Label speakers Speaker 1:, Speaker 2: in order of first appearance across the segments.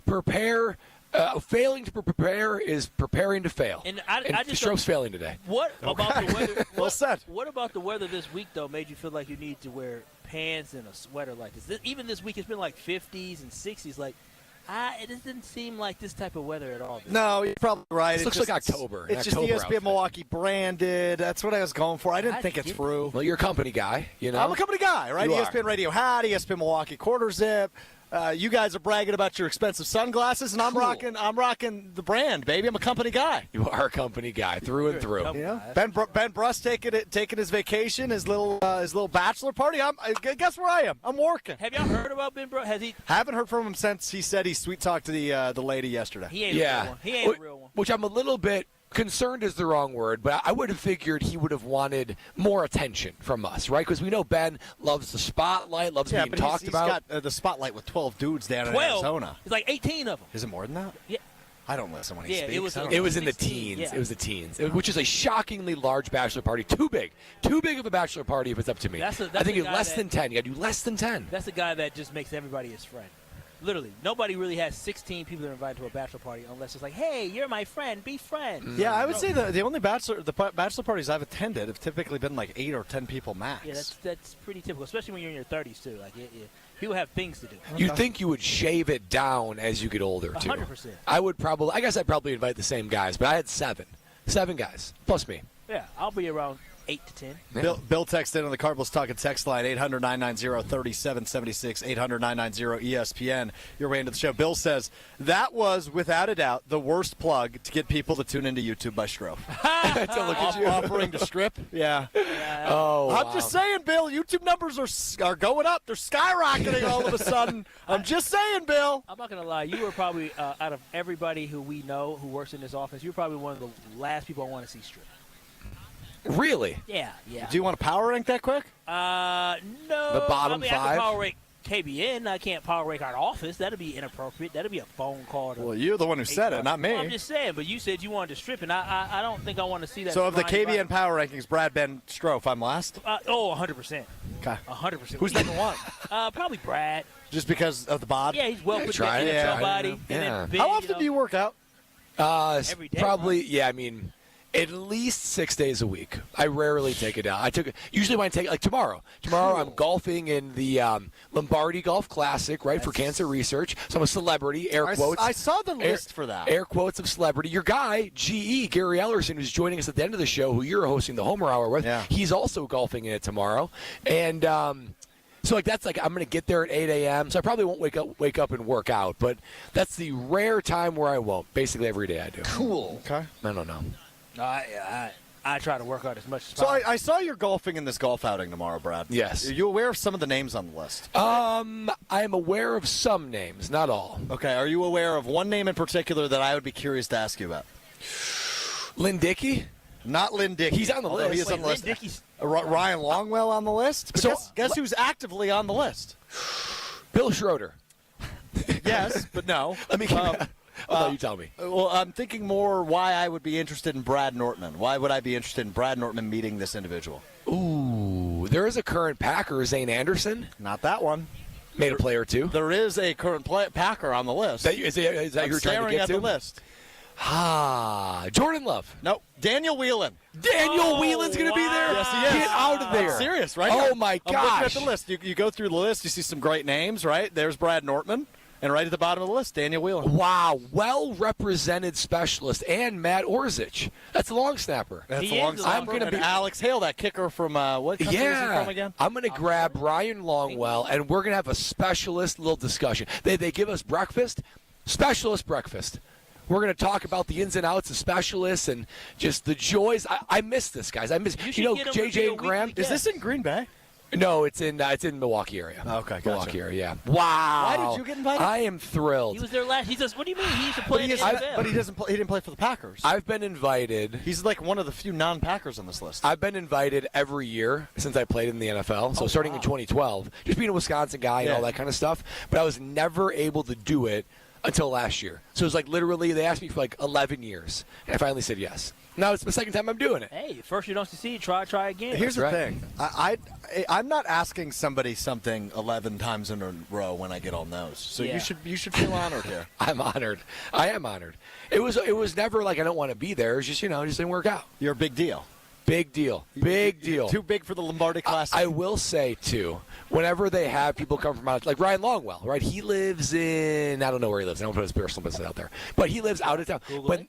Speaker 1: prepare. Failing to prepare is preparing to fail.
Speaker 2: And I just
Speaker 1: Stroh's failing today.
Speaker 2: What about the weather?
Speaker 3: Well said.
Speaker 2: What about the weather this week, though, made you feel like you need to wear pants and a sweater like this? Even this week, it's been like 50s and 60s. Like, it doesn't seem like this type of weather at all.
Speaker 3: No, you're probably right.
Speaker 1: This looks like October.
Speaker 3: It's just
Speaker 1: October
Speaker 3: ESPN
Speaker 1: outfit.
Speaker 3: Milwaukee branded. That's what I was going for. I didn't think it's true.
Speaker 1: Well, you're a company guy, you know.
Speaker 3: I'm a company guy, right?
Speaker 1: You
Speaker 3: ESPN
Speaker 1: are.
Speaker 3: Radio hat, ESPN Milwaukee quarter zip. You guys are bragging about your expensive sunglasses, and
Speaker 1: Cool.
Speaker 3: I'm rocking the brand, baby. I'm a company guy.
Speaker 1: You are a company guy through and through.
Speaker 3: You know, Ben Brust taking his vacation, his little bachelor party. Guess where I am? I'm working.
Speaker 2: Have y'all heard about Ben Brust? Has he?
Speaker 3: Haven't heard from him since he said he sweet talked to the lady yesterday.
Speaker 2: He ain't a real one. He ain't a real one.
Speaker 1: Which I'm a little bit concerned is the wrong word, but I would have figured he would have wanted more attention from us, right? Because we know Ben loves the spotlight, loves being talked about.
Speaker 3: He's got the spotlight with 12 dudes down in
Speaker 2: 12?
Speaker 3: Arizona.
Speaker 2: It's like 18 of them.
Speaker 3: Is it more than that?
Speaker 2: Yeah.
Speaker 3: I don't listen when he
Speaker 2: Yeah,
Speaker 3: speaks.
Speaker 1: It was in the
Speaker 2: 16,
Speaker 1: teens.
Speaker 2: yeah.
Speaker 1: It was the teens, which is a shockingly large bachelor party. Too big of a bachelor party if it's up to me. I think it's less than 10. You got to do less than 10.
Speaker 2: That's the guy that just makes everybody his friend. Literally, nobody really has 16 people that are invited to a bachelor party unless it's like, hey, you're my friend, be friends.
Speaker 3: Yeah, I would say the only bachelor parties I've attended have typically been like 8 or 10 people max.
Speaker 2: Yeah, that's pretty typical, especially when you're in your 30s too. Like, people have things to do.
Speaker 1: You'd think you would shave it down as you get older, too.
Speaker 2: 100%.
Speaker 1: I guess I'd probably invite the same guys, but I had 7 guys, plus me.
Speaker 2: Yeah, I'll be around 8 to 10.
Speaker 1: Yeah.
Speaker 3: Bill texted in on the Cardinals Talking text line, 800-990-3776, 800-990-ESPN. Your way into the show. Bill says, that was, without a doubt, the worst plug to get people to tune into YouTube by Stroh.
Speaker 1: To look at you.
Speaker 3: Offering to strip? Yeah.
Speaker 1: Oh,
Speaker 3: I'm just saying, Bill, YouTube numbers are going up. They're skyrocketing all of a sudden. I'm just saying, Bill.
Speaker 2: I'm not going to lie. You were probably, out of everybody who we know who works in this office, you're probably one of the last people I want to see strip.
Speaker 1: Really?
Speaker 2: Yeah.
Speaker 3: Do you want to power rank that quick?
Speaker 2: No.
Speaker 1: The bottom
Speaker 2: I
Speaker 1: 5?
Speaker 2: can power rank KBN. I can't power rank our office. That'd be inappropriate. That'd be a phone call.
Speaker 3: Well, you're the one who said it, not me.
Speaker 2: Well, I'm just saying, but you said you wanted to strip, and I don't think I want to see that.
Speaker 3: So of the
Speaker 2: flying
Speaker 3: KBN
Speaker 2: by.
Speaker 3: power rankings, Brad, Ben, Stroh, I'm last?
Speaker 2: 100%.
Speaker 3: Okay.
Speaker 2: 100%.
Speaker 3: Who's number 1?
Speaker 2: Probably Brad.
Speaker 3: Just because of the bod?
Speaker 2: Yeah, he's well put
Speaker 1: try
Speaker 2: together.
Speaker 1: it. Yeah.
Speaker 2: Somebody.
Speaker 1: Yeah.
Speaker 2: And then Ben,
Speaker 3: How often do you work out?
Speaker 2: Every day,
Speaker 1: Probably, yeah, I mean, at least 6 days a week. I rarely take it out. Usually when I take, like tomorrow. Tomorrow I'm golfing in the Lombardi Golf Classic, right, for cancer research. So I'm a celebrity, air quotes.
Speaker 3: I saw the list for that.
Speaker 1: Air quotes of celebrity. Your guy, GE, Gary Ellerson, who's joining us at the end of the show, who you're hosting the Homer Hour with, he's also golfing in it tomorrow. And so that's I'm going to get there at 8 a.m., so I probably won't wake up and work out. But that's the rare time where I won't. Basically every day I do.
Speaker 3: Cool. Okay.
Speaker 1: I don't know.
Speaker 2: I try to work out as much as
Speaker 3: So
Speaker 2: possible.
Speaker 3: I saw you're golfing in this golf outing tomorrow, Brad.
Speaker 1: Yes.
Speaker 3: Are you aware of some of the names on the list?
Speaker 1: I am aware of some names, not all.
Speaker 3: Okay. Are you aware of one name in particular that I would be curious to ask you about?
Speaker 1: Lynn Dickey?
Speaker 3: Not Lynn Dickey.
Speaker 1: He's on the list.
Speaker 3: He is on the list.
Speaker 2: Lynn Dickey's-
Speaker 3: Ryan Longwell on the list? But
Speaker 1: So-
Speaker 3: guess who's actively on the list?
Speaker 1: Bill Schroeder.
Speaker 3: Yes, but no.
Speaker 1: Let me you tell me.
Speaker 3: Well, I'm thinking more why I would be interested in Brad Nortman. Why would I be interested in Brad Nortman meeting this individual?
Speaker 1: Ooh, there is a current Packer, Zane Anderson.
Speaker 3: Not that one.
Speaker 1: Made a play or two.
Speaker 3: There is a current Packer on the list.
Speaker 1: Is that
Speaker 3: I'm
Speaker 1: you're trying to
Speaker 3: staring
Speaker 1: get
Speaker 3: at
Speaker 1: to?
Speaker 3: the list.
Speaker 1: Jordan Love.
Speaker 3: Nope. Daniel Whelan.
Speaker 1: Daniel Whelan's going to be there?
Speaker 3: Yes, he is.
Speaker 1: Get out of there.
Speaker 3: I'm serious, right?
Speaker 1: Oh, my
Speaker 3: I'm looking at
Speaker 1: gosh.
Speaker 3: the list. You go through the list, you see some great names, right? There's Brad Nortman. And right at the bottom of the list, Daniel Whelan.
Speaker 1: Wow, well-represented specialist, and Matt Orzich. That's the long snapper.
Speaker 3: That's
Speaker 2: He
Speaker 3: a long
Speaker 2: is a
Speaker 3: snapper.
Speaker 2: long
Speaker 3: And
Speaker 2: snapper.
Speaker 3: Alex Hale, that kicker from what country is he from again?
Speaker 1: I'm going to grab Ryan Longwell, and we're going to have a specialist little discussion. They give us breakfast, specialist breakfast. We're going to talk about the ins and outs of specialists and just the joys. I miss this, guys. I miss
Speaker 2: should get him to be
Speaker 1: JJ
Speaker 2: a
Speaker 1: and Graham.
Speaker 2: weekly
Speaker 3: Is this in Green Bay?
Speaker 1: No, it's in Milwaukee area.
Speaker 3: Okay, gotcha.
Speaker 1: Milwaukee area. Yeah. Wow.
Speaker 3: Why did you get invited?
Speaker 1: I am thrilled.
Speaker 2: He was there last. He says, "What do you mean? He used to play in the NFL."
Speaker 3: But he doesn't. He didn't play for the Packers.
Speaker 1: I've been invited.
Speaker 3: He's like one of the few non-Packers on this list.
Speaker 1: I've been invited every year since I played in the NFL. So starting in 2012, just being a Wisconsin guy and all that kind of stuff. But I was never able to do it until last year. So it was like literally they asked me for like 11 years, and I finally said yes. Now it's the second time I'm doing it.
Speaker 2: Hey, first you don't succeed, try again.
Speaker 3: Here's the thing. I'm not asking somebody something 11 times in a row when I get on those. So you should feel honored here.
Speaker 1: I'm honored. I am honored. It was never like I don't want to be there. It's just, it just didn't work out.
Speaker 3: You're a big deal.
Speaker 1: Big deal. Big deal.
Speaker 3: Too big for the Lombardi Classic.
Speaker 1: I will say, too, whenever they have people come from out, like Ryan Longwell, right? He lives in, I don't know where he lives. I don't put his personal business out there. But he lives out of town.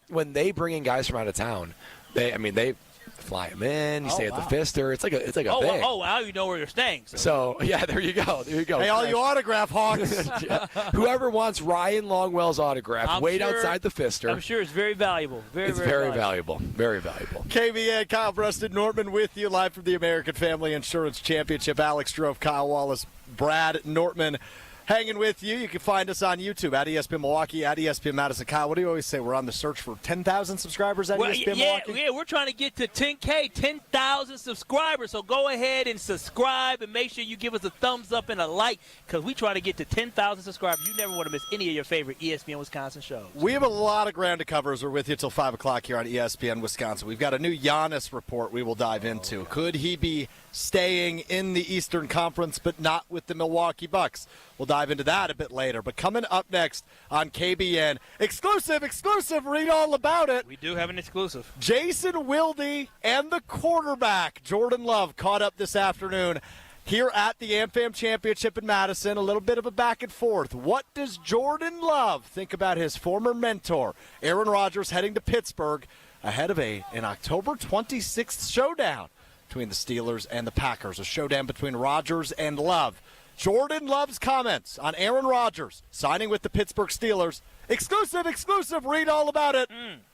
Speaker 1: When they bring in guys from out of town, they fly him in. You stay at the Pfister. It's like a thing.
Speaker 2: Oh, wow, you know where you're staying.
Speaker 1: So, yeah, there you go.
Speaker 3: Hey, all you autograph hawks.
Speaker 1: Yeah. Whoever wants Ryan Longwell's autograph, wait outside the Pfister.
Speaker 2: I'm sure it's very valuable. Very
Speaker 1: valuable. Very valuable.
Speaker 3: KBN, Kyle Brust and Nortman with you live from the American Family Insurance Championship. Alex Drove, Kyle Wallace, Brad Nortman hanging with you. You can find us on YouTube at ESPN Milwaukee, at ESPN Madison. Kyle, what do you always say? We're on the search for 10,000 subscribers at ESPN Milwaukee?
Speaker 2: Yeah, we're trying to get to 10K, 10,000 subscribers. So go ahead and subscribe and make sure you give us a thumbs up and a like because we try to get to 10,000 subscribers. You never want to miss any of your favorite ESPN Wisconsin shows.
Speaker 3: We have a lot of ground to cover as we're with you till 5 o'clock here on ESPN Wisconsin. We've got a new Giannis report we will dive into. Could he be staying in the Eastern Conference but not with the Milwaukee Bucks? We'll dive into that a bit later. But coming up next on KBN, exclusive, read all about it.
Speaker 2: We do have an exclusive.
Speaker 3: Jason Wilde and the quarterback, Jordan Love, caught up this afternoon here at the AmFam Championship in Madison. A little bit of a back and forth. What does Jordan Love think about his former mentor, Aaron Rodgers, heading to Pittsburgh ahead of an October 26th showdown between the Steelers and the Packers, a showdown between Rodgers and Love. Jordan Love's comments on Aaron Rodgers signing with the Pittsburgh Steelers. Exclusive, read all about it.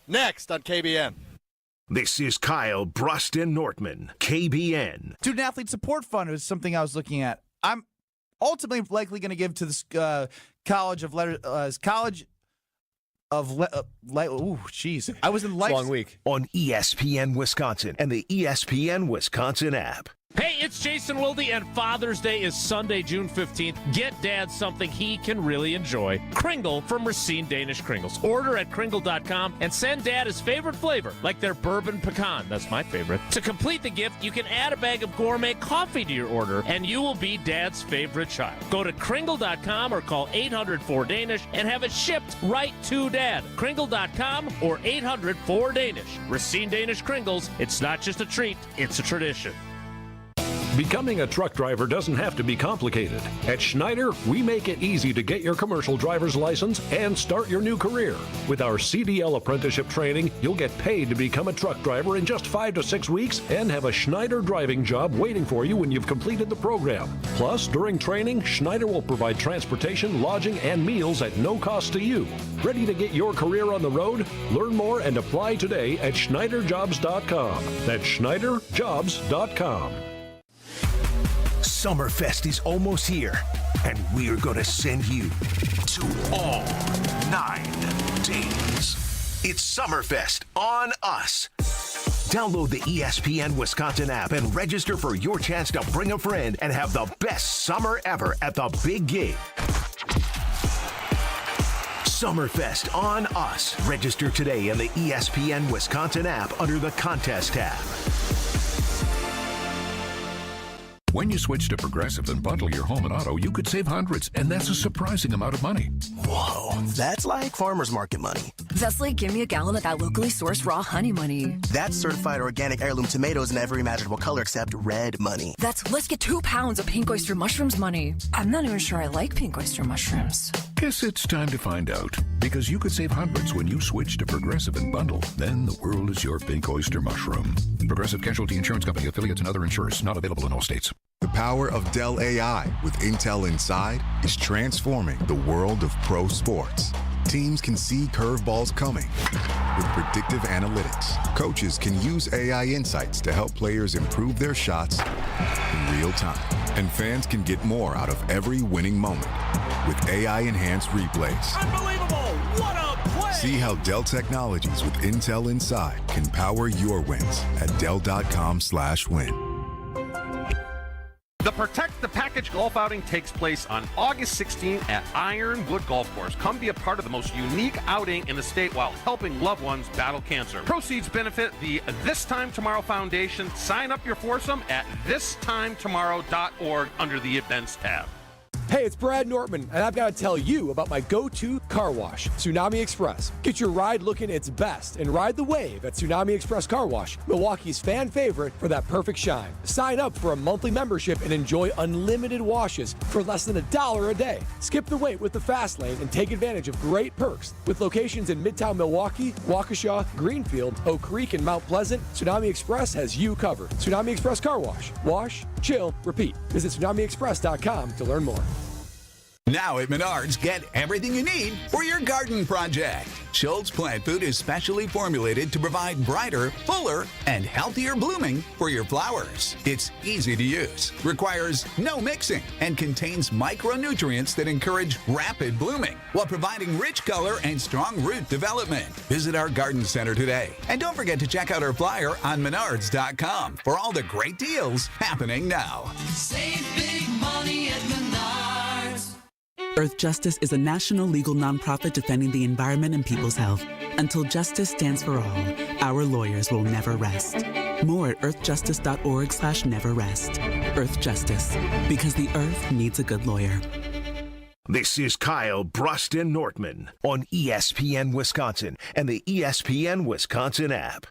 Speaker 3: Next on KBN.
Speaker 4: This is Kyle, Brust, and Nortman, KBN.
Speaker 5: Student Athlete Support Fund was something I was looking at. I'm ultimately likely going to give to this College of Letters, I was in life.
Speaker 4: Long week. On ESPN Wisconsin and the ESPN Wisconsin app.
Speaker 6: Hey, it's Jason Wilde, and Father's Day is Sunday, June 15th. Get Dad something he can really enjoy. Kringle from Racine Danish Kringles. Order at Kringle.com and send Dad his favorite flavor, like their bourbon pecan. That's my favorite. To complete the gift, you can add a bag of gourmet coffee to your order, and you will be Dad's favorite child. Go to Kringle.com or call 800-4DANISH and have it shipped right to Dad. Kringle.com or 800-4DANISH. Racine Danish Kringles. It's not just a treat, it's a tradition.
Speaker 7: Becoming a truck driver doesn't have to be complicated. At Schneider, we make it easy to get your commercial driver's license and start your new career. With our CDL apprenticeship training, you'll get paid to become a truck driver in just 5 to 6 weeks and have a Schneider driving job waiting for you when you've completed the program. Plus, during training, Schneider will provide transportation, lodging, and meals at no cost to you. Ready to get your career on the road? Learn more and apply today at SchneiderJobs.com. That's SchneiderJobs.com.
Speaker 4: Summerfest is almost here, and we're going to send you to all 9 days. It's Summerfest on us. Download the ESPN Wisconsin app and register for your chance to bring a friend and have the best summer ever at the big gig. Summerfest on us. Register today in the ESPN Wisconsin app under the Contest tab.
Speaker 8: When you switch to Progressive and bundle your home and auto, you could save hundreds, and that's a surprising amount of money.
Speaker 9: Whoa, that's like farmer's market money.
Speaker 10: That's like give me a gallon of that locally sourced raw honey money.
Speaker 9: That's certified organic heirloom tomatoes in every imaginable color except red money.
Speaker 10: That's let's get 2 pounds of pink oyster mushrooms money. I'm not even sure I like pink oyster mushrooms.
Speaker 8: Guess it's time to find out, because you could save hundreds when you switch to Progressive and bundle. Then the world is your pink oyster mushroom. Progressive Casualty Insurance Company, affiliates, and other insurers. Not available in all states.
Speaker 11: The power of Dell AI with Intel Inside is transforming the world of pro sports. Teams can see curveballs coming with predictive analytics. Coaches can use AI insights to help players improve their shots in real time. And fans can get more out of every winning moment with AI-enhanced replays.
Speaker 12: Unbelievable! What a play!
Speaker 11: See how Dell Technologies with Intel Inside can power your wins at Dell.com/win.
Speaker 13: The Protect the Package golf outing takes place on August 16th at Ironwood Golf Course. Come be a part of the most unique outing in the state while helping loved ones battle cancer. Proceeds benefit the This Time Tomorrow Foundation. Sign up your foursome at thistimetomorrow.org under the Events tab.
Speaker 1: Hey, it's Brad Nortman, and I've got to tell you about my go-to car wash, Tsunami Express. Get your ride looking its best and ride the wave at Tsunami Express Car Wash, Milwaukee's fan favorite for that perfect shine. Sign up for a monthly membership and enjoy unlimited washes for less than $1 a day. Skip the wait with the fast lane and take advantage of great perks. With locations in Midtown Milwaukee, Waukesha, Greenfield, Oak Creek, and Mount Pleasant, Tsunami Express has you covered. Tsunami Express Car Wash. Wash, chill, repeat. Visit TsunamiExpress.com to learn more.
Speaker 14: Now at Menards, get everything you need for your garden project. Schultz Plant Food is specially formulated to provide brighter, fuller, and healthier blooming for your flowers. It's easy to use, requires no mixing, and contains micronutrients that encourage rapid blooming while providing rich color and strong root development. Visit our garden center today. And don't forget to check out our flyer on Menards.com for all the great deals happening now.
Speaker 12: Save big money at Menards.
Speaker 15: Earth Justice is a national legal nonprofit defending the environment and people's health. Until justice stands for all, our lawyers will never rest. More at earthjustice.org/neverrest. Earth Justice, because the earth needs a good lawyer.
Speaker 4: This is Kyle, Brust, and Nortman on ESPN Wisconsin and the ESPN Wisconsin app.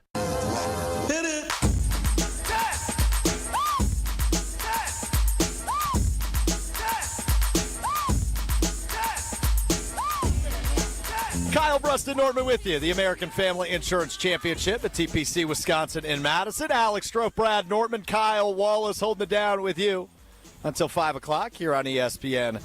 Speaker 3: Kyle, Brust, and Nortman with you. The American Family Insurance Championship at TPC Wisconsin in Madison. Alex Stroh, Brad Nortman, Kyle Wallace holding it down with you until 5 o'clock here on ESPN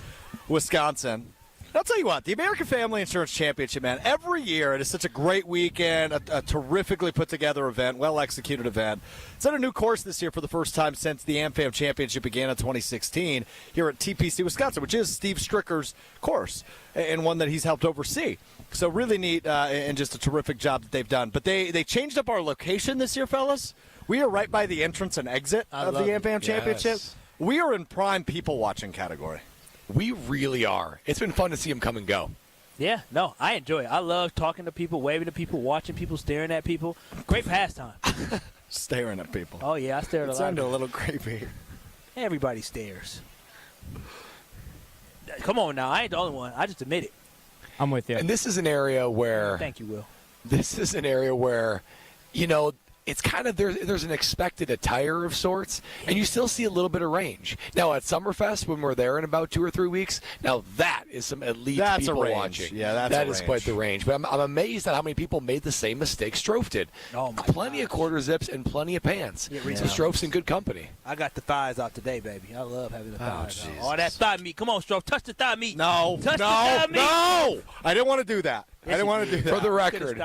Speaker 3: Wisconsin. I'll tell you what, the American Family Insurance Championship, man, every year it is such a great weekend, a terrifically put together event, well-executed event. It's at a new course this year for the first time since the AmFam Championship began in 2016 here at TPC Wisconsin, which is Steve Stricker's course and one that he's helped oversee. So really neat and just a terrific job that they've done. But they changed up our location this year, fellas. We are right by the entrance and exit of the AmFam Championship.
Speaker 1: Yes.
Speaker 3: We are in prime people-watching category.
Speaker 1: We really are. It's been fun to see them come and go.
Speaker 2: Yeah, no, I enjoy it. I love talking to people, waving to people, watching people, staring at people. Great pastime.
Speaker 3: Staring at people.
Speaker 2: Oh, yeah, I stare at a lot.
Speaker 3: It sounded a little creepy.
Speaker 2: Everybody stares. Come on now. I ain't the only one. I just admit it.
Speaker 16: I'm with you.
Speaker 1: And this is an area where...
Speaker 2: Thank you, Will.
Speaker 1: This is an area where, you know, it's kind of there's an expected attire of sorts, and you still see a little bit of range. Now at Summerfest, when we're there in about 2 or 3 weeks, now that is some elite people watching.
Speaker 3: Yeah,
Speaker 1: that is quite the range. But I'm amazed at how many people made the same mistake Strofe did.
Speaker 2: Oh my
Speaker 1: plenty of quarter zips and plenty of pants.
Speaker 2: Yeah,
Speaker 1: so Strofe's in good company.
Speaker 2: I got the thighs out today, baby. I love having the thighs out.
Speaker 3: Jesus.
Speaker 2: Oh, that thigh meat. Come on, Strofe. Touch the thigh meat.
Speaker 3: No,
Speaker 2: Touch the thigh meat.
Speaker 3: no. I didn't want to do that.
Speaker 2: Yes,
Speaker 3: I didn't want to do that.
Speaker 1: For the record,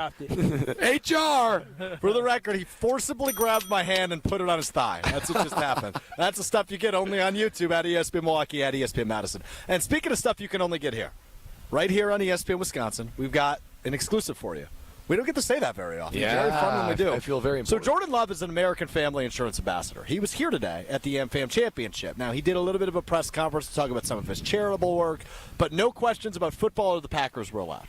Speaker 1: HR.
Speaker 3: For the record, he forcibly grabbed my hand and put it on his thigh. That's what just happened. That's the stuff you get only on YouTube at ESPN Milwaukee, at ESPN Madison. And speaking of stuff you can only get here, right here on ESPN Wisconsin, we've got an exclusive for you. We don't get to say that very often.
Speaker 1: Yeah,
Speaker 3: very fun when we do.
Speaker 1: I feel very important.
Speaker 3: So Jordan Love is an American Family Insurance Ambassador. He was here today at the AmFam Championship. Now, he did a little bit of a press conference to talk about some of his charitable work, but no questions about football or the Packers were allowed.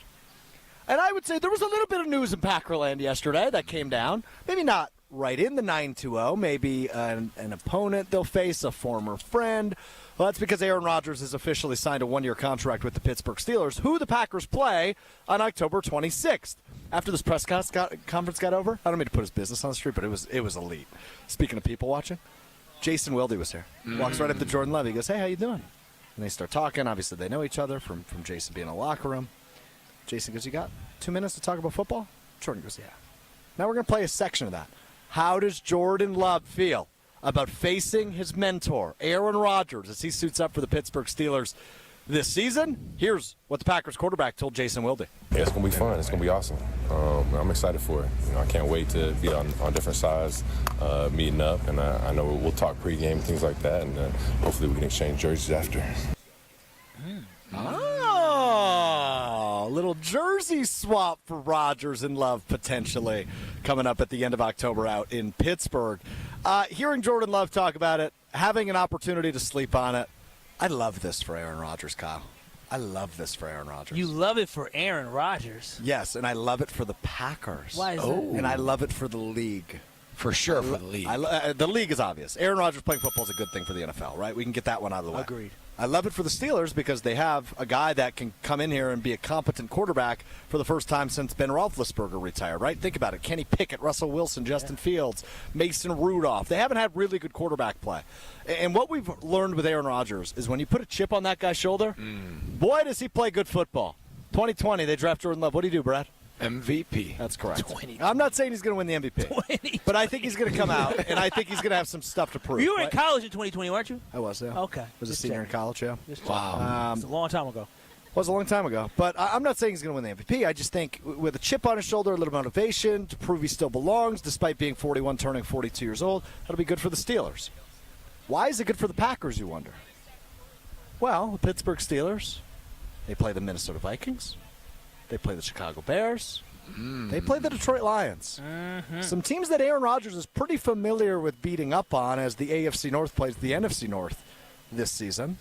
Speaker 3: And I would say there was a little bit of news in Packerland yesterday that came down. Maybe not right in the 9-2-0. Maybe an opponent they'll face, a former friend. Well, that's because Aaron Rodgers has officially signed a one-year contract with the Pittsburgh Steelers, who the Packers play on October 26th. After this press conference got over, I don't mean to put his business on the street, but it was elite. Speaking of people watching, Jason Wilde was here. Walks right up to Jordan Love. He goes, "Hey, how you doing?" And they start talking. Obviously, they know each other from Jason being in the locker room. Jason goes, "You got 2 minutes to talk about football?" Jordan goes, "Yeah." Now we're going to play a section of that. How does Jordan Love feel about facing his mentor, Aaron Rodgers, as he suits up for the Pittsburgh Steelers this season? Here's what the Packers quarterback told Jason Wilde.
Speaker 17: Yeah, it's going to be fun. It's going to be awesome. I'm excited for it. I can't wait to be on different sides, meeting up, and I know we'll talk pregame and things like that, and hopefully we can exchange jerseys after.
Speaker 3: Oh, little jersey swap for Rodgers and Love potentially coming up at the end of October out in Pittsburgh. Hearing Jordan Love talk about it, having an opportunity to sleep on it, I love this for Aaron Rodgers, Kyle. I love this for Aaron Rodgers.
Speaker 2: You love it for Aaron Rodgers?
Speaker 3: Yes, and I love it for the Packers.
Speaker 2: Why is that?
Speaker 3: And I love it for the league.
Speaker 1: For sure, for the league.
Speaker 3: The league is obvious. Aaron Rodgers playing football is a good thing for the NFL, right? We can get that one out of the way.
Speaker 2: Agreed.
Speaker 3: I love it for the Steelers because they have a guy that can come in here and be a competent quarterback for the first time since Ben Roethlisberger retired, right? Think about it. Kenny Pickett, Russell Wilson, Justin Fields, Mason Rudolph. They haven't had really good quarterback play. And what we've learned with Aaron Rodgers is when you put a chip on that guy's shoulder, boy, does he play good football. 2020, they draft Jordan Love. What do you do, Brad?
Speaker 1: MVP.
Speaker 3: That's correct. I'm not saying he's going to win the MVP, but I think he's going to come out, and I think he's going to have some stuff to prove.
Speaker 2: You were in college in 2020, weren't you?
Speaker 3: I was, yeah.
Speaker 2: Okay.
Speaker 3: Was a senior in college, yeah.
Speaker 1: Wow.
Speaker 2: It's a long time ago.
Speaker 3: Was a long time ago. But I'm not saying he's going to win the MVP. I just think with a chip on his shoulder, a little motivation to prove he still belongs, despite being 41, turning 42 years old, that'll be good for the Steelers. Why is it good for the Packers, you wonder? Well, the Pittsburgh Steelers, they play the Minnesota Vikings. They play the Chicago Bears. They play the Detroit Lions. Some teams that Aaron Rodgers is pretty familiar with beating up on as the AFC North plays the NFC North this season.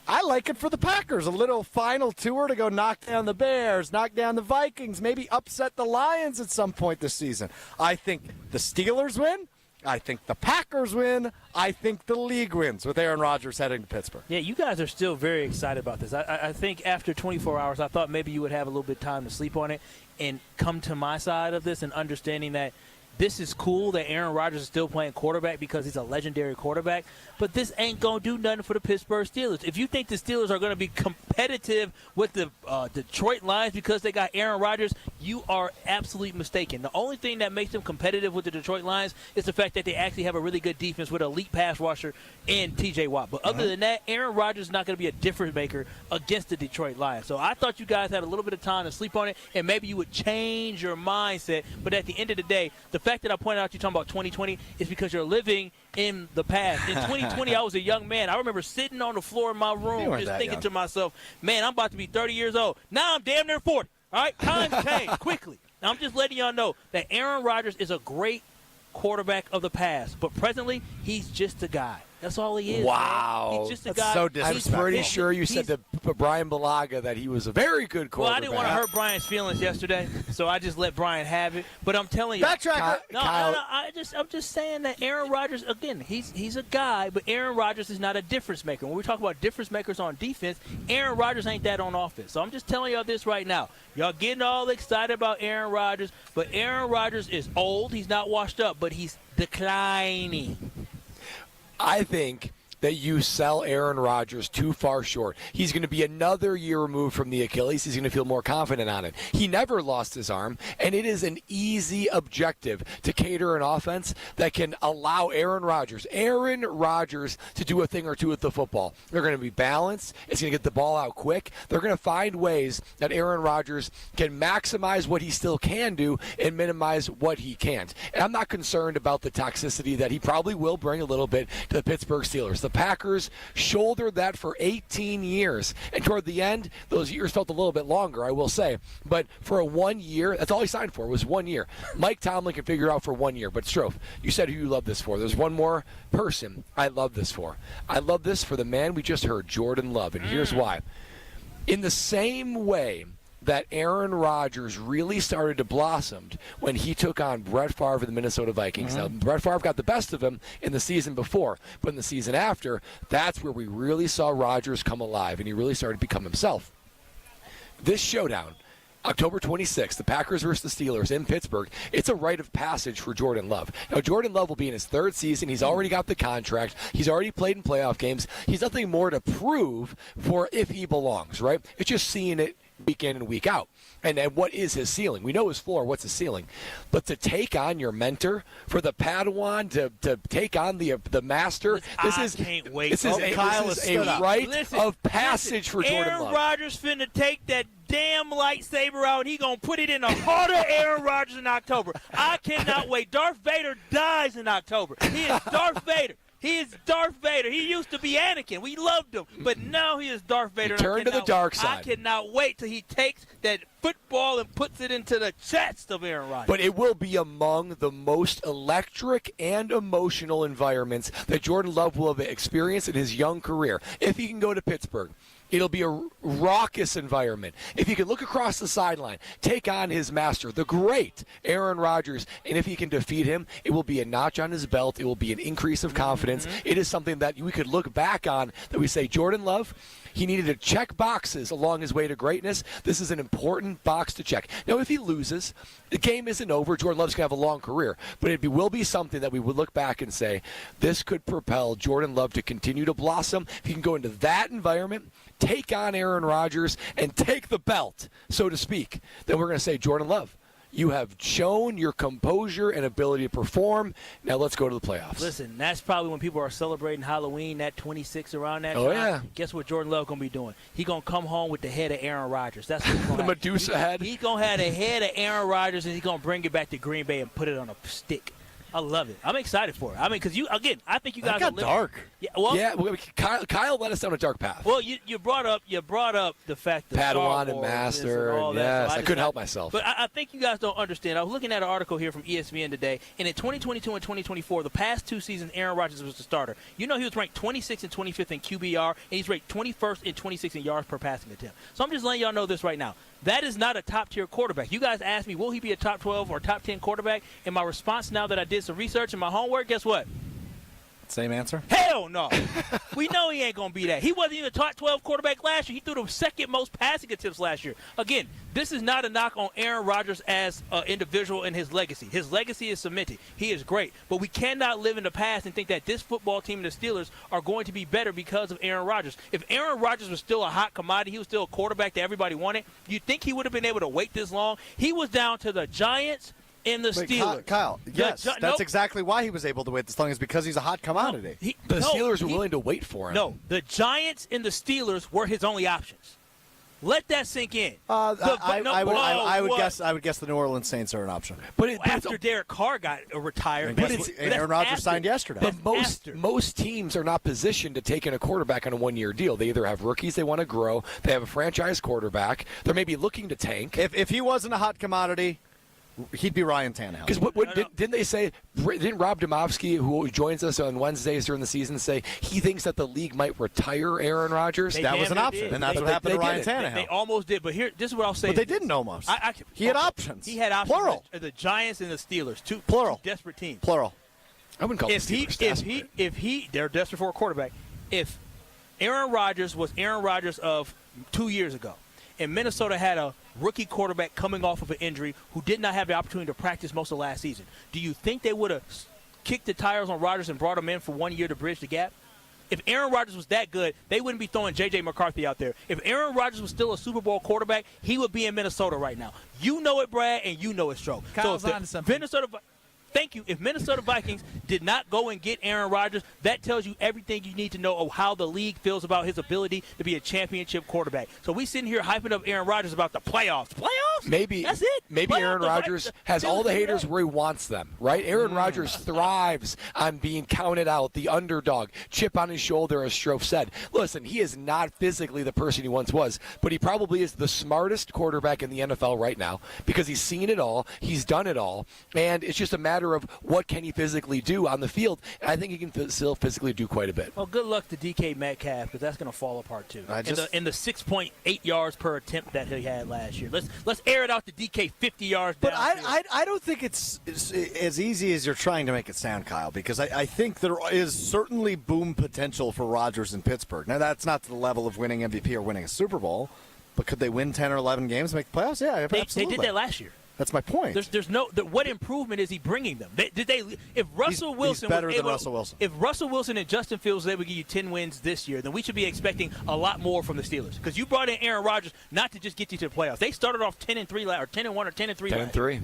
Speaker 3: I like it for the Packers. A little final tour to go knock down the Bears, knock down the Vikings, maybe upset the Lions at some point this season. I think the Steelers win. I think the Packers win. I think the league wins with Aaron Rodgers heading to Pittsburgh.
Speaker 2: Yeah, you guys are still very excited about this. I think after 24 hours, I thought maybe you would have a little bit of time to sleep on it and come to my side of this and understanding that this is cool that Aaron Rodgers is still playing quarterback because he's a legendary quarterback, but this ain't going to do nothing for the Pittsburgh Steelers. If you think the Steelers are going to be competitive with the Detroit Lions because they got Aaron Rodgers, you are absolutely mistaken. The only thing that makes them competitive with the Detroit Lions is the fact that they actually have a really good defense with an elite pass rusher and T.J. Watt. But other than that, Aaron Rodgers is not going to be a difference maker against the Detroit Lions. So I thought you guys had a little bit of time to sleep on it, and maybe you would change your mindset. But at the end of the day, the fact that I pointed out you're talking about 2020 is because you're living in the past. In 2020, I was a young man. I remember sitting on the floor in my room just thinking to myself, man, I'm about to be 30 years old. Now I'm damn near 40. All right? Times change quickly. Now I'm just letting y'all know that Aaron Rodgers is a great quarterback of the past, but presently he's just a guy. That's all he is.
Speaker 1: Wow.
Speaker 2: Man. He's just a
Speaker 3: That's
Speaker 2: guy.
Speaker 3: so
Speaker 1: I'm
Speaker 3: disrespectful.
Speaker 1: pretty sure you said to Brian Balaga that he was a very good quarterback.
Speaker 2: Well, I didn't want to hurt Brian's feelings yesterday, so I just let Brian have it. But I'm telling you,
Speaker 3: Backtrack.
Speaker 2: No, I'm just saying that Aaron Rodgers, again, he's a guy, but Aaron Rodgers is not a difference maker. When we talk about difference makers on defense, Aaron Rodgers ain't that on offense. So I'm just telling y'all this right now. Y'all getting all excited about Aaron Rodgers, but Aaron Rodgers is old. He's not washed up, but he's declining.
Speaker 1: I think that you sell Aaron Rodgers too far short. He's going to be another year removed from the Achilles. He's going to feel more confident on it. He never lost his arm, and it is an easy objective to cater an offense that can allow Aaron Rodgers to do a thing or two with the football. They're going to be balanced. It's going to get the ball out quick. They're going to find ways that Aaron Rodgers can maximize what he still can do and minimize what he can't. And I'm not concerned about the toxicity that he probably will bring a little bit to the Pittsburgh Steelers. The Packers shouldered that for 18 years. And toward the end, those years felt a little bit longer, I will say. But for a 1 year, that's all he signed for, was 1 year. Mike Tomlin can figure it out for 1 year. But Strofe, you said who you love this for. There's one more person I love this for. I love this for the man we just heard, Jordan Love. And here's why. In the same way that Aaron Rodgers really started to blossom when he took on Brett Favre of the Minnesota Vikings. Now, Brett Favre got the best of him in the season before, but in the season after, that's where we really saw Rodgers come alive, and he really started to become himself. This showdown, October 26th, the Packers versus the Steelers in Pittsburgh, it's a rite of passage for Jordan Love. Now, Jordan Love will be in his third season. He's already got the contract. He's already played in playoff games. He's nothing more to prove for if he belongs, right? It's just seeing it week in and week out. And what is his ceiling? We know his floor. What's his ceiling? But to take on your mentor, for the Padawan to take on the master,
Speaker 2: Can't wait.
Speaker 1: This is a rite of passage for Jordan Love.
Speaker 2: Aaron Rodgers finna take that damn lightsaber out, and he gonna put it in the heart of Aaron Rodgers in October. I cannot wait. Darth Vader dies in October. He is Darth Vader. He is Darth Vader. He used to be Anakin. We loved him. But now he is Darth Vader.
Speaker 1: He turned to the dark side.
Speaker 2: I cannot wait till he takes that football and puts it into the chest of Aaron Rodgers.
Speaker 1: But it will be among the most electric and emotional environments that Jordan Love will have experienced in his young career. If he can go to Pittsburgh, it'll be a raucous environment. If he can look across the sideline, take on his master, the great Aaron Rodgers, and if he can defeat him, it will be a notch on his belt. It will be an increase of confidence. It is something that we could look back on that we say, Jordan Love, he needed to check boxes along his way to greatness. This is an important box to check. Now, if he loses, the game isn't over. Jordan Love's going to have a long career. But it will be something that we would look back and say, this could propel Jordan Love to continue to blossom. If he can go into that environment, take on Aaron Rodgers, and take the belt, so to speak, then we're going to say, Jordan Love, you have shown your composure and ability to perform. Now let's go to the playoffs.
Speaker 2: Listen, that's probably when people are celebrating Halloween, that 26 around that time.
Speaker 1: Yeah.
Speaker 2: Guess what Jordan Love going to be doing? He going to come home with the head of Aaron Rodgers. That's what he's going to
Speaker 1: The Medusa head?
Speaker 2: He's going to have the head of Aaron Rodgers, and he's going to bring it back to Green Bay and put it on a stick. I love it. I'm excited for it. I mean, because I think you guys
Speaker 3: got dark.
Speaker 2: Yeah, well,
Speaker 1: Kyle led us down a dark path.
Speaker 2: Well, you brought up the fact that
Speaker 1: Padawan and Master.
Speaker 2: and all that.
Speaker 1: Yes,
Speaker 2: So
Speaker 1: I couldn't help myself.
Speaker 2: But I think you guys don't understand. I was looking at an article here from ESPN today, and in 2022 and 2024, the past 2 seasons, Aaron Rodgers was the starter. You know, he was ranked 26th and 25th in QBR, and he's ranked 21st and 26th in yards per passing attempt. So I'm just letting y'all know this right now. That is not a top-tier quarterback. You guys asked me, will he be a top 12 or top 10 quarterback? And my response now that I did some research and my homework, guess what?
Speaker 3: Same answer?
Speaker 2: Hell no. We know he ain't going to be that. He wasn't even a top 12 quarterback last year. He threw the second most passing attempts last year. Again, this is not a knock on Aaron Rodgers as an individual and his legacy. His legacy is cemented. He is great. But we cannot live in the past and think that this football team and the Steelers are going to be better because of Aaron Rodgers. If Aaron Rodgers was still a hot commodity, he was still a quarterback that everybody wanted, you'd think he would have been able to wait this long. He was down to the Giants and the Steelers.
Speaker 3: Kyle, yes, that's exactly why he was able to wait this long, is because he's a hot commodity.
Speaker 1: The Steelers were willing to wait for him.
Speaker 2: No, the Giants and the Steelers were his only options. Let that sink in.
Speaker 3: I would guess the New Orleans Saints are an option.
Speaker 1: But
Speaker 2: after Derek Carr got retired,
Speaker 3: Aaron Rodgers signed yesterday.
Speaker 1: But most teams are not positioned to take in a quarterback on a one-year deal. They either have rookies they want to grow, they have a franchise quarterback, they're maybe looking to tank.
Speaker 3: If he wasn't a hot commodity, he'd be Ryan Tannehill.
Speaker 1: Because didn't they say, didn't Rob Domofsky, who joins us on Wednesdays during the season, say he thinks that the league might retire Aaron Rodgers?
Speaker 3: That was an option, and that's what happened to Ryan Tannehill.
Speaker 2: They almost did, but this is what I'll say.
Speaker 3: But they didn't almost. He had options.
Speaker 2: He had options.
Speaker 3: Plural.
Speaker 2: The Giants and the Steelers, two desperate teams.
Speaker 3: Plural.
Speaker 1: I wouldn't call the Steelers desperate.
Speaker 2: They're desperate for a quarterback. If Aaron Rodgers was Aaron Rodgers of 2 years ago, and Minnesota had a rookie quarterback coming off of an injury who did not have the opportunity to practice most of last season, do you think they would have kicked the tires on Rodgers and brought him in for 1 year to bridge the gap? If Aaron Rodgers was that good, they wouldn't be throwing J.J. McCarthy out there. If Aaron Rodgers was still a Super Bowl quarterback, he would be in Minnesota right now. You know it, Brad, and you know it, Stroke.
Speaker 5: Kyle's on to something.
Speaker 2: Thank you. If Minnesota Vikings did not go and get Aaron Rodgers, that tells you everything you need to know of how the league feels about his ability to be a championship quarterback. So we sitting here hyping up Aaron Rodgers about the playoffs. Playoffs?
Speaker 1: Maybe
Speaker 2: that's it.
Speaker 1: Maybe Aaron Rodgers has all the haters where he wants them, right? Aaron Rodgers thrives on being counted out, the underdog, chip on his shoulder, as Strofe said. Listen, he is not physically the person he once was, but he probably is the smartest quarterback in the NFL right now because he's seen it all, he's done it all, and it's just a matter of what can he physically do on the field. And I think he can still physically do quite a bit.
Speaker 2: Well, good luck to DK Metcalf because that's going to fall apart too. In the 6.8 yards per attempt that he had last year. Let's air it out to DK 50 yards.
Speaker 3: But I don't think it's as easy as you're trying to make it sound, Kyle, because I think there is certainly boom potential for Rodgers in Pittsburgh. Now, that's not to the level of winning MVP or winning a Super Bowl, but could they win 10 or 11 games and make the playoffs? Yeah, absolutely.
Speaker 2: They did that last year.
Speaker 3: That's my point.
Speaker 2: There's no. What improvement is he bringing them? If Russell Wilson
Speaker 3: he's better than Russell Wilson.
Speaker 2: If Russell Wilson and Justin Fields they would give you 10 wins this year, then we should be expecting a lot more from the Steelers because you brought in Aaron Rodgers not to just get you to the playoffs. They started off 10-3 or 10-1 or 10-3.
Speaker 1: 10-3.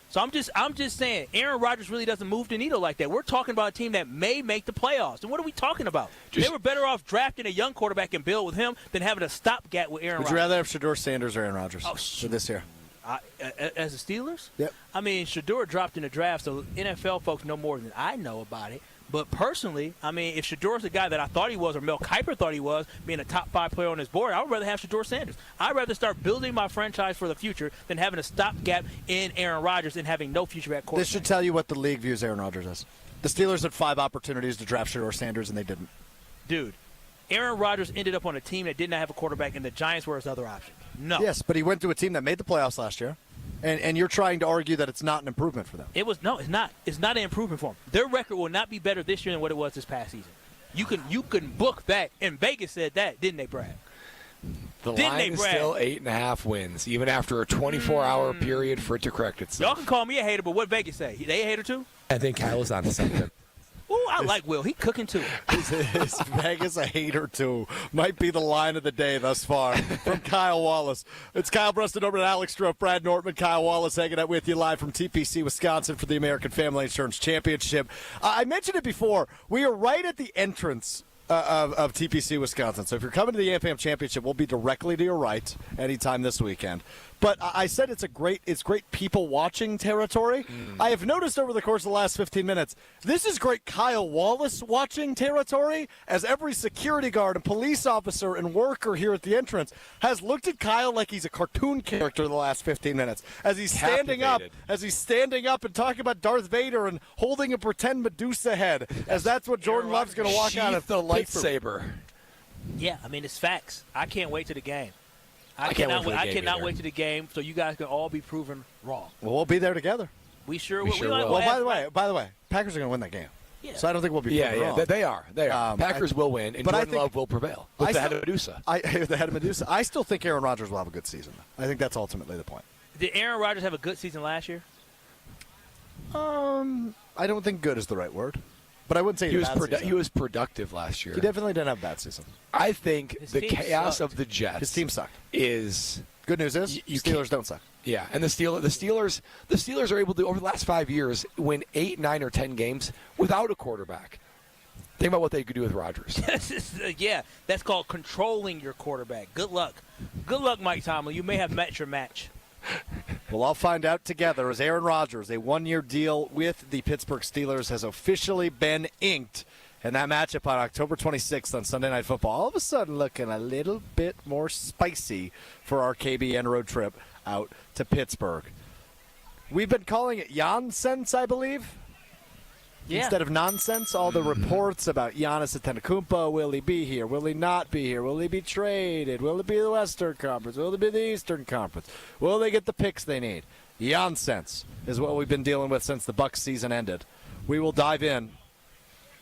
Speaker 2: So I'm just saying, Aaron Rodgers really doesn't move the needle like that. We're talking about a team that may make the playoffs. And what are we talking about? They were better off drafting a young quarterback and build with him than having a stopgap with Aaron Rodgers.
Speaker 3: Would you rather have Shedeur Sanders or Aaron Rodgers for this year?
Speaker 2: As the Steelers?
Speaker 3: Yep.
Speaker 2: I mean, Shedeur dropped in the draft, so NFL folks know more than I know about it. But personally, I mean, if Shadour's the guy that I thought he was, or Mel Kiper thought he was, being a top 5 player on his board, I would rather have Shedeur Sanders. I'd rather start building my franchise for the future than having a stopgap in Aaron Rodgers and having no future at quarterback.
Speaker 3: This should tell you what the league views Aaron Rodgers as. The Steelers had 5 opportunities to draft Shedeur Sanders, and they didn't.
Speaker 2: Dude, Aaron Rodgers ended up on a team that did not have a quarterback, and the Giants were his other option. No.
Speaker 3: Yes, but he went to a team that made the playoffs last year. And you're trying to argue that it's not an improvement for them.
Speaker 2: It's not. It's not an improvement for them. Their record will not be better this year than what it was this past season. You can book that, and Vegas said that, didn't they, Brad?
Speaker 1: The line is still 8.5 wins, even after a 24-hour period for it to correct itself.
Speaker 2: Y'all can call me a hater, but what Vegas say? They a hater too?
Speaker 16: I think Kyle was on to something.
Speaker 2: Ooh, I like Will. He cooking too.
Speaker 3: Is Vegas a hater too? Might be the line of the day thus far from Kyle Wallace. It's Kyle Brust, Nortman, Alex Stroh, Brad Nortman, Kyle Wallace hanging out with you live from TPC, Wisconsin for the American Family Insurance Championship. I mentioned it before. We are right at the entrance of TPC, Wisconsin. So if you're coming to the AmFam Championship, we'll be directly to your right anytime this weekend. But I said it's great people watching territory. I have noticed over the course of the last 15 minutes, this is great Kyle Wallace watching territory, as every security guard and police officer and worker here at the entrance has looked at Kyle like he's a cartoon character the last 15 minutes. As he's standing up and talking about Darth Vader and holding a pretend Medusa head, as that's what Jordan Love's going to walk out of.
Speaker 1: The lightsaber.
Speaker 2: Yeah, I mean, it's facts. I can't wait to the game. I cannot wait to the game, so you guys can all be proven wrong.
Speaker 3: Well, we'll be there together.
Speaker 2: We sure
Speaker 3: will. Well, by the way, Packers are going to win that game.
Speaker 2: Yeah.
Speaker 3: So I don't think we'll be proven wrong.
Speaker 1: They are. Packers will win, and Jordan Love will prevail with the head of Medusa.
Speaker 3: The head of Medusa. I still think Aaron Rodgers will have a good season. I think that's ultimately the point.
Speaker 2: Did Aaron Rodgers have a good season last year?
Speaker 3: I don't think good is the right word. But I wouldn't say
Speaker 1: he was productive last year.
Speaker 3: He definitely didn't have a bad season.
Speaker 1: I think the chaos of the Jets.
Speaker 3: His team sucked.
Speaker 1: Is
Speaker 3: good news is Steelers don't suck.
Speaker 1: Yeah, and the Steelers are able to, over the last 5 years, win 8, 9, or 10 games without a quarterback. Think about what they could do with Rodgers.
Speaker 2: Yeah, that's called controlling your quarterback. Good luck. Good luck, Mike Tomlin. You may have met your match.
Speaker 3: Well, I'll find out together as Aaron Rodgers, a 1-year deal with the Pittsburgh Steelers, has officially been inked. And that matchup on October 26th on Sunday Night Football, all of a sudden looking a little bit more spicy for our KBN road trip out to Pittsburgh. We've been calling it Jansense, I believe.
Speaker 2: Yeah.
Speaker 3: Instead of nonsense, all the reports about Giannis Antetokounmpo, will he be here? Will he not be here? Will he be traded? Will it be the Western Conference? Will it be the Eastern Conference? Will they get the picks they need? Nonsense is what we've been dealing with since the Bucks season ended. We will dive in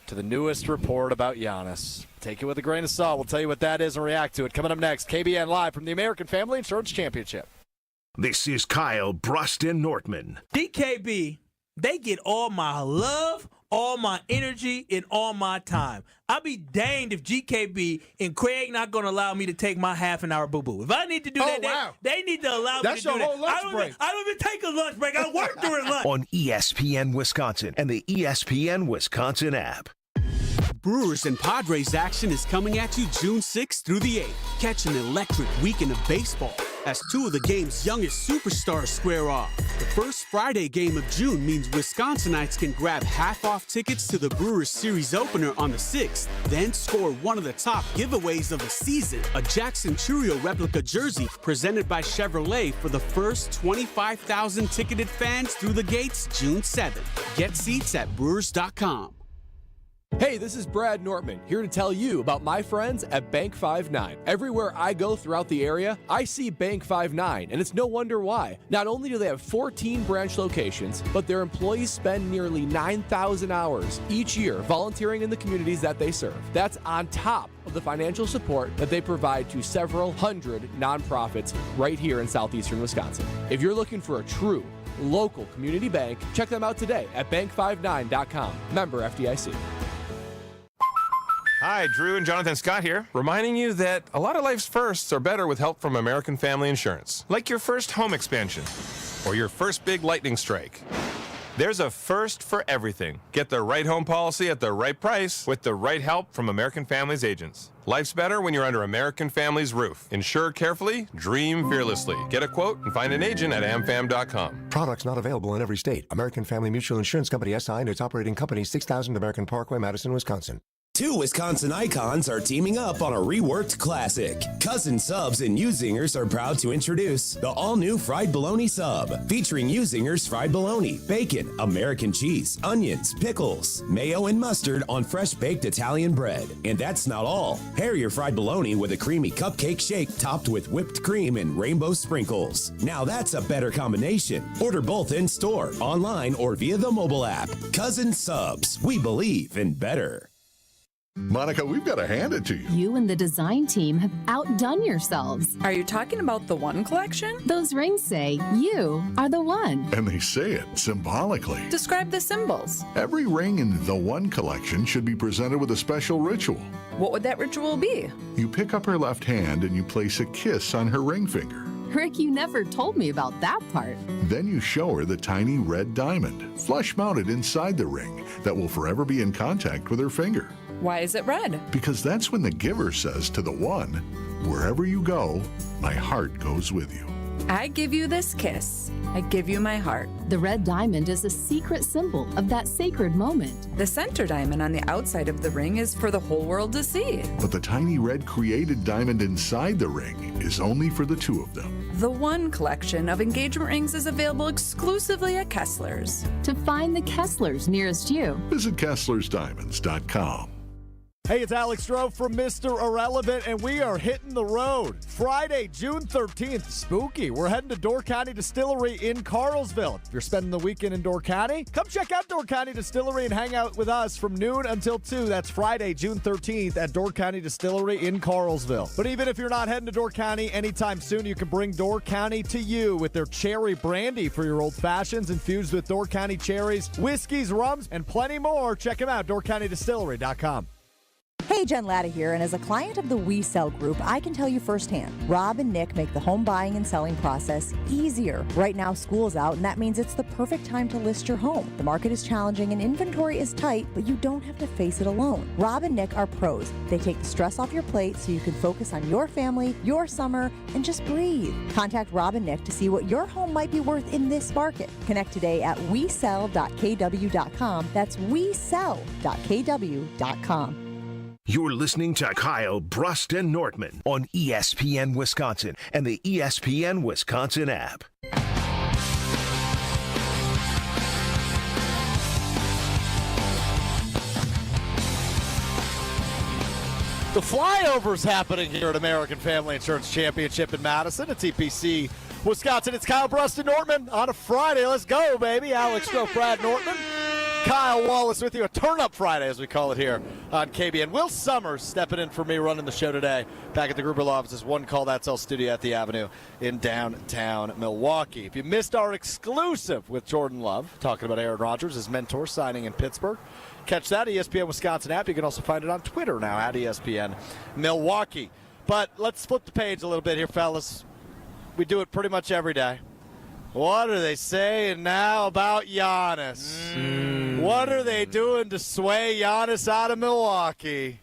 Speaker 3: to the newest report about Giannis. Take it with a grain of salt. We'll tell you what that is and react to it. Coming up next, KBN Live from the American Family Insurance Championship.
Speaker 4: This is Kyle, Brust, and Nortman.
Speaker 2: DKB, they get all my love, all my energy, and all my time. I'll be danged if GKB and Craig not going to allow me to take my half-an-hour boo-boo. If I need to do that, they need to allow me to do that.
Speaker 16: That's your whole lunch break.
Speaker 2: I don't even take a lunch break. I work during lunch.
Speaker 4: On ESPN Wisconsin and the ESPN Wisconsin app.
Speaker 18: Brewers and Padres action is coming at you June 6th through the 8th. Catch an electric weekend of baseball as 2 of the game's youngest superstars square off. The first Friday game of June means Wisconsinites can grab half-off tickets to the Brewers series opener on the 6th, then score one of the top giveaways of the season, a Jackson Churio replica jersey presented by Chevrolet for the first 25,000 ticketed fans through the gates June 7th. Get seats at Brewers.com.
Speaker 19: Hey, this is Brad Nortman, here to tell you about my friends at Bank 5-9. Everywhere I go throughout the area, I see Bank 5-9, and it's no wonder why. Not only do they have 14 branch locations, but their employees spend nearly 9,000 hours each year volunteering in the communities that they serve. That's on top of the financial support that they provide to several hundred nonprofits right here in southeastern Wisconsin. If you're looking for a true local community bank, check them out today at bank59.com. Member FDIC.
Speaker 20: Hi, Drew and Jonathan Scott here, reminding you that a lot of life's firsts are better with help from American Family Insurance. Like your first home expansion, or your first big lightning strike. There's a first for everything. Get the right home policy at the right price with the right help from American Families agents. Life's better when you're under American Families' roof. Insure carefully, dream fearlessly. Get a quote and find an agent at AmFam.com.
Speaker 21: Products not available in every state. American Family Mutual Insurance Company SI and its operating company 6000 American Parkway, Madison, Wisconsin.
Speaker 22: Two Wisconsin icons are teaming up on a reworked classic. Cousin Subs and U-Zingers are proud to introduce the all-new Fried Bologna Sub, featuring U-Zingers fried bologna, bacon, American cheese, onions, pickles, mayo, and mustard on fresh-baked Italian bread. And that's not all. Pair your fried bologna with a creamy cupcake shake topped with whipped cream and rainbow sprinkles. Now that's a better combination. Order both in-store, online, or via the mobile app. Cousin Subs. We believe in better.
Speaker 23: Monica, we've got to hand it to you.
Speaker 24: You and the design team have outdone yourselves.
Speaker 10: Are you talking about the One collection?
Speaker 24: Those rings say you are the one.
Speaker 23: And they say it symbolically.
Speaker 10: Describe the symbols.
Speaker 23: Every ring in the One collection should be presented with a special ritual.
Speaker 10: What would that ritual be?
Speaker 23: You pick up her left hand and you place a kiss on her ring finger.
Speaker 24: Rick, you never told me about that part.
Speaker 23: Then you show her the tiny red diamond, flush mounted inside the ring, that will forever be in contact with her finger.
Speaker 10: Why is it red?
Speaker 23: Because that's when the giver says to the one, wherever you go, my heart goes with you.
Speaker 10: I give you this kiss. I give you my heart.
Speaker 24: The red diamond is a secret symbol of that sacred moment.
Speaker 10: The center diamond on the outside of the ring is for the whole world to see.
Speaker 23: But the tiny red created diamond inside the ring is only for the two of them.
Speaker 10: The One collection of engagement rings is available exclusively at Kessler's.
Speaker 24: To find the Kesslers nearest you,
Speaker 23: visit KesslersDiamonds.com.
Speaker 3: Hey, it's Alex Stroh from Mr. Irrelevant, and we are hitting the road. Friday, June 13th, spooky. We're heading to Door County Distillery in Carlsville. If you're spending the weekend in Door County, come check out Door County Distillery and hang out with us from noon until 2. That's Friday, June 13th at Door County Distillery in Carlsville. But even if you're not heading to Door County anytime soon, you can bring Door County to you with their cherry brandy for your old fashions infused with Door County cherries, whiskeys, rums, and plenty more. Check them out, doorcountydistillery.com.
Speaker 25: Hey, Jen Latta here, and as a client of the We Sell Group, I can tell you firsthand, Rob and Nick make the home buying and selling process easier. Right now, school's out, and that means it's the perfect time to list your home. The market is challenging and inventory is tight, but you don't have to face it alone. Rob and Nick are pros. They take the stress off your plate so you can focus on your family, your summer, and just breathe. Contact Rob and Nick to see what your home might be worth in this market. Connect today at wesell.kw.com. That's wesell.kw.com.
Speaker 4: You're listening to Kyle, Brust, and Nortman on ESPN Wisconsin and the ESPN Wisconsin app.
Speaker 3: The flyover's happening here at American Family Insurance Championship in Madison. It's EPC Wisconsin. It's Kyle, Brust, and Nortman on a Friday. Let's go, baby. Alex Stroh, Brad Nortman. Kyle Wallace with you, a turn-up Friday, as we call it here on KBN. Will Summers stepping in for me running the show today back at the Gruber Law Offices. One Call That's All studio at the Avenue in downtown Milwaukee. If you missed our exclusive with Jordan Love, talking about Aaron Rodgers, his mentor, signing in Pittsburgh, catch that ESPN Wisconsin app. You can also find it on Twitter now at ESPN Milwaukee. But let's flip the page a little bit here, fellas. We do it pretty much every day. What are they saying now about Giannis? What are they doing to sway Giannis out of Milwaukee?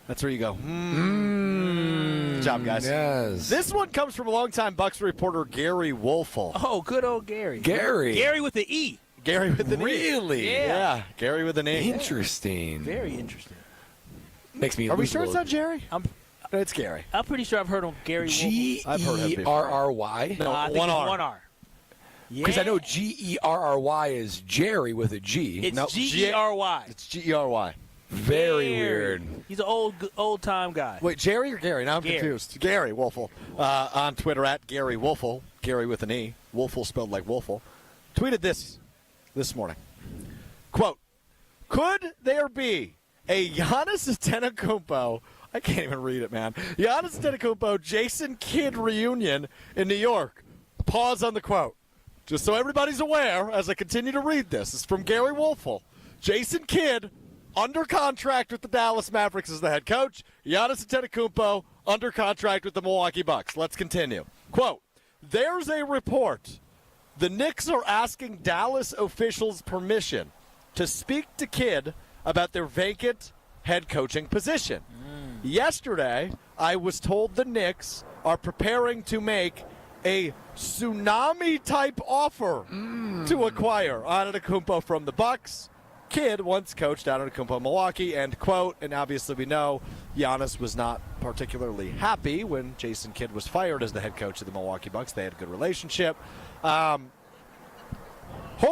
Speaker 3: That's where you go. Good job, guys.
Speaker 1: Yes.
Speaker 3: This one comes from longtime Bucks reporter Gary Wolfel.
Speaker 2: Oh, good old Gary.
Speaker 1: Gary
Speaker 2: with the E.
Speaker 3: Gary with an E.
Speaker 1: Really?
Speaker 3: Yeah. Gary with an E.
Speaker 1: Interesting.
Speaker 2: Very interesting.
Speaker 1: Makes me.
Speaker 3: Are we sure it's not Jerry? No, it's Gary.
Speaker 2: I'm pretty sure I've heard him Gary Wolfel.
Speaker 3: I've heard him before.
Speaker 1: G-E-R-R-Y?
Speaker 3: No,
Speaker 2: I think
Speaker 3: one
Speaker 2: it's
Speaker 3: R.
Speaker 2: one R.
Speaker 1: Because I know G-E-R-R-Y is Jerry with a G.
Speaker 2: It's G-E-R-Y.
Speaker 3: It's G-E-R-Y.
Speaker 1: Very weird.
Speaker 2: He's an old-time guy.
Speaker 3: Wait, Jerry or Gary? Now I'm confused. Gary Wolfel. On Twitter at Gary Wolfel. Gary with an E. Wolfel spelled like Wolfel. Tweeted this morning. Quote, could there be a Giannis Antetokounmpo, I can't even read it, man, Giannis Antetokounmpo, Jason Kidd reunion in New York? Pause on the quote. Just so everybody's aware, as I continue to read this, it's from Gary Wolfel. Jason Kidd, under contract with the Dallas Mavericks as the head coach. Giannis Antetokounmpo, under contract with the Milwaukee Bucks. Let's continue. Quote, there's a report The Knicks are asking Dallas officials permission to speak to Kidd about their vacant head coaching position. Yesterday, I was told the Knicks are preparing to make a tsunami-type offer to acquire Antetokounmpo from the Bucks. Kidd once coached Antetokounmpo in Milwaukee, end quote. And obviously we know Giannis was not particularly happy when Jason Kidd was fired as the head coach of the Milwaukee Bucks. They had a good relationship. Whole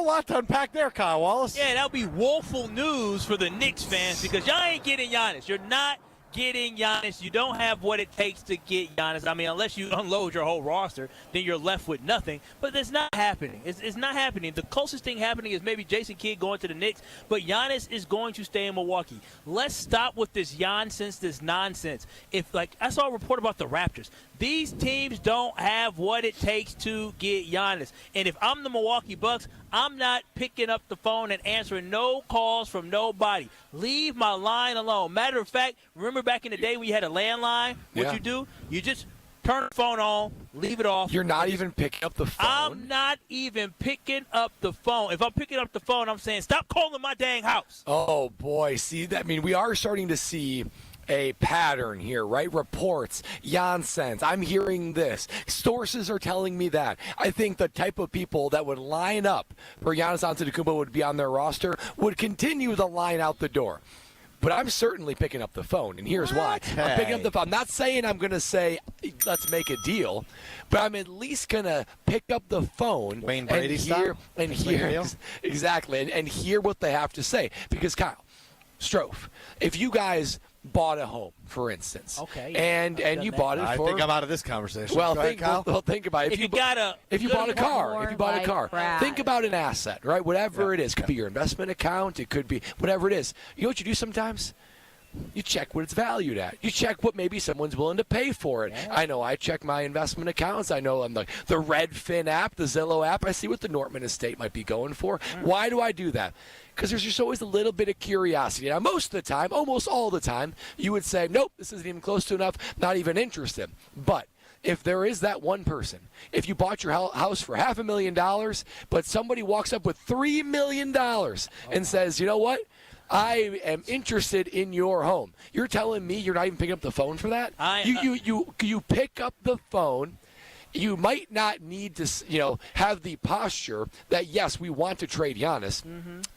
Speaker 3: lot to unpack there, Kyle Wallace.
Speaker 2: Yeah, that'll be woeful news for the Knicks fans because y'all ain't getting Giannis. You're not getting Giannis. You don't have what it takes to get Giannis. I mean, unless you unload your whole roster, then you're left with nothing. But it's not happening. It's not happening. The closest thing happening is maybe Jason Kidd going to the Knicks, but Giannis is going to stay in Milwaukee. Let's stop with this nonsense. If, like, I saw a report about the Raptors. These teams don't have what it takes to get Giannis. And if I'm the Milwaukee Bucks, I'm not picking up the phone and answering no calls from nobody. Leave my line alone. Matter of fact, remember back in the day when you had a landline? What you do? You just turn the phone on, leave it off.
Speaker 1: You're not even picking up the phone?
Speaker 2: I'm not even picking up the phone. If I'm picking up the phone, I'm saying, stop calling my dang house.
Speaker 1: Oh, boy. See, that, I mean, we are starting to see a pattern here, right? Reports, Janssens. I'm hearing this. Sources are telling me that. I think the type of people that would line up for Giannis Antetokounmpo would be on their roster would continue the line out the door. But I'm certainly picking up the phone, and here's why. I'm picking up the phone. I'm not saying I'm going to say, let's make a deal, but I'm at least going to pick up the phone
Speaker 3: Wayne Brady style?
Speaker 1: And hear exactly, and hear what they have to say. Because, Kyle, Strofe, if you guys bought a home, for instance.
Speaker 2: Okay.
Speaker 1: And you bought it for.
Speaker 3: I think I'm out of this conversation.
Speaker 1: Well,
Speaker 3: Go ahead, Kyle.
Speaker 1: think about it.
Speaker 2: If you bought a
Speaker 1: car, think about an asset, right? Whatever it is. Could be your investment account. It could be whatever it is. You know what you do sometimes? You check what it's valued at. You check what maybe someone's willing to pay for it. Yeah. I know I check my investment accounts. I know I'm the Redfin app, the Zillow app. I see what the Nortman estate might be going for. Why do I do that? Because there's just always a little bit of curiosity. Now, most of the time, almost all the time, you would say, nope, this isn't even close to enough, not even interested. But if there is that one person, if you bought your house for $500,000, but somebody walks up with $3 million and says, you know what? I am interested in your home. You're telling me you're not even picking up the phone for that? You pick up the phone. You might not need to, have the posture that, yes, we want to trade Giannis,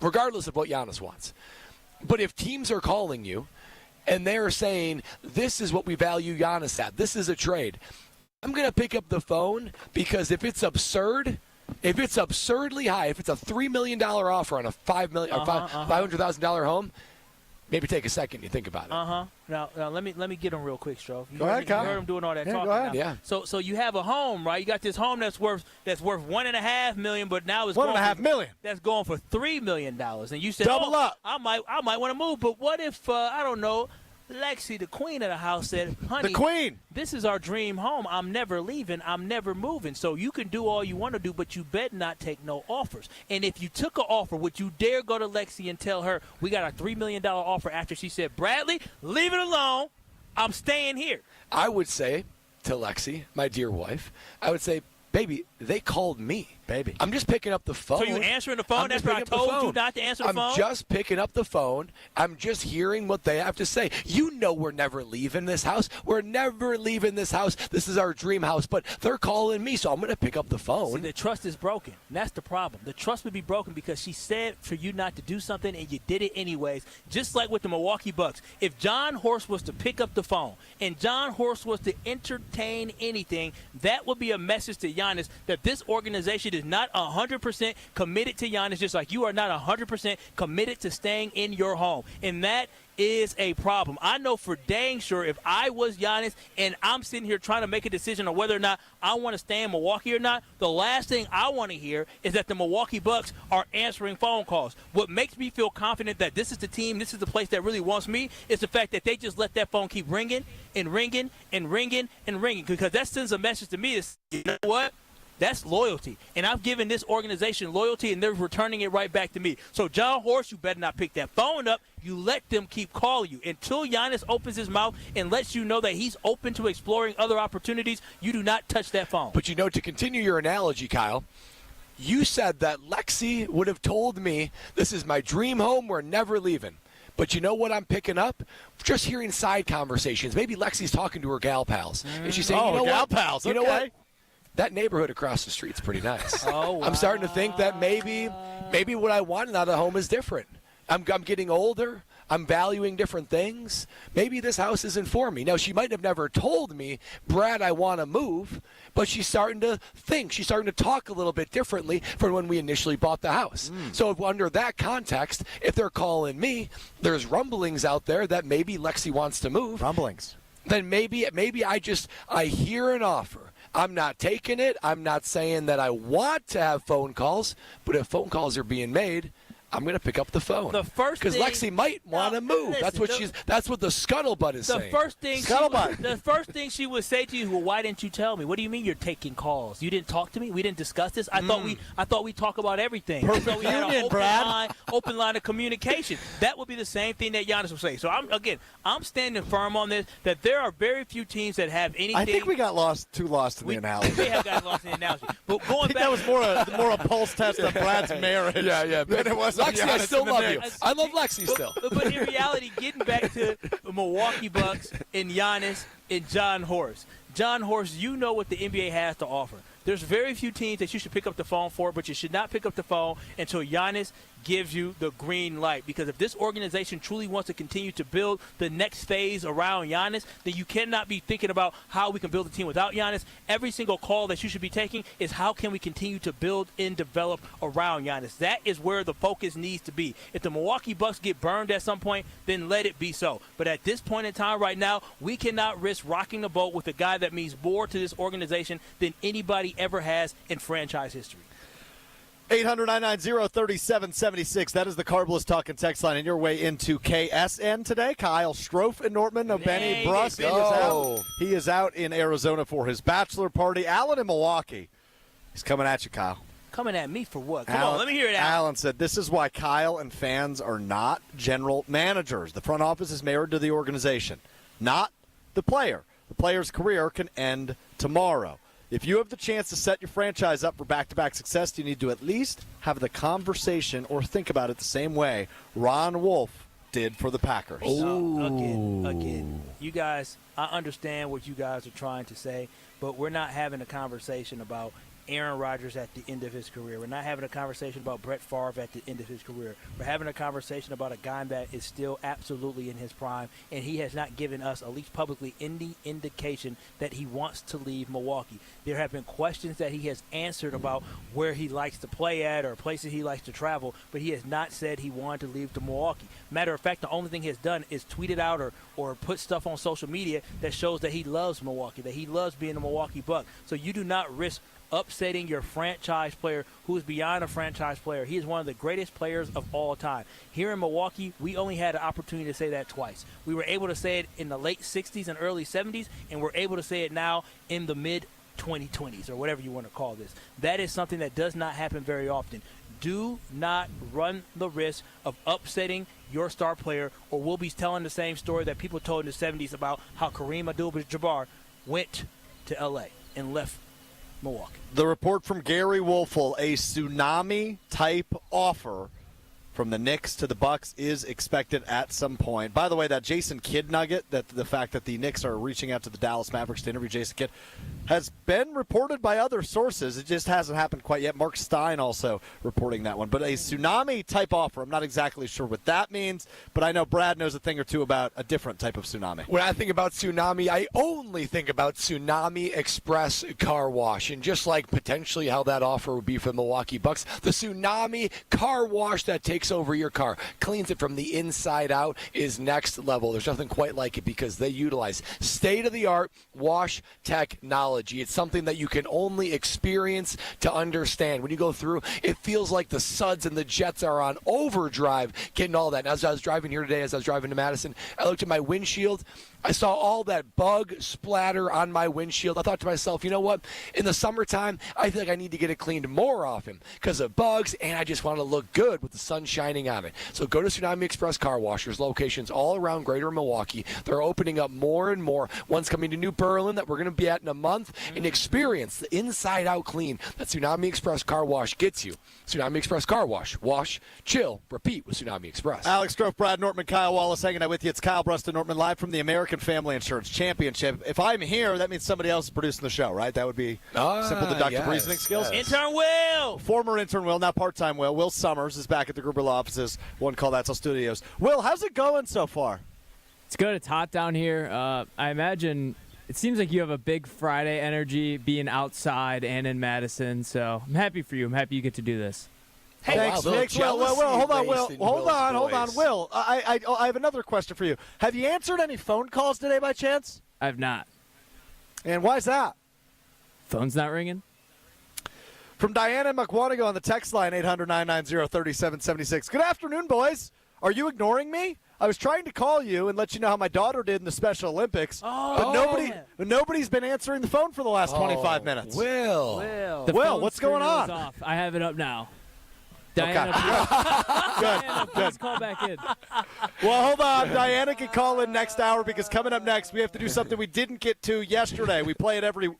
Speaker 1: regardless of what Giannis wants. But if teams are calling you and they're saying, this is what we value Giannis at, this is a trade, I'm going to pick up the phone because if it's absurd, if it's absurdly high, if it's a $3 million offer on a $500,000 home, maybe take a second and think about it.
Speaker 2: Now let me get him real quick, Stroh.
Speaker 3: Go ahead, Kyle.
Speaker 2: You heard him doing all that talking.
Speaker 3: Go ahead.
Speaker 2: Now. So you have a home, right? You got this home that's worth $1.5 million, but now it's
Speaker 3: $1.5 million.
Speaker 2: That's going for $3 million, and you said,
Speaker 3: double up.
Speaker 2: I might want to move, but what if I don't know? Lexi, the queen of the house, said, honey,
Speaker 3: the queen,
Speaker 2: this is our dream home. I'm never leaving. I'm never moving. So you can do all you want to do, but you better not take no offers. And if you took an offer, would you dare go to Lexi and tell her, we got a $3 million offer after she said, Bradley, leave it alone. I'm staying here.
Speaker 1: I would say to Lexi, my dear wife, I would say, baby, they called me. Baby. I'm just picking up the phone.
Speaker 2: So you answering the phone? That's what I told you not to answer the phone?
Speaker 1: I'm just picking up the phone. I'm just hearing what they have to say. You know we're never leaving this house. We're never leaving this house. This is our dream house. But they're calling me, so I'm going to pick up the phone.
Speaker 2: See, the trust is broken. And that's the problem. The trust would be broken because she said for you not to do something and you did it anyways. Just like with the Milwaukee Bucks. If John Horst was to pick up the phone and John Horst was to entertain anything, that would be a message to Giannis that this organization is not 100% committed to Giannis, just like you are not 100% committed to staying in your home. And that is a problem. I know for dang sure if I was Giannis and I'm sitting here trying to make a decision on whether or not I want to stay in Milwaukee or not, the last thing I want to hear is that the Milwaukee Bucks are answering phone calls. What makes me feel confident that this is the team, this is the place that really wants me, is the fact that they just let that phone keep ringing and ringing and ringing and ringing, because that sends a message to me is, you know what? That's loyalty. And I've given this organization loyalty, and they're returning it right back to me. So, John Horst, you better not pick that phone up. You let them keep calling you. Until Giannis opens his mouth and lets you know that he's open to exploring other opportunities, you do not touch that phone.
Speaker 1: But, to continue your analogy, Kyle, You said that Lexi would have told me, this is my dream home, we're never leaving. But you know what I'm picking up? Just hearing side conversations. Maybe Lexi's talking to her gal pals. And she's saying, you know
Speaker 3: gal
Speaker 1: what?
Speaker 3: pals.
Speaker 1: You know
Speaker 3: okay.
Speaker 1: what? That neighborhood across the street's pretty nice.
Speaker 2: Oh, wow.
Speaker 1: I'm starting to think that maybe what I want out of the home is different. I'm getting older. I'm valuing different things. Maybe this house isn't for me. Now, she might have never told me, Brad, I want to move, but she's starting to think. She's starting to talk a little bit differently from when we initially bought the house. So under that context, if they're calling me, there's rumblings out there that maybe Lexi wants to move.
Speaker 3: Rumblings.
Speaker 1: Then maybe I hear an offer. I'm not taking it. I'm not saying that I want to have phone calls, but if phone calls are being made, I'm going to pick up the phone.
Speaker 2: The first
Speaker 1: because Lexi might want to move.
Speaker 2: Listen,
Speaker 1: that's what the scuttlebutt is saying.
Speaker 2: The first thing she would say to you, well, why didn't you tell me? What do you mean you're taking calls? You didn't talk to me? We didn't discuss this? I thought we talk about everything.
Speaker 3: Perfect
Speaker 2: we had
Speaker 3: union,
Speaker 2: an open line of communication. That would be the same thing that Giannis would say. So I'm standing firm on this, that there are very few teams that have anything.
Speaker 3: I think we got too lost in the analogy.
Speaker 2: We have gotten lost in the analogy. But going back,
Speaker 3: that was more a pulse test of Brad's marriage.
Speaker 1: Yeah.
Speaker 3: Than it was
Speaker 1: Lexi, I still love you. I love Lexi still.
Speaker 2: But in reality, getting back to Milwaukee Bucks and Giannis and John Horst. John Horst, you know what the NBA has to offer. There's very few teams that you should pick up the phone for, but you should not pick up the phone until Giannis gives you the green light. Because if this organization truly wants to continue to build the next phase around Giannis, then you cannot be thinking about how we can build a team without Giannis. Every single call that you should be taking is how can we continue to build and develop around Giannis. That is where the focus needs to be. If the Milwaukee Bucks get burned at some point, then let it be so. But at this point in time right now, we cannot risk rocking the boat with a guy that means more to this organization than anybody ever has in franchise history.
Speaker 3: 800-990-3776. That is the Carbless Talk and Text line. And your way into KSN today. Kyle Strofe and Nortman. No, Benny Brust. He is out in Arizona for his bachelor party. Alan in Milwaukee. He's coming at you, Kyle.
Speaker 2: Coming at me for what? Come on, let me hear it out.
Speaker 3: Alan said, this is why Kyle and fans are not general managers. The front office is married to the organization, not the player. The player's career can end tomorrow. If you have the chance to set your franchise up for back-to-back success, you need to at least have the conversation or think about it the same way Ron Wolf did for the Packers.
Speaker 2: Again, you guys, I understand what you guys are trying to say, but we're not having a conversation about Aaron Rodgers at the end of his career. We're not having a conversation about Brett Favre at the end of his career. We're having a conversation about a guy that is still absolutely in his prime, and he has not given us, at least publicly, any indication that he wants to leave Milwaukee. There have been questions that he has answered about where he likes to play at or places he likes to travel, but he has not said he wanted to leave to Milwaukee. Matter of fact, the only thing he has done is tweeted out or put stuff on social media that shows that he loves Milwaukee, that he loves being a Milwaukee Buck. So you do not risk upsetting your franchise player who is beyond a franchise player. He is one of the greatest players of all time. Here in Milwaukee, we only had an opportunity to say that twice. We were able to say it in the late 60s and early 70s, and we're able to say it now in the mid-2020s or whatever you want to call this. That is something that does not happen very often. Do not run the risk of upsetting your star player, or we'll be telling the same story that people told in the 70s about how Kareem Abdul-Jabbar went to L.A. and left Milwaukee.
Speaker 3: The report from Gary Wolfel, a tsunami-type offer from the Knicks to the Bucks is expected at some point. By the way, that Jason Kidd nugget, that the fact that the Knicks are reaching out to the Dallas Mavericks to interview Jason Kidd, has been reported by other sources. It just hasn't happened quite yet. Mark Stein also reporting that one. But a tsunami-type offer, I'm not exactly sure what that means, but I know Brad knows a thing or two about a different type of tsunami.
Speaker 1: When I think about tsunami, I only think about Tsunami Express Car Wash, and just like potentially how that offer would be for the Milwaukee Bucks, the Tsunami Car Wash that takes over your car, cleans it from the inside out, is next level. There's nothing quite like it because they utilize state-of-the-art wash technology. It's something that you can only experience to understand. When you go through, it feels like the Suds and the Jets are on overdrive getting all that. And as I was driving here today, as I was driving to Madison, I looked at my windshield. I saw all that bug splatter on my windshield. I thought to myself, you know what? In the summertime, I feel like I need to get it cleaned more often because of bugs, and I just want to look good with the sun shining on it. So go to Tsunami Express Car Wash. There's locations all around greater Milwaukee. They're opening up more and more. One's coming to New Berlin that we're going to be at in a month, and experience the inside-out clean that Tsunami Express Car Wash gets you. Tsunami Express Car Wash. Wash, chill, repeat with Tsunami Express.
Speaker 3: Alex Strofe, Brad Nortman, Kyle Wallace hanging out with you. It's Kyle, Brust, and Nortman live from the American Family Insurance Championship. If I'm here, that means somebody else is producing the show, right? That would be simple deductive reasoning skills.
Speaker 2: Yes. Intern Will!
Speaker 3: Former intern Will, now part-time Will. Will Summers is back at the Gruber Law offices, One Call That's All Studios. Will, how's it going so far?
Speaker 6: It's good. It's hot down here. I imagine it seems like you have a big Friday energy being outside and in Madison, so I'm happy for you. I'm happy you get to do this.
Speaker 3: Thanks. Will, hold on, Will. Hold on, Will. I have another question for you. Have you answered any phone calls today by chance?
Speaker 6: I have not.
Speaker 3: And why is that?
Speaker 6: Phone's not ringing?
Speaker 3: From Diana McWanago on the text line, 800-990-3776. Good afternoon, boys. Are you ignoring me? I was trying to call you and let you know how my daughter did in the Special Olympics, but nobody's been answering the phone for the last 25 minutes.
Speaker 1: Will,
Speaker 3: what's going on?
Speaker 6: Off. I have it up now.
Speaker 3: Diana,
Speaker 6: please call back in.
Speaker 3: Well, hold on. Diana can call in next hour because coming up next, we have to do something we didn't get to yesterday. We play it every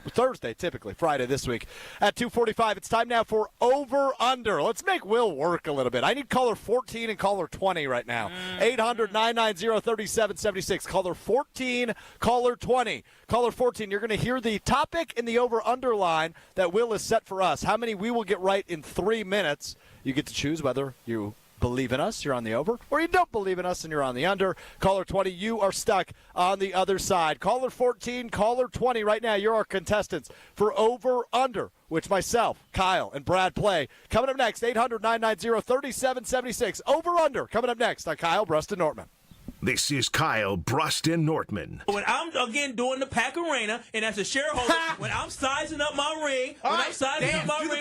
Speaker 3: Thursday, typically. Friday this week at 2:45. It's time now for Over-Under. Let's make Will work a little bit. I need caller 14 and caller 20 right now. 800-990-3776. Caller 14, caller 20. Caller 14, you're going to hear the topic in the Over-Under line that Will has set for us. How many we will get right in 3 minutes. You get to choose whether you believe in us, you're on the over, or you don't believe in us and you're on the under. Caller 20, you are stuck on the other side. Caller 14, caller 20, right now, you're our contestants for Over-Under, which myself, Kyle, and Brad play. Coming up next, 800-990-3776. Over-Under, coming up next on Kyle, Brust, and Nortman.
Speaker 4: This is Kyle, Brust, and Nortman.
Speaker 2: When I'm, again, doing the Pack Arena, and as a shareholder, when I'm sizing up my ring, with the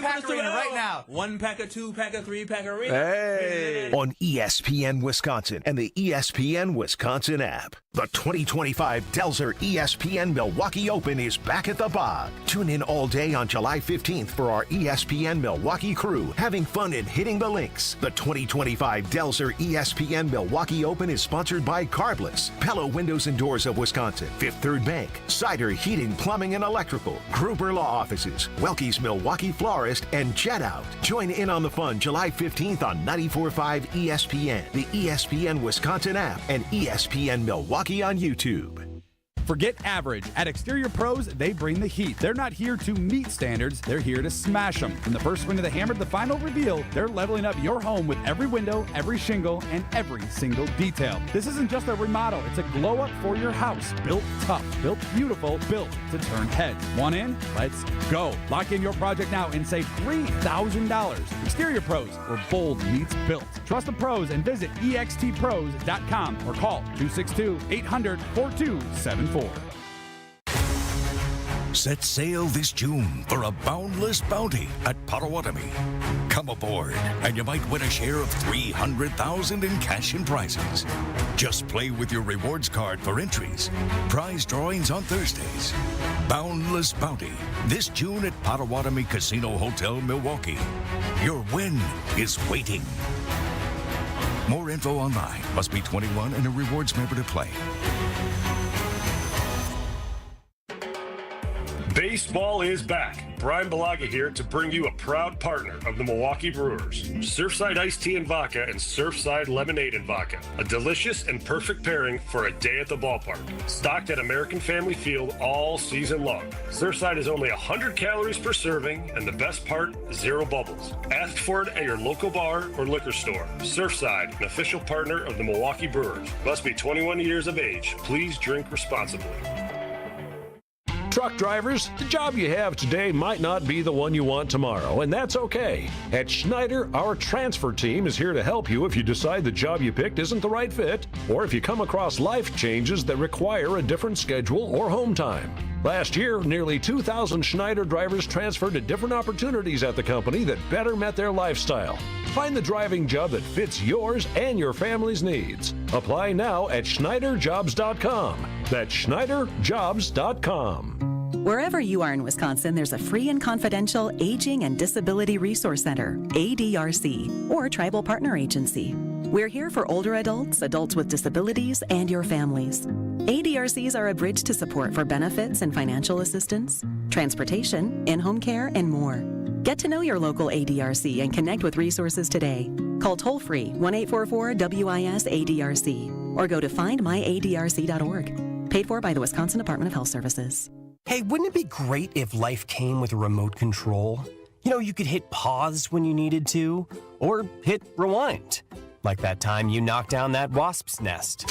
Speaker 5: Pack Arena right now.
Speaker 2: 1 pack, 2 pack, 3 pack Arena.
Speaker 4: Hey. On ESPN Wisconsin and the ESPN Wisconsin app. The 2025 Delzer ESPN Milwaukee Open is back at the Bog. Tune in all day on July 15th for our ESPN Milwaukee crew having fun and hitting the links. The 2025 Delzer ESPN Milwaukee Open is sponsored by Carbless, Pella Windows and Doors of Wisconsin, Fifth Third Bank, Cider Heating, Plumbing, and Electrical, Gruber Law Offices, Welke's Milwaukee Florist, and Jet Out. Join in on the fun July 15th on 94.5 ESPN, the ESPN Wisconsin app, and ESPN Milwaukee on YouTube.
Speaker 7: Forget average. At Exterior Pros, they bring the heat. They're not here to meet standards, they're here to smash them. From the first swing of the hammer to the final reveal, they're leveling up your home with every window, every shingle, and every single detail. This isn't just a remodel, it's a glow up for your house. Built tough, built beautiful, built to turn heads. Want in? Let's go. Lock in your project now and save $3,000. Exterior Pros, where bold meets built. Trust the pros and visit extpros.com or call 262-800-4274.
Speaker 8: Set sail this June for a boundless bounty at Potawatomi. Come aboard, and you might win a share of $300,000 in cash and prizes. Just play with your rewards card for entries. Prize drawings on Thursdays. Boundless Bounty this June at Potawatomi Casino Hotel, Milwaukee. Your win is waiting. More info online. Must be 21 and a rewards member to play.
Speaker 9: Baseball is back. Brian Balaga here to bring you a proud partner of the Milwaukee Brewers. Surfside Iced Tea and Vodka and Surfside Lemonade and Vodka. A delicious and perfect pairing for a day at the ballpark. Stocked at American Family Field all season long. Surfside is only 100 calories per serving, and the best part, 0 bubbles. Ask for it at your local bar or liquor store. Surfside, an official partner of the Milwaukee Brewers. Must be 21 years of age. Please drink responsibly.
Speaker 11: Truck drivers, the job you have today might not be the one you want tomorrow, and that's okay. At Schneider, our transfer team is here to help you if you decide the job you picked isn't the right fit, or if you come across life changes that require a different schedule or home time. Last year, nearly 2,000 Schneider drivers transferred to different opportunities at the company that better met their lifestyle. Find the driving job that fits yours and your family's needs. Apply now at SchneiderJobs.com. That's SchneiderJobs.com.
Speaker 12: Wherever you are in Wisconsin, there's a free and confidential Aging and Disability Resource Center, ADRC, or Tribal Partner Agency. We're here for older adults, adults with disabilities, and your families. ADRCs are a bridge to support for benefits and financial assistance, transportation, in-home care, and more. Get to know your local ADRC and connect with resources today. Call toll-free 1-844-WIS-ADRC or go to findmyadrc.org. Paid for by the Wisconsin Department of Health Services.
Speaker 13: Hey, wouldn't it be great if life came with a remote control? You know, you could hit pause when you needed to, or hit rewind. Like that time you knocked down that wasp's nest.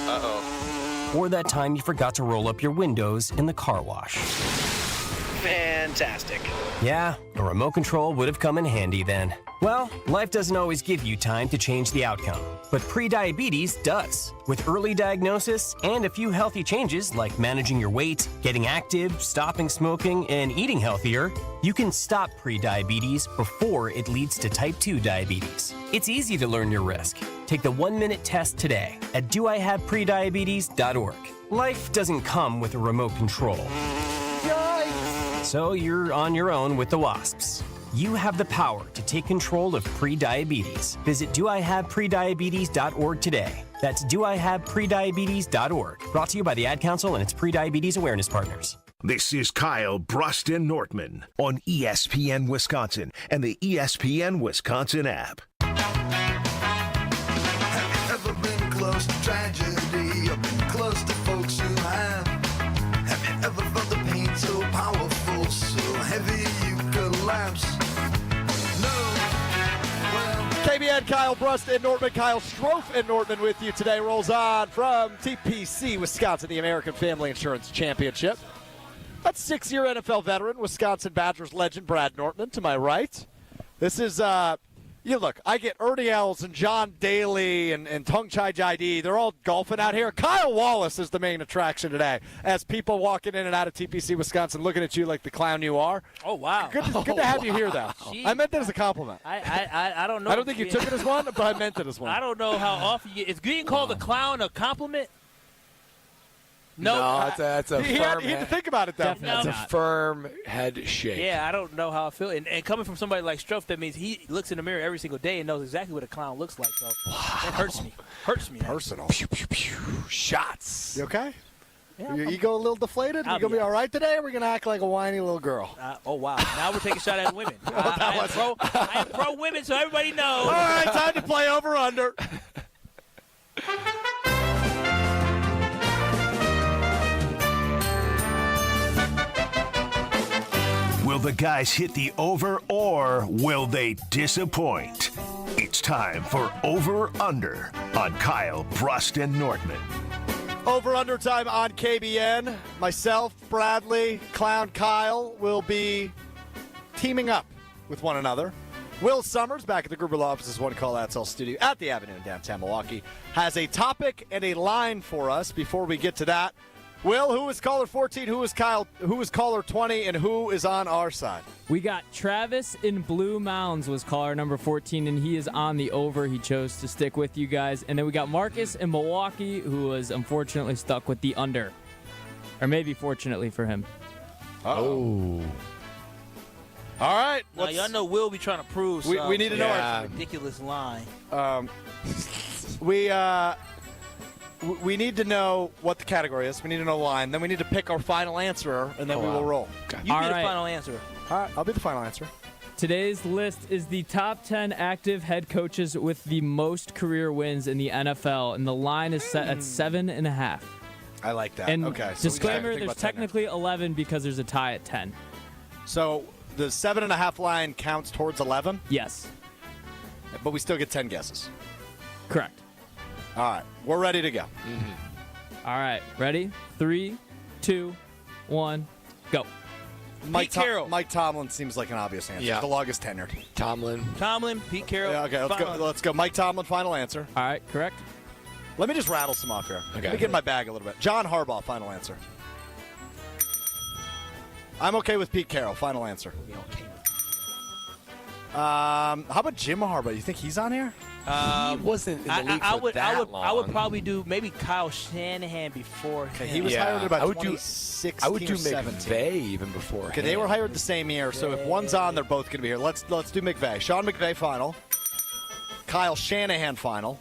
Speaker 13: Uh-oh. Or that time you forgot to roll up your windows in the car wash.
Speaker 14: Fantastic.
Speaker 13: Yeah, a remote control would have come in handy then. Well, life doesn't always give you time to change the outcome, but prediabetes does. With early diagnosis and a few healthy changes like managing your weight, getting active, stopping smoking, and eating healthier, you can stop prediabetes before it leads to type 2 diabetes. It's easy to learn your risk. Take the 1-minute test today at doihaveprediabetes.org. Life doesn't come with a remote control. So you're on your own with the wasps. You have the power to take control of prediabetes. Visit doihaveprediabetes.org today. That's doihaveprediabetes.org. Brought to you by the Ad Council and its prediabetes awareness partners.
Speaker 4: This is Kyle, Brust, and Nortman on ESPN Wisconsin and the ESPN Wisconsin app.
Speaker 15: Have you ever been close to tragedy or been close to folks who have? Have you ever felt the pain so powerful, so heavy you collapse?
Speaker 3: KBN, Kyle Brust and Nortman. Kyle Strofe and Nortman with you today. Rolls on from TPC, Wisconsin, the American Family Insurance Championship. That's 6-year NFL veteran, Wisconsin Badgers legend Brad Nortman to my right. This is, look, I get Ernie Els and John Daly and Tung Chai Jaidi. They're all golfing out here. Kyle Wallace is the main attraction today as people walking in and out of TPC, Wisconsin, looking at you like the clown you are.
Speaker 2: Oh, wow.
Speaker 3: Good to have you here, though.
Speaker 2: Jeez.
Speaker 3: I meant that as a compliment.
Speaker 2: I don't know.
Speaker 3: I don't think you took it as one, but I meant it as one.
Speaker 2: I don't know how often you get. Is being called a clown a compliment?
Speaker 1: No, that's a firm
Speaker 3: he had to think about it, though.
Speaker 1: That's a firm head shake.
Speaker 2: Yeah, I don't know how I feel. And coming from somebody like Strofe, that means he looks in the mirror every single day and knows exactly what a clown looks like. So that hurts me. Hurts me.
Speaker 3: Personal.
Speaker 1: Pew, pew, pew. Shots.
Speaker 3: You okay?
Speaker 2: Yeah,
Speaker 3: Your ego a little deflated? You going to be all right today, or are we going to act like a whiny little girl?
Speaker 2: Oh, wow. Now we're taking a shot at women. I am pro women, so everybody knows.
Speaker 3: All right, time to play over-under.
Speaker 4: Will the guys hit the over or will they disappoint? It's time for Over Under on Kyle, Brust, and Nortman.
Speaker 3: Over-under time on KBN. Myself, Bradley, Clown Kyle will be teaming up with one another. Will Summers, back at the Gruber Law Office's One Call Outsell studio at the Avenue in downtown Milwaukee, has a topic and a line for us. Before we get to that, Will, who is caller 14, who is caller 20, and who is on our side?
Speaker 6: We got Travis in Blue Mounds was caller number 14, and he is on the over. He chose to stick with you guys. And then we got Marcus in Milwaukee, who was unfortunately stuck with the under. Or maybe fortunately for him.
Speaker 3: Oh. All right.
Speaker 2: Now, y'all know Will be trying to prove
Speaker 3: we need to know our
Speaker 2: ridiculous line.
Speaker 3: We need to know what the category is. We need to know the line. Then we need to pick our final answer, and then we will roll.
Speaker 2: Okay. You be the final answer.
Speaker 3: All right, I'll be the final answer.
Speaker 6: Today's list is the top 10 active head coaches with the most career wins in the NFL, and the line is set at 7.5.
Speaker 3: I like that.
Speaker 6: And
Speaker 3: okay. So
Speaker 6: disclaimer, there's technically 11 because there's a tie at 10.
Speaker 3: So the 7.5 line counts towards 11?
Speaker 6: Yes.
Speaker 3: But we still get 10 guesses.
Speaker 6: Correct.
Speaker 3: All right, we're ready to go.
Speaker 6: Mm-hmm. All right, ready? 3, 2, 1, go.
Speaker 3: Pete Carroll. Mike Tomlin seems like an obvious answer.
Speaker 1: Yeah.
Speaker 3: The longest tenured.
Speaker 1: Tomlin,
Speaker 2: Pete Carroll.
Speaker 3: Yeah, okay, let's go. Mike Tomlin, final answer.
Speaker 6: All right, correct.
Speaker 3: Let me just rattle some off here.
Speaker 1: Okay.
Speaker 3: Let me get in my bag a little bit. John Harbaugh, final answer. I'm okay with Pete Carroll, final answer. How about Jim Harbaugh? You think he's on here?
Speaker 1: He wasn't in the league for that long.
Speaker 2: I would probably do maybe Kyle Shanahan before.
Speaker 3: Okay, he was hired in about 2016
Speaker 1: I would do
Speaker 3: or 17.
Speaker 1: McVay even before.
Speaker 3: Okay, they were hired the same year, so if one's on, they're both going to be here. Let's do McVay. Sean McVay final. Kyle Shanahan final.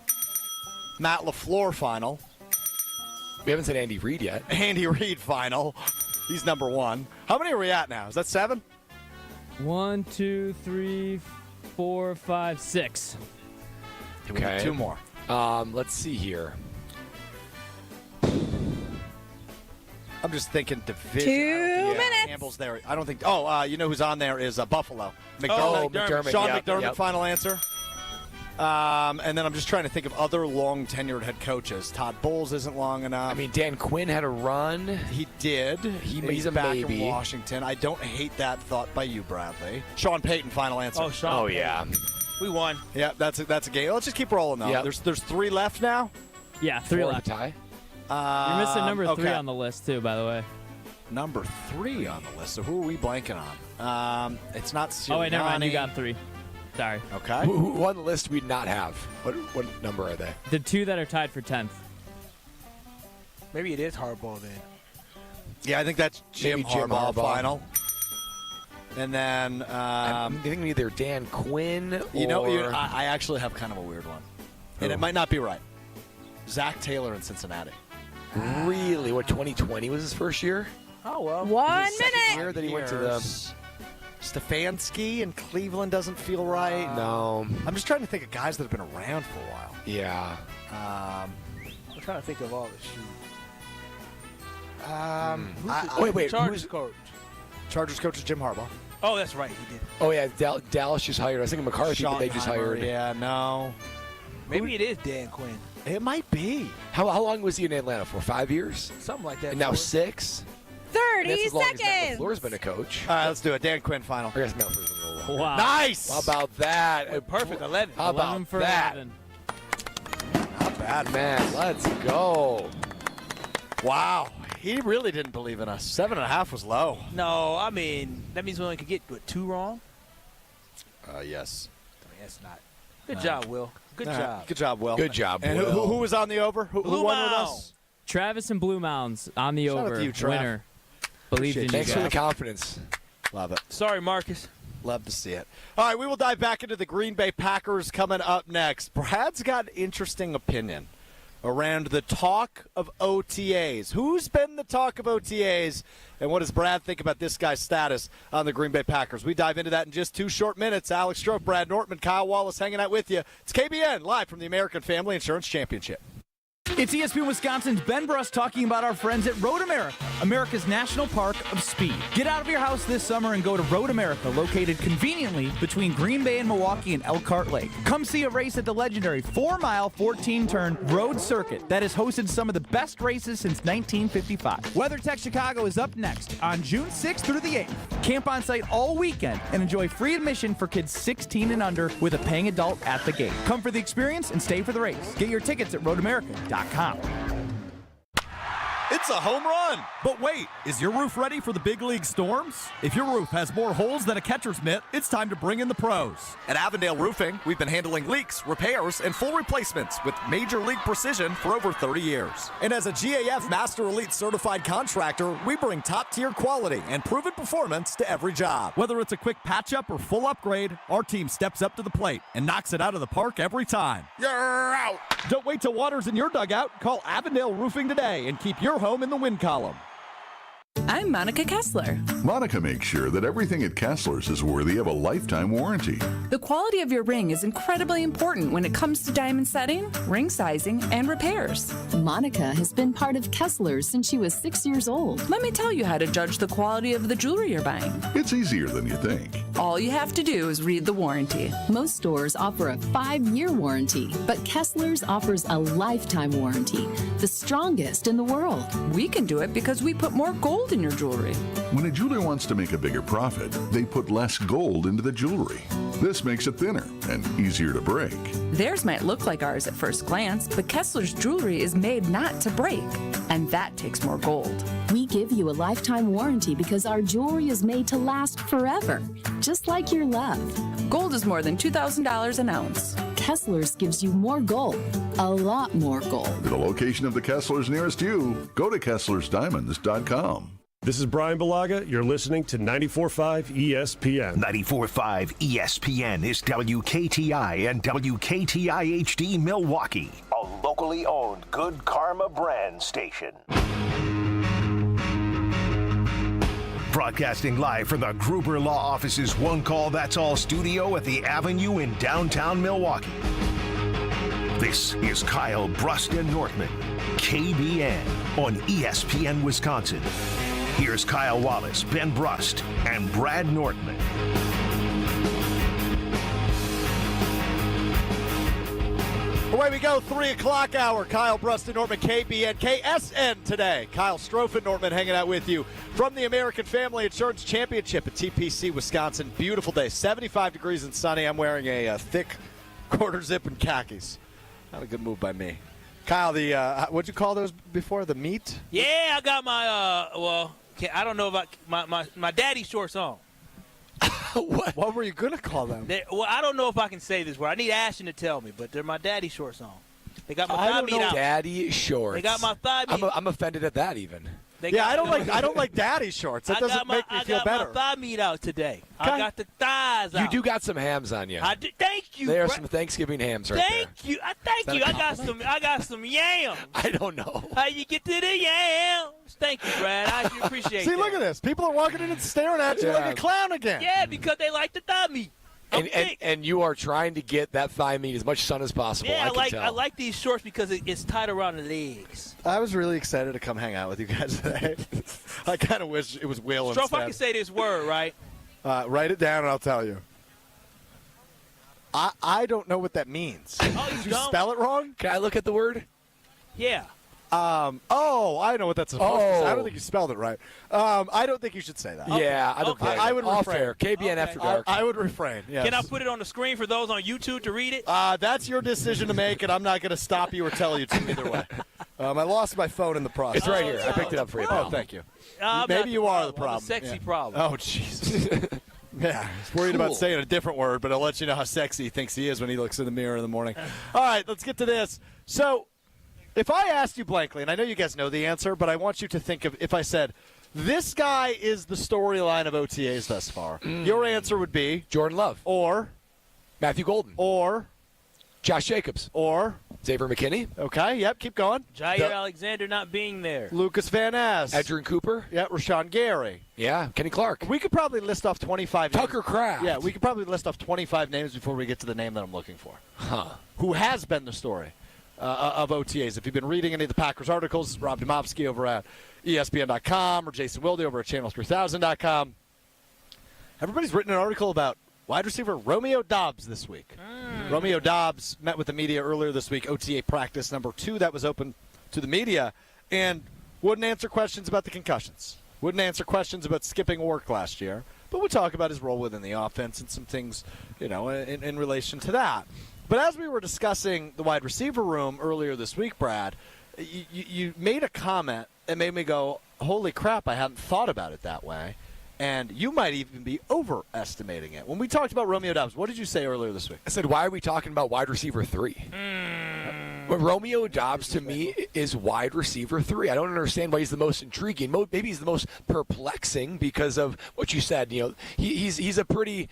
Speaker 3: Matt LaFleur final.
Speaker 1: We haven't said Andy Reid yet.
Speaker 3: Andy Reid final. He's number 1. How many are we at now? Is that 7?
Speaker 6: 1, 2, 3, 4, 5, 6.
Speaker 3: We need 2 more.
Speaker 1: Let's see here.
Speaker 3: I'm just thinking division.
Speaker 25: 2 minutes.
Speaker 3: Campbell's there. I don't think. You know who's on there is Buffalo.
Speaker 1: McDermott.
Speaker 3: Sean
Speaker 1: Yep,
Speaker 3: McDermott.
Speaker 1: yep.
Speaker 3: Final answer. And then I'm just trying to think of other long tenured head coaches. Todd Bowles isn't long enough.
Speaker 1: I mean, Dan Quinn had a run.
Speaker 3: He did.
Speaker 1: He's a
Speaker 3: back
Speaker 1: maybe.
Speaker 3: in Washington. I don't hate that thought by you, Bradley. Sean Payton. Final answer.
Speaker 2: Sean.
Speaker 1: Yeah.
Speaker 2: We won.
Speaker 3: Yeah, that's a game. Let's just keep rolling though.
Speaker 1: Yep.
Speaker 3: There's 3 left now.
Speaker 6: Yeah, 3
Speaker 1: 4
Speaker 6: left.
Speaker 1: tie.
Speaker 6: You're missing number 3
Speaker 3: okay.
Speaker 6: on the list, too, by the way.
Speaker 3: Number 3 on the list. So who are we blanking on? It's not Sirianni.
Speaker 6: Oh, wait, never mind. You got 3. Sorry.
Speaker 3: Okay.
Speaker 1: Who on the list we not have? What number are they?
Speaker 6: The 2 that are tied for 10th.
Speaker 2: Maybe it is Harbaugh then.
Speaker 3: Yeah, I think that's Jim Harbaugh final. And then
Speaker 1: I'm thinking either Dan Quinn or...
Speaker 3: You know, I actually have kind of a weird one. And it might not be right. Zach Taylor in Cincinnati.
Speaker 1: Really? What, 2020 was his first year?
Speaker 2: Oh, well.
Speaker 25: 1
Speaker 1: Second
Speaker 25: minute.
Speaker 1: year that he went to the...
Speaker 3: Stefanski in Cleveland doesn't feel right.
Speaker 1: No.
Speaker 3: I'm just trying to think of guys that have been around for a while.
Speaker 1: Yeah.
Speaker 2: I'm trying to think of all the shoes.
Speaker 1: Wait.
Speaker 2: Chargers coach.
Speaker 3: Chargers coach is Jim Harbaugh.
Speaker 2: Oh, that's right. He did.
Speaker 1: Oh, yeah. Dallas just hired. I was thinking McCarthy, but they just hired.
Speaker 3: Yeah, no.
Speaker 2: Maybe it is Dan Quinn.
Speaker 3: It might be.
Speaker 1: How long was he in Atlanta for? 5 years?
Speaker 2: Something like that.
Speaker 1: And now 6?
Speaker 25: 30
Speaker 1: That's as long as Matt
Speaker 25: seconds.
Speaker 1: LaFleur's been a coach.
Speaker 3: All right, let's do it. Dan Quinn final.
Speaker 1: I guess Matt LaFleur's been a little longer.
Speaker 6: Wow.
Speaker 3: Nice.
Speaker 1: How about that?
Speaker 2: Perfect. 11.
Speaker 1: How
Speaker 6: 11
Speaker 1: about
Speaker 6: for
Speaker 1: that?
Speaker 6: 11.
Speaker 3: Not bad,
Speaker 1: Man, let's go.
Speaker 3: Wow. He really didn't believe in us. 7.5 was low.
Speaker 2: No, I mean, that means we only could get, 2 wrong?
Speaker 3: Yes.
Speaker 2: I mean, that's not. Good job, Will. Good
Speaker 3: All
Speaker 2: job.
Speaker 3: right. Good job, Will.
Speaker 1: Good job,
Speaker 3: And
Speaker 1: Will.
Speaker 3: who was on the over? Who
Speaker 2: Blue
Speaker 3: won with
Speaker 2: Mound.
Speaker 3: us?
Speaker 6: Travis and Blue Mounds on the
Speaker 3: Shout out
Speaker 6: over.
Speaker 3: to you, Trav.
Speaker 6: Winner. Believed in you
Speaker 1: Thanks for the
Speaker 6: guys.
Speaker 1: confidence.
Speaker 3: Love it.
Speaker 2: Sorry, Marcus.
Speaker 3: Love to see it. All right, we will dive back into the Green Bay Packers coming up next. Brad's got an interesting opinion around the talk of OTAs. Who's been the talk of OTAs, and what does Brad think about this guy's status on the Green Bay Packers? We dive into that in just 2 short minutes. Alex Stroh, Brad Nortman, Kyle Wallace hanging out with you. It's KBN, live from the American Family Insurance Championship.
Speaker 5: It's ESPN Wisconsin's Ben Brust talking about our friends at Road America, America's national park of speed. Get out of your house this summer and go to Road America, located conveniently between Green Bay and Milwaukee and Elkhart Lake. Come see a race at the legendary 4-mile, 14-turn road circuit that has hosted some of the best races since 1955. WeatherTech Chicago is up next on June 6th through the 8th. Camp on site all weekend and enjoy free admission for kids 16 and under with a paying adult at the gate. Come for the experience and stay for the race. Get your tickets at roadamerica.com.
Speaker 3: It's a home run.
Speaker 14: But wait, is your roof ready for the big league storms? If your roof has more holes than a catcher's mitt, it's time to bring in the pros.
Speaker 3: At Avondale Roofing, we've been handling leaks, repairs, and full replacements with major league precision for over 30 years. And as a GAF Master Elite certified contractor, we bring top-tier quality and proven performance to every job.
Speaker 14: Whether it's a quick patch-up or full upgrade, our team steps up to the plate and knocks it out of the park every time.
Speaker 3: You're out.
Speaker 14: Don't wait till water's in your dugout. Call Avondale Roofing today and keep your home in the win column.
Speaker 16: I'm Monica Kessler.
Speaker 23: Monica makes sure that everything at Kessler's is worthy of a lifetime warranty.
Speaker 16: The quality of your ring is incredibly important when it comes to diamond setting, ring sizing, and repairs.
Speaker 24: Monica has been part of Kessler's since she was 6 years old.
Speaker 16: Let me tell you how to judge the quality of the jewelry you're buying.
Speaker 23: It's easier than you think.
Speaker 16: All you have to do is read the warranty.
Speaker 24: Most stores offer a 5-year warranty, but Kessler's offers a lifetime warranty, the strongest in the world.
Speaker 16: We can do it because we put more gold in your jewelry.
Speaker 23: When a jeweler wants to make a bigger profit, they put less gold into the jewelry. This makes it thinner and easier to break.
Speaker 16: Theirs might look like ours at first glance, but Kessler's jewelry is made not to break, and that takes more gold.
Speaker 24: We give you a lifetime warranty because our jewelry is made to last forever, just like your love.
Speaker 16: Gold is more than $2,000 an ounce.
Speaker 24: Kessler's gives you more gold. A lot more gold.
Speaker 23: For the location of the Kesslers nearest you, go to KesslersDiamonds.com.
Speaker 9: This is Brian Balaga. You're listening to 94.5 ESPN.
Speaker 4: 94.5 ESPN is WKTI and WKTI HD Milwaukee, a locally owned Good Karma brand station. Broadcasting live from the Gruber Law Office's One Call That's All studio at the Avenue in downtown Milwaukee. This is Kyle Brust and Nortman, KBN on ESPN Wisconsin. Here's Kyle Wallace, Ben Brust, and Brad Nortman.
Speaker 3: Away we go, 3 o'clock hour. Kyle Brust and Nortman, KBN, KSN today. Kyle Strofe and Nortman hanging out with you from the American Family Insurance Championship at TPC, Wisconsin. Beautiful day, 75 degrees and sunny. I'm wearing a thick quarter zip and khakis. Not a good move by me. Kyle, the what'd you call those before? The meat?
Speaker 2: Yeah, I got my I don't know about my daddy shorts on.
Speaker 3: What were you going to call them?
Speaker 2: I don't know if I can say this word. I need Ashton to tell me, but they're my daddy shorts on. They got my thigh meat out.
Speaker 1: Daddy shorts.
Speaker 2: They got my thigh meat.
Speaker 1: I'm offended at that even.
Speaker 3: I don't like daddy shorts. That doesn't make me feel better.
Speaker 2: I got my thigh meat out today. Okay. I got the thighs out.
Speaker 1: You do got some hams on you.
Speaker 2: I do. Thank you.
Speaker 1: There are some Thanksgiving hams right there.
Speaker 2: Thank you. Thank you. I got some yams.
Speaker 1: I don't know.
Speaker 2: How you get to the yams? Thank you, Brad. I appreciate it.
Speaker 3: See, look at this. People are walking in and staring at you like a clown again.
Speaker 2: Yeah, because they like the thigh meat.
Speaker 1: And you are trying to get that thigh meat as much sun as possible.
Speaker 2: Yeah,
Speaker 1: I
Speaker 2: like these shorts because it's tight around the legs.
Speaker 3: I was really excited to come hang out with you guys today. I kind of wish it was Will instead.
Speaker 2: Strofe, I can say this word, right?
Speaker 3: Write it down and I'll tell you. I don't know what that means.
Speaker 2: Oh,
Speaker 3: Did you spell it wrong?
Speaker 1: Can I look at the word?
Speaker 2: Yeah.
Speaker 3: I know what that's supposed to say. I don't think you spelled it right. I don't think you should say that.
Speaker 1: Yeah,
Speaker 3: I would
Speaker 1: refrain.
Speaker 3: Fair.
Speaker 1: KBN after dark.
Speaker 3: I would refrain. Yes.
Speaker 2: Can I put it on the screen for those on YouTube to read it?
Speaker 3: That's your decision to make, and I'm not going to stop you or tell you to either way. I lost my phone in the process.
Speaker 1: It's right here. I picked it up for you.
Speaker 3: Oh, thank you.
Speaker 2: Maybe
Speaker 3: you are the problem.
Speaker 2: I'm a sexy problem.
Speaker 3: Oh, jeez. Yeah, he's worried about saying a different word, but I'll let you know how sexy he thinks he is when he looks in the mirror in the morning. All right, let's get to this. So, if I asked you blankly, and I know you guys know the answer, but I want you to think of if I said, this guy is the storyline of OTAs thus far, your answer would be
Speaker 1: Jordan Love.
Speaker 3: Or
Speaker 1: Matthew Golden.
Speaker 3: Or
Speaker 1: Josh Jacobs.
Speaker 3: Or
Speaker 1: Xavier McKinney.
Speaker 3: Okay, yep, keep going.
Speaker 2: Jair Alexander not being there.
Speaker 3: Lucas Van Ness.
Speaker 1: Adrian Cooper.
Speaker 3: Yeah, Rashawn Gary.
Speaker 1: Yeah, Kenny Clark.
Speaker 3: We could probably list off 25 names.
Speaker 1: Tucker Kraft.
Speaker 3: Yeah, we could probably list off 25 names before we get to the name that I'm looking for.
Speaker 1: Huh.
Speaker 3: Who has been the story of OTAs. If you've been reading any of the Packers articles, Rob Domofsky over at ESPN.com or Jason Wilde over at Channel3000.com. Everybody's written an article about wide receiver Romeo Doubs this week. Romeo Doubs met with the media earlier this week, OTA practice number 2 that was open to the media, and wouldn't answer questions about the concussions. Wouldn't answer questions about skipping work last year, but would talk about his role within the offense and some things, in relation to that. But as we were discussing the wide receiver room earlier this week, Brad, you made a comment that made me go, holy crap, I hadn't thought about it that way. And you might even be overestimating it. When we talked about Romeo Doubs, what did you say earlier this week?
Speaker 1: I said, why are we talking about wide receiver 3? But Romeo Doubs, to me, is wide receiver 3. I don't understand why he's the most intriguing. Maybe he's the most perplexing because of what you said. He's a pretty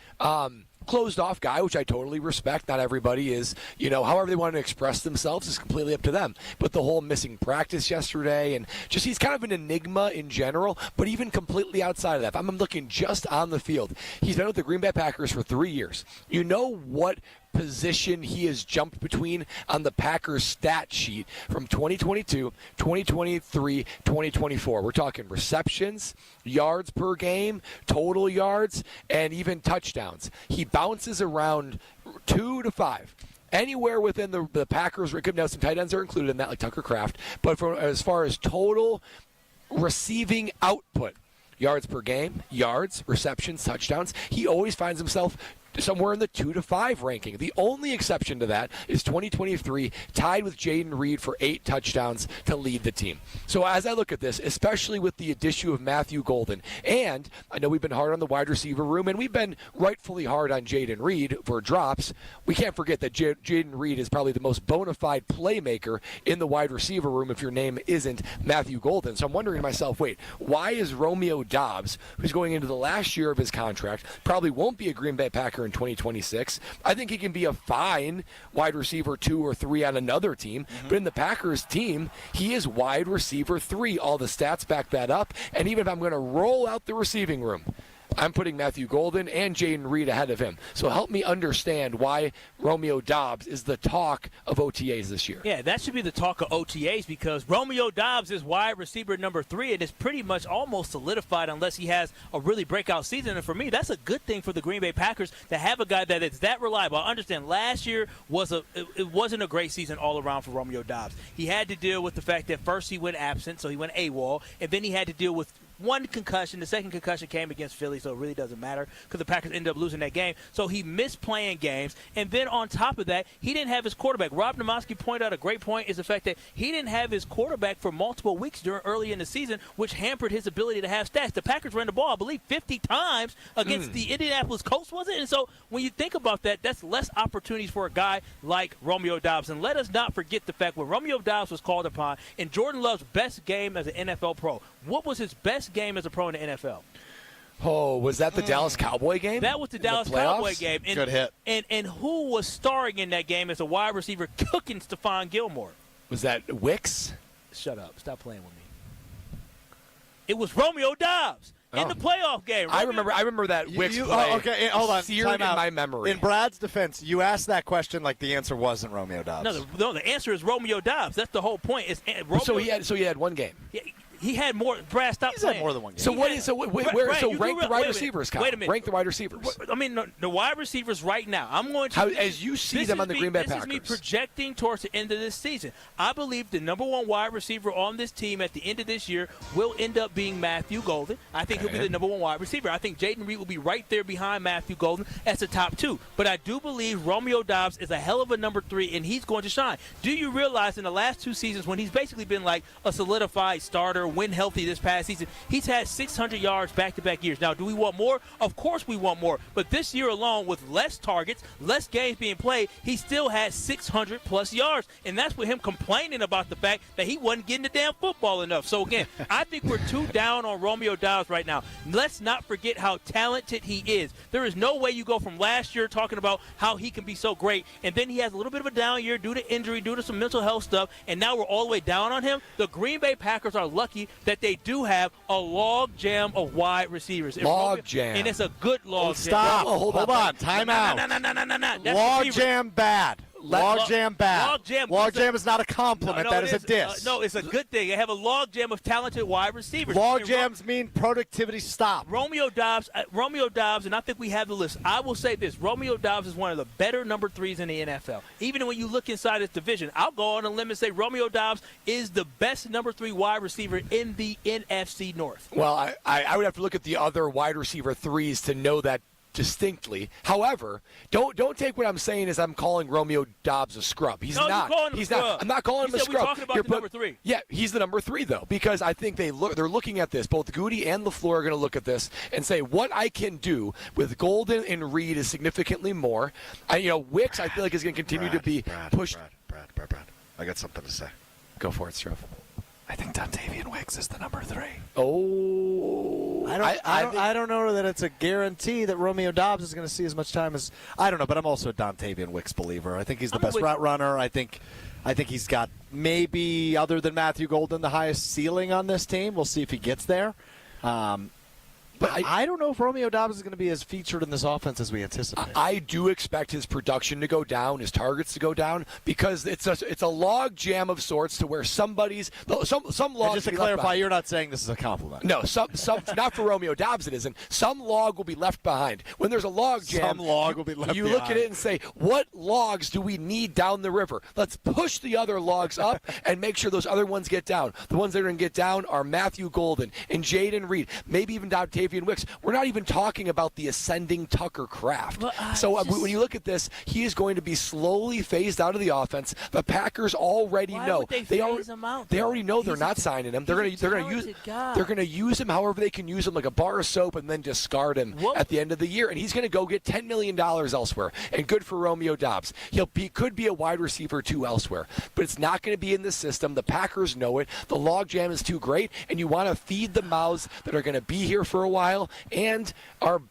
Speaker 1: closed-off guy, which I totally respect. Not everybody is, however they want to express themselves is completely up to them. But the whole missing practice yesterday, and just he's kind of an enigma in general, but even completely outside of that. If I'm looking just on the field, he's been with the Green Bay Packers for 3 years. You know what position he has jumped between on the Packers stat sheet from 2022, 2023, 2024. We're talking receptions, yards per game, total yards, and even touchdowns. He bounces around 2 to 5. Anywhere within the Packers, now some tight ends are included in that, like Tucker Kraft, but as far as total receiving output, yards per game, yards, receptions, touchdowns, he always finds himself somewhere in the 2 to 5 ranking. The only exception to that is 2023, tied with Jaden Reed for 8 touchdowns to lead the team. So as I look at this, especially with the addition of Matthew Golden, and I know we've been hard on the wide receiver room, and we've been rightfully hard on Jaden Reed for drops, we can't forget that Jaden Reed is probably the most bona fide playmaker in the wide receiver room if your name isn't Matthew Golden. So I'm wondering to myself, wait, why is Romeo Doubs, who's going into the last year of his contract, probably won't be a Green Bay Packer in 2026. I think he can be a fine wide receiver 2 or 3 on another team, but in the Packers team, he is wide receiver 3. All the stats back that up, and even if I'm going to roll out the receiving room, I'm putting Matthew Golden and Jaden Reed ahead of him. So help me understand why Romeo Doubs is the talk of OTAs this year.
Speaker 2: Yeah, that should be the talk of OTAs because Romeo Doubs is wide receiver number 3 and is pretty much almost solidified unless he has a really breakout season. And for me, that's a good thing for the Green Bay Packers to have a guy that is that reliable. I understand last year it wasn't a great season all around for Romeo Doubs. He had to deal with the fact that first he went absent, so he went AWOL, and then he had to deal with one concussion. The second concussion came against Philly, so it really doesn't matter because the Packers ended up losing that game. So he missed playing games. And then on top of that, he didn't have his quarterback. Rob Nomowski pointed out a great point is the fact that he didn't have his quarterback for multiple weeks early in the season, which hampered his ability to have stats. The Packers ran the ball, I believe, 50 times against the Indianapolis Colts, was it? And so when you think about that, that's less opportunities for a guy like Romeo Doubs. And let us not forget the fact when Romeo Doubs was called upon in Jordan Love's best game as an NFL pro, what was his best game as a pro in the NFL?
Speaker 1: Oh, was that the Dallas Cowboy game?
Speaker 2: That was the Dallas Cowboy game. And,
Speaker 3: good hit.
Speaker 2: And who was starring in that game as a wide receiver cooking Stephon Gilmore?
Speaker 1: Was that Wicks?
Speaker 2: Shut up. Stop playing with me. It was Romeo Doubs in the playoff game.
Speaker 1: I remember that Wicks play.
Speaker 3: Okay, hold on.
Speaker 1: Seared in my memory.
Speaker 3: In Brad's defense, you asked that question like the answer wasn't Romeo Doubs.
Speaker 2: No, the answer is Romeo Doubs. That's the whole point.
Speaker 1: So he had one game.
Speaker 2: He had more. Brad, stop
Speaker 3: He's
Speaker 2: playing.
Speaker 3: had more than one game.
Speaker 1: So rank the wide receivers, Kyle.
Speaker 2: Wait a minute.
Speaker 1: Rank the wide receivers.
Speaker 2: I mean, the wide receivers right now. I'm going to
Speaker 1: as you see them on the Green Bay Packers.
Speaker 2: This is me projecting towards the end of this season. I believe the number 1 wide receiver on this team at the end of this year will end up being Matthew Golden. I think he'll be the number 1 wide receiver. I think Jaden Reed will be right there behind Matthew Golden as the top 2. But I do believe Romeo Doubs is a hell of a number 3, and he's going to shine. Do you realize in the last 2 seasons when he's basically been like a solidified starter, when healthy this past season, he's had 600 yards back-to-back years. Now, do we want more? Of course we want more. But this year alone, with less targets, less games being played, he still had 600-plus yards. And that's with him complaining about the fact that he wasn't getting the damn football enough. So, again, I think we're too down on Romeo Doubs right now. Let's not forget how talented he is. There is no way you go from last year talking about how he can be so great, and then he has a little bit of a down year due to injury, due to some mental health stuff, and now we're all the way down on him. The Green Bay Packers are lucky that they do have a log jam of wide receivers.
Speaker 1: Log jam.
Speaker 2: And it's a good log jam.
Speaker 3: Stop. Hold on. Time out.
Speaker 2: No.
Speaker 3: Log jam bad. Log jam bad.
Speaker 2: Log
Speaker 3: jam is not a compliment. That is a diss.
Speaker 2: No, it's a good thing. They have a log jam of talented wide receivers.
Speaker 3: Log jams mean productivity stop.
Speaker 2: Romeo Doubs, and I think we have the list. I will say this. Romeo Doubs is one of the better number 3s in the NFL. Even when you look inside this division, I'll go on a limb and say Romeo Doubs is the best number 3 wide receiver in the NFC North.
Speaker 1: Well, I would have to look at the other wide receiver 3s to know that distinctly. However, don't take what I'm saying as I'm calling Romeo Doubs a scrub. He's not. He's not. I'm not calling him a scrub.
Speaker 2: We're talking about the number 3.
Speaker 1: Yeah, he's the number 3 though, because I think they're looking at this. Both Goody and LaFleur are going to look at this and say what I can do with Golden and Reed is significantly more. Wicks I feel like is going to continue to be pushed.
Speaker 3: Brad. I got something to say.
Speaker 1: Go for it, Stroh.
Speaker 3: I think Dontavian Wicks is the number 3.
Speaker 1: Oh,
Speaker 3: I don't know that it's a guarantee that Romeo Doubs is going to see as much time as I don't know, but I'm also a Dontavian Wicks believer. I think he's the best route runner. I think he's got maybe other than Matthew Golden the highest ceiling on this team. We'll see if he gets there. But I don't know if Romeo Doubs is going to be as featured in this offense as we anticipate.
Speaker 1: I do expect his production to go down, his targets to go down, because it's a log jam of sorts to where some logs.
Speaker 3: And just to clarify, you're not saying this is a compliment.
Speaker 1: No, some not for Romeo Doubs it isn't. Some log will be left behind. When there's a log jam,
Speaker 3: some log will be left
Speaker 1: you
Speaker 3: behind.
Speaker 1: Look at it and say, what logs do we need down the river? Let's push the other logs up and make sure those other ones get down. The ones that are going to get down are Matthew Golden and Jaden Reed, maybe even Dontavian Davian Wicks. We're not even talking about the ascending Tucker Kraft. So when you look at this, he is going to be slowly phased out of the offense. The Packers already know. They already know they're not signing him. They're going to use him however they can use him, like a bar of soap, and then discard him at the end of the year. And he's going to go get $10 million elsewhere. And good for Romeo Doubs. Could be a wide receiver too elsewhere, but it's not going to be in the system. The Packers know it. The logjam is too great, and you want to feed the mouths that are going to be here for a while and are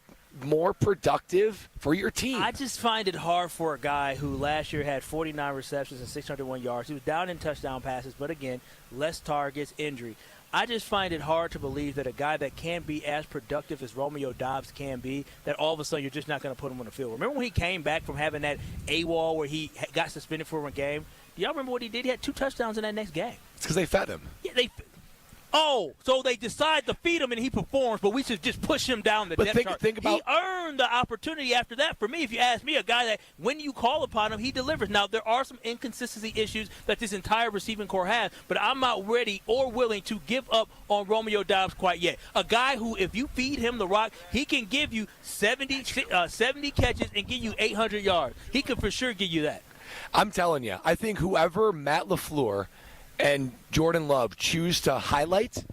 Speaker 1: more productive for your team.
Speaker 2: I just find it hard for a guy who last year had 49 receptions and 601 yards. He was down in touchdown passes, but again, less targets, injury. I just find it hard to believe that a guy that can be as productive as Romeo Doubs can be, that all of a sudden you're just not going to put him on the field. Remember when he came back from having that AWOL where he got suspended for a game? Do y'all remember what he did? He had 2 touchdowns in that next game.
Speaker 1: It's because they fed him.
Speaker 2: Yeah, so they decide to feed him and he performs, but we should just push him down the depth chart.
Speaker 1: Think about,
Speaker 2: he earned the opportunity after that. For me, if you ask me, a guy that when you call upon him, he delivers. Now, there are some inconsistency issues that this entire receiving corps has, but I'm not ready or willing to give up on Romeo Doubs quite yet. A guy who, if you feed him the rock, he can give you 70 catches and give you 800 yards. He can for sure give you that.
Speaker 1: I'm telling you, I think whoever Matt LaFleur and Jordan Love choose to highlight,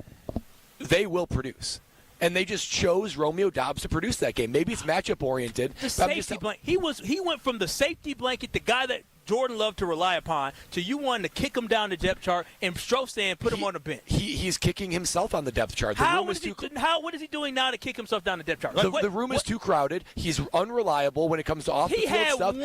Speaker 1: they will produce. And they just chose Romeo Doubs to produce that game. Maybe it's matchup oriented.
Speaker 2: The safety blanket. He went from the safety blanket, the guy that Jordan loved to rely upon, to you wanting to kick him down the depth chart and Stroh saying put him on the bench.
Speaker 1: He's kicking himself on the depth chart.
Speaker 2: What is he doing now to kick himself down the depth chart?
Speaker 1: The room is too crowded. He's unreliable when it comes to off-the-field stuff.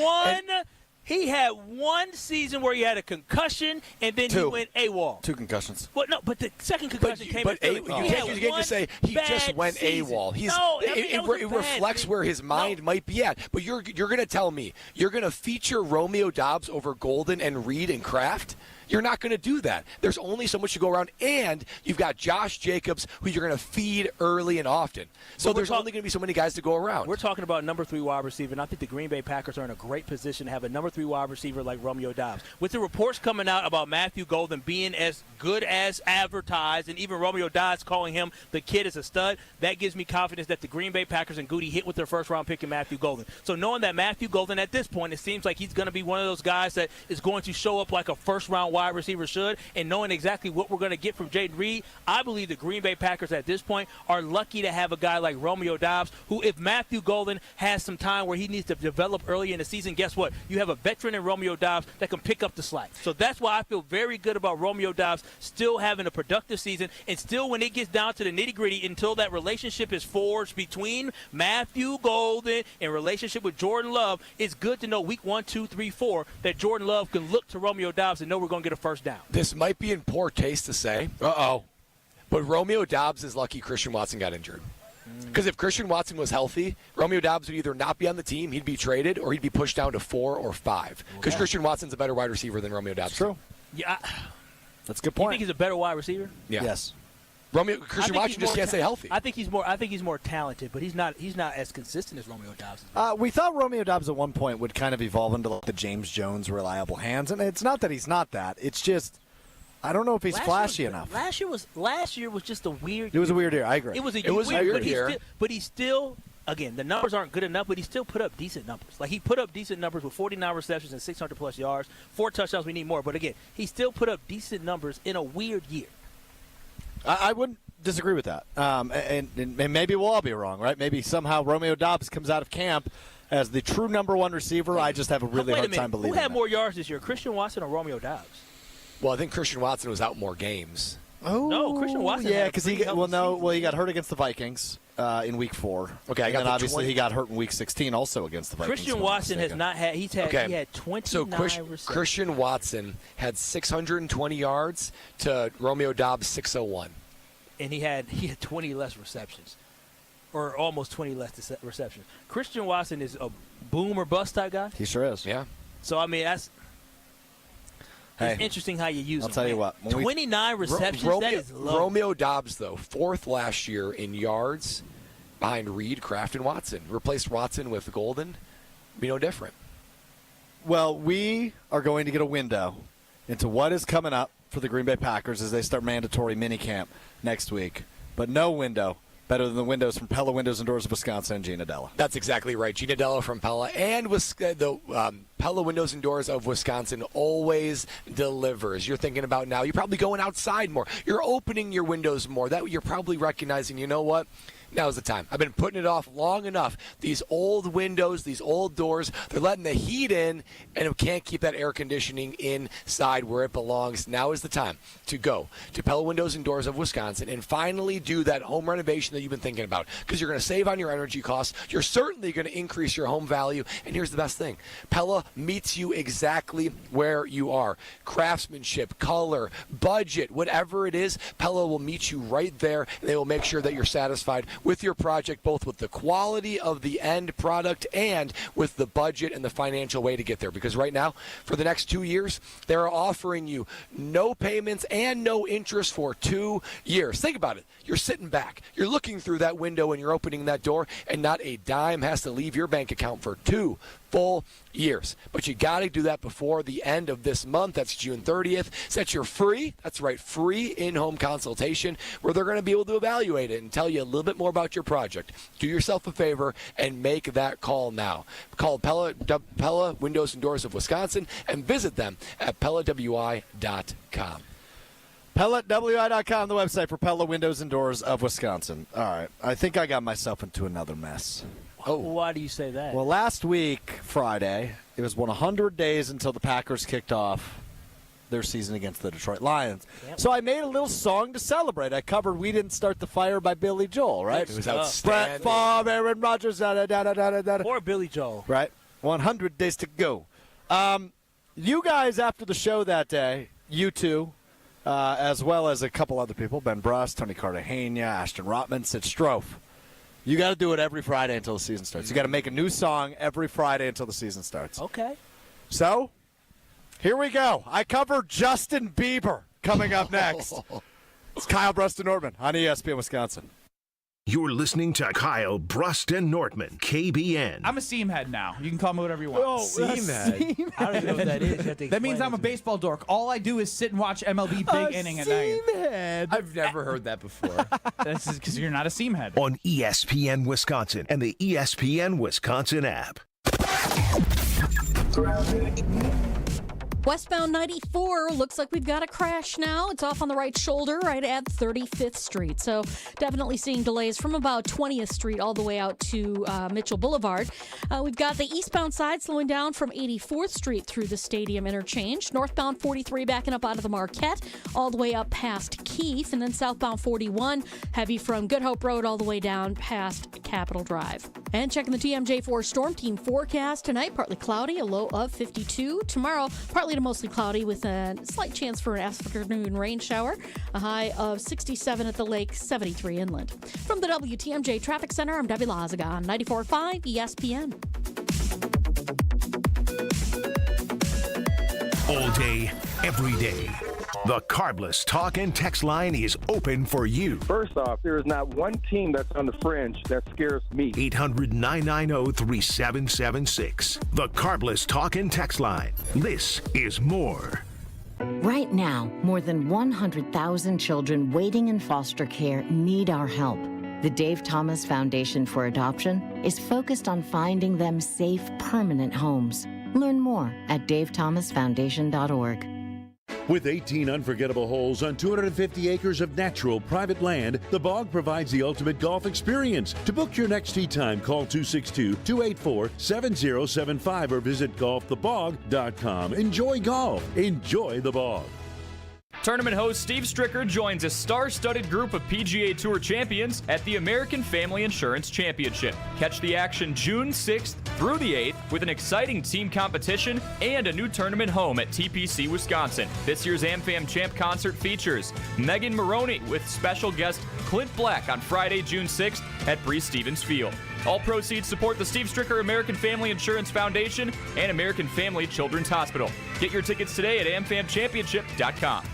Speaker 2: He had one season where he had a concussion, and then he went AWOL.
Speaker 3: 2 concussions.
Speaker 2: But the second concussion came in Philly.
Speaker 1: You can't just say he just went AWOL. It reflects where his mind might be at. But you're going to tell me you're going to feature Romeo Doubs over Golden and Reed and Kraft? You're not going to do that. There's only so much to go around, and you've got Josh Jacobs, who you're going to feed early and often. So there's only going to be so many guys to go around.
Speaker 2: We're talking about number 3 wide receiver, and I think the Green Bay Packers are in a great position to have a number 3 wide receiver like Romeo Doubs. With the reports coming out about Matthew Golden being as good as advertised, and even Romeo Doubs calling him the kid is a stud, that gives me confidence that the Green Bay Packers and Goody hit with their first-round pick in Matthew Golden. So knowing that Matthew Golden at this point, it seems like he's going to be one of those guys that is going to show up like a first-round wide receiver should, and knowing exactly what we're going to get from Jaden Reed, I believe the Green Bay Packers at this point are lucky to have a guy like Romeo Doubs, who if Matthew Golden has some time where he needs to develop early in the season, guess what? You have a veteran in Romeo Doubs that can pick up the slack. So that's why I feel very good about Romeo Doubs still having a productive season, and still when it gets down to the nitty-gritty, until that relationship is forged between Matthew Golden and relationship with Jordan Love, it's good to know week 1, 2, 3, 4 that Jordan Love can look to Romeo Doubs and know we're going to get a first down.
Speaker 1: This might be in poor taste to say, but Romeo Doubs is lucky Christian Watson got injured. Because if Christian Watson was healthy, Romeo Doubs would either not be on the team, he'd be traded, or he'd be pushed down to 4 or 5. Because Christian Watson's a better wide receiver than Romeo Doubs.
Speaker 3: True.
Speaker 2: Yeah,
Speaker 3: that's a good point.
Speaker 2: You think he's a better wide receiver?
Speaker 1: Yeah.
Speaker 3: Yes.
Speaker 1: Christian Watson just can't stay healthy.
Speaker 2: I think he's more talented, but he's not as consistent as Romeo Doubs.
Speaker 3: We thought Romeo Doubs at one point would kind of evolve into like the James Jones reliable hands, and it's not that he's not that. It's just I don't know if he's flashy enough.
Speaker 2: Last year was just a weird.
Speaker 3: It was a weird year. I agree.
Speaker 2: It was a weird year. But he still. Again, the numbers aren't good enough, but he still put up decent numbers. Like, he put up decent numbers with 49 receptions and 600-plus yards, 4 touchdowns. We need more. But, again, he still put up decent numbers in a weird year.
Speaker 3: I wouldn't disagree with that. And maybe we'll all be wrong, right? Maybe somehow Romeo Doubs comes out of camp as the true number 1 receiver. I just have a really hard time believing
Speaker 2: Who had
Speaker 3: that.
Speaker 2: more yards this year, Christian Watson or Romeo Doubs?
Speaker 1: Well, I think Christian Watson was out more games.
Speaker 3: Oh,
Speaker 2: no, Christian Watson.
Speaker 3: Yeah, because he got hurt against the Vikings in Week 4.
Speaker 1: Okay,
Speaker 3: and then obviously he got hurt in Week 16 also against the Vikings.
Speaker 2: Christian Watson has not had. He had 29 receptions.
Speaker 1: Christian Watson had 620 yards to Romeo Doubs 601,
Speaker 2: and he had 20 less receptions, or almost 20 less receptions. Christian Watson is a boom or bust type guy.
Speaker 3: He sure is.
Speaker 1: Yeah.
Speaker 2: So I mean that's. It's interesting how you use
Speaker 3: I'll
Speaker 2: them.
Speaker 3: tell you what.
Speaker 2: 29 receptions, that is low.
Speaker 1: Romeo Doubs, though, 4th last year in yards behind Reed, Kraft, and Watson. Replaced Watson with Golden. Be no different.
Speaker 3: Well, we are going to get a window into what is coming up for the Green Bay Packers as they start mandatory minicamp next week. But no window Better than the windows from Pella Windows and Doors of Wisconsin and Gina Della.
Speaker 1: That's exactly right. Gina Della from Pella and the Pella Windows and Doors of Wisconsin always delivers. You're thinking about now, you're probably going outside more. You're opening your windows more. That you're probably recognizing, you know what? Now's the time. I've been putting it off long enough. These old windows, these old doors, they're letting the heat in, and it can't keep that air conditioning inside where it belongs. Now is the time to go to Pella Windows and Doors of Wisconsin and finally do that home renovation that you've been thinking about, because you're going to save on your energy costs. You're certainly going to increase your home value. And here's the best thing. Pella meets you exactly where you are. Craftsmanship, color, budget, whatever it is, Pella will meet you right there, and they will make sure that you're satisfied with your project, both with the quality of the end product and with the budget and the financial way to get there. Because right now, for the next 2 years, they're offering you no payments and no interest for 2 years. Think about it. You're sitting back. You're looking through that window and you're opening that door, and not a dime has to leave your bank account for 2 full years. But you got to do that before the end of this month. That's June 30th. Set your free, that's right, free in-home consultation where they're going to be able to evaluate it and tell you a little bit more about your project. Do yourself a favor and make that call now. Call Pella Windows and Doors of Wisconsin and visit them at PellaWI.com.
Speaker 3: PellaWI.com, the website for Pella Windows and Doors of Wisconsin. All right, I think I got myself into another mess.
Speaker 2: Oh, why do you say that?
Speaker 3: Well, last week, Friday, it was 100 days until the Packers kicked off their season against the Detroit Lions. Yep. So I made a little song to celebrate. I covered "We Didn't Start the Fire" by Billy Joel, right?
Speaker 1: It was outstanding.
Speaker 3: Brett Favre, Aaron Rodgers,
Speaker 2: Poor Billy Joel.
Speaker 3: Right. 100 days to go. You guys, after the show that day, you two, as well as a couple other people, Ben Brust, Tony Cartagena, Ashton Rotman, said, Strofe, you got to do it every Friday until the season starts. You got to make a new song every Friday until the season starts.
Speaker 2: Okay.
Speaker 3: So, here we go. I covered Justin Bieber coming up next. It's Kyle, Brust, and Nortman on ESPN Wisconsin.
Speaker 4: You're listening to Kyle, Brust, and Nortman, KBN.
Speaker 5: I'm a seam head now. You can call me whatever you want.
Speaker 1: Seam head.
Speaker 2: I don't even know what that is.
Speaker 5: That means I'm a baseball dork. All I do is sit and watch MLB big inning at night.
Speaker 3: Head.
Speaker 1: I've never heard that before.
Speaker 5: This is because you're not a seam head.
Speaker 4: On ESPN Wisconsin and the ESPN Wisconsin app.
Speaker 17: Westbound 94, looks like we've got a crash now. It's off on the right shoulder right at 35th Street. So definitely seeing delays from about 20th Street all the way out to Mitchell Boulevard. We've got the eastbound side slowing down from 84th Street through the Stadium Interchange. Northbound 43 backing up out of the Marquette all the way up past Keefe. And then southbound 41 heavy from Good Hope Road all the way down past Capitol Drive. And checking the TMJ4 Storm Team forecast tonight, partly cloudy, a low of 52. Tomorrow, partly to mostly cloudy with a slight chance for an afternoon rain shower. A high of 67 at the lake, 73 inland. From the WTMJ Traffic Center, I'm Debbie Lazaga on 94.5 ESPN.
Speaker 4: All day, every day. The Carbless Talk and Text line is open for you.
Speaker 18: First off, there is not one team that's on the fringe that scares me.
Speaker 4: 800-990-3776. The Carbless Talk and Text line. This is more.
Speaker 19: Right now, more than 100,000 children waiting in foster care need our help. The Dave Thomas Foundation for Adoption is focused on finding them safe, permanent homes. Learn more at davethomasfoundation.org.
Speaker 20: With 18 unforgettable holes on 250 acres of natural private land, The Bog provides the ultimate golf experience. To book your next tee time, call 262-284-7075 or visit golfthebog.com. Enjoy golf. Enjoy The Bog.
Speaker 21: Tournament host Steve Stricker joins a star-studded group of PGA Tour champions at the American Family Insurance Championship. Catch the action June 6th through the 8th with an exciting team competition and a new tournament home at TPC Wisconsin. This year's AmFam Champ concert features Megan Maroney with special guest Clint Black on Friday, June 6th at Bree Stevens Field. All proceeds support the Steve Stricker American Family Insurance Foundation and American Family Children's Hospital. Get your tickets today at amfamchampionship.com.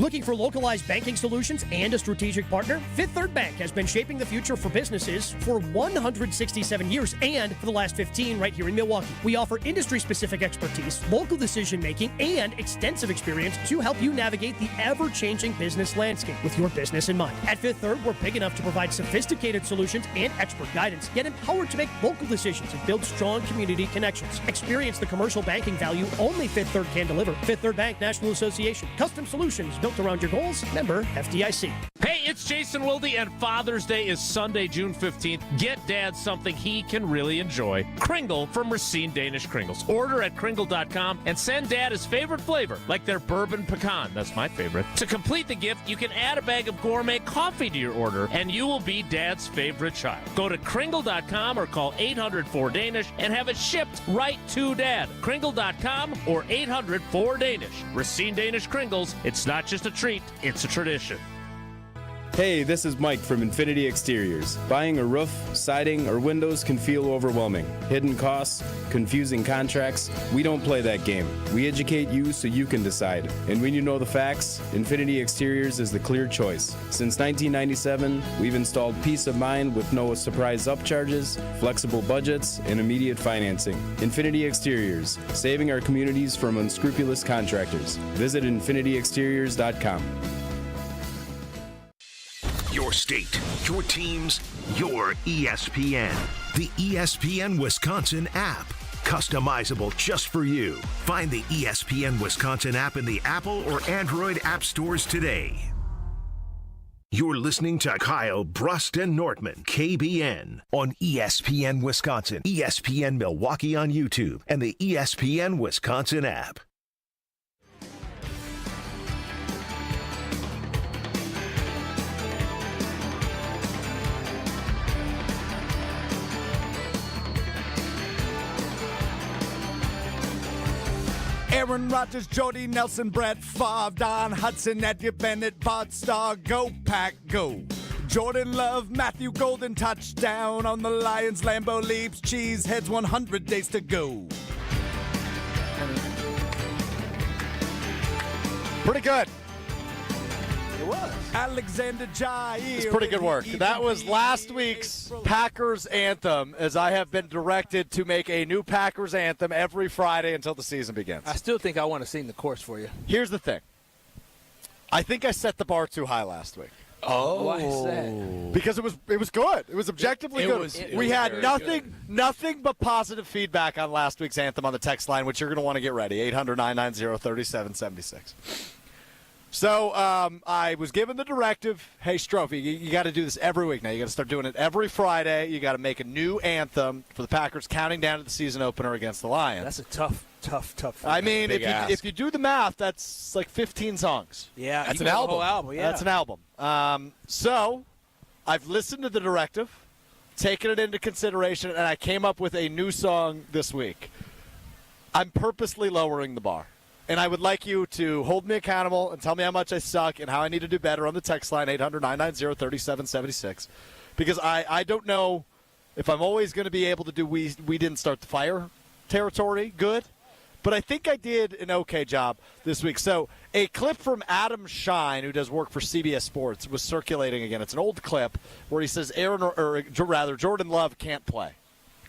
Speaker 7: Looking for localized banking solutions and a strategic partner? Fifth Third Bank has been shaping the future for businesses for 167 years and for the last 15 right here in Milwaukee. We offer industry-specific expertise, local decision-making, and extensive experience to help you navigate the ever-changing business landscape with your business in mind. At Fifth Third, we're big enough to provide sophisticated solutions and expert guidance, yet empowered to make local decisions and build strong community connections. Experience the commercial banking value only Fifth Third can deliver. Fifth Third Bank National Association. Custom solutions built around your goals. Member FDIC.
Speaker 8: Hey, it's Jason Wilde, and Father's Day is Sunday, June 15th. Get Dad something he can really enjoy. Kringle from Racine Danish Kringles. Order at Kringle.com and send Dad his favorite flavor, like their bourbon pecan. That's my favorite. To complete the gift, you can add a bag of gourmet coffee to your order, and you will be Dad's favorite child. Go to Kringle.com or call 800-4DANISH and have it shipped right to Dad. Kringle.com or 800-4DANISH. Racine Danish Kringles. It's not just a treat, it's a tradition.
Speaker 10: Hey, this is Mike from Infinity Exteriors. Buying a roof, siding, or windows can feel overwhelming. Hidden costs, confusing contracts. We don't play that game. We educate you so you can decide. And when you know the facts, Infinity Exteriors is the clear choice. Since 1997, we've installed peace of mind with no surprise upcharges, flexible budgets, and immediate financing. Infinity Exteriors, saving our communities from unscrupulous contractors. Visit infinityexteriors.com.
Speaker 4: Your state, your teams, your ESPN. The ESPN Wisconsin app. Customizable just for you. Find the ESPN Wisconsin app in the Apple or Android app stores today. You're listening to Kyle, Brust, and Nortman, KBN, on ESPN Wisconsin, ESPN Milwaukee on YouTube, and the ESPN Wisconsin app.
Speaker 3: Aaron Rodgers, Jordy Nelson, Brett Favre, Don Hudson, Eddie Bennett, Bart Starr, go Pack, go. Jordan Love, Matthew Golden, touchdown on the Lions, Lambeau leaps, cheese heads, 100 days to go. Pretty good. It was. Alexander Jair. It's pretty good work. That was last week's Packers anthem, as I have been directed to make a new Packers anthem every Friday until the season begins.
Speaker 2: I still think I want to sing the chorus for you.
Speaker 3: Here's the thing. I think I set the bar too high last week.
Speaker 2: Oh. Why is that?
Speaker 3: Because it was good. It was objectively good. We had nothing but positive feedback on last week's anthem on the text line, which you're going to want to get ready, 800-990-3776. So I was given the directive, hey, Strophe, you got to do this every week now. You got to start doing it every Friday. You got to make a new anthem for the Packers counting down to the season opener against the Lions.
Speaker 2: That's a tough.
Speaker 3: I mean, if you do the math, that's like 15 songs.
Speaker 2: Yeah,
Speaker 3: that's an album.
Speaker 2: Whole album. Yeah.
Speaker 3: That's an album. So I've listened to the directive, taken it into consideration, and I came up with a new song this week. I'm purposely lowering the bar. And I would like you to hold me accountable and tell me how much I suck and how I need to do better on the text line, 800-990-3776. Because I don't know if I'm always going to be able to do we didn't start the fire territory good. But I think I did an okay job this week. So a clip from Adam Shine, who does work for CBS Sports, was circulating again. It's an old clip where he says Jordan Love can't play.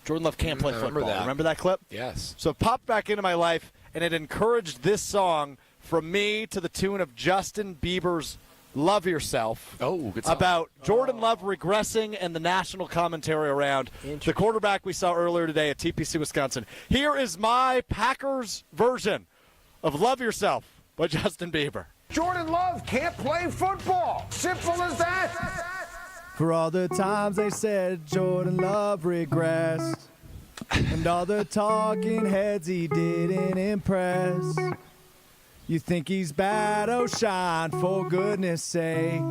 Speaker 3: Jordan Love can't play football. Remember that clip?
Speaker 1: Yes.
Speaker 3: So it popped back into my life, and it encouraged this song from me to the tune of Justin Bieber's Love Yourself.
Speaker 1: Oh, good song.
Speaker 3: About Jordan Love regressing and the national commentary around the quarterback we saw earlier today at TPC Wisconsin. Here is my Packers version of Love Yourself by Justin Bieber.
Speaker 11: Jordan Love can't play football. Simple as that.
Speaker 3: For all the times they said Jordan Love regressed, and all the talking heads he didn't impress. You think he's bad, oh shine, for goodness sake.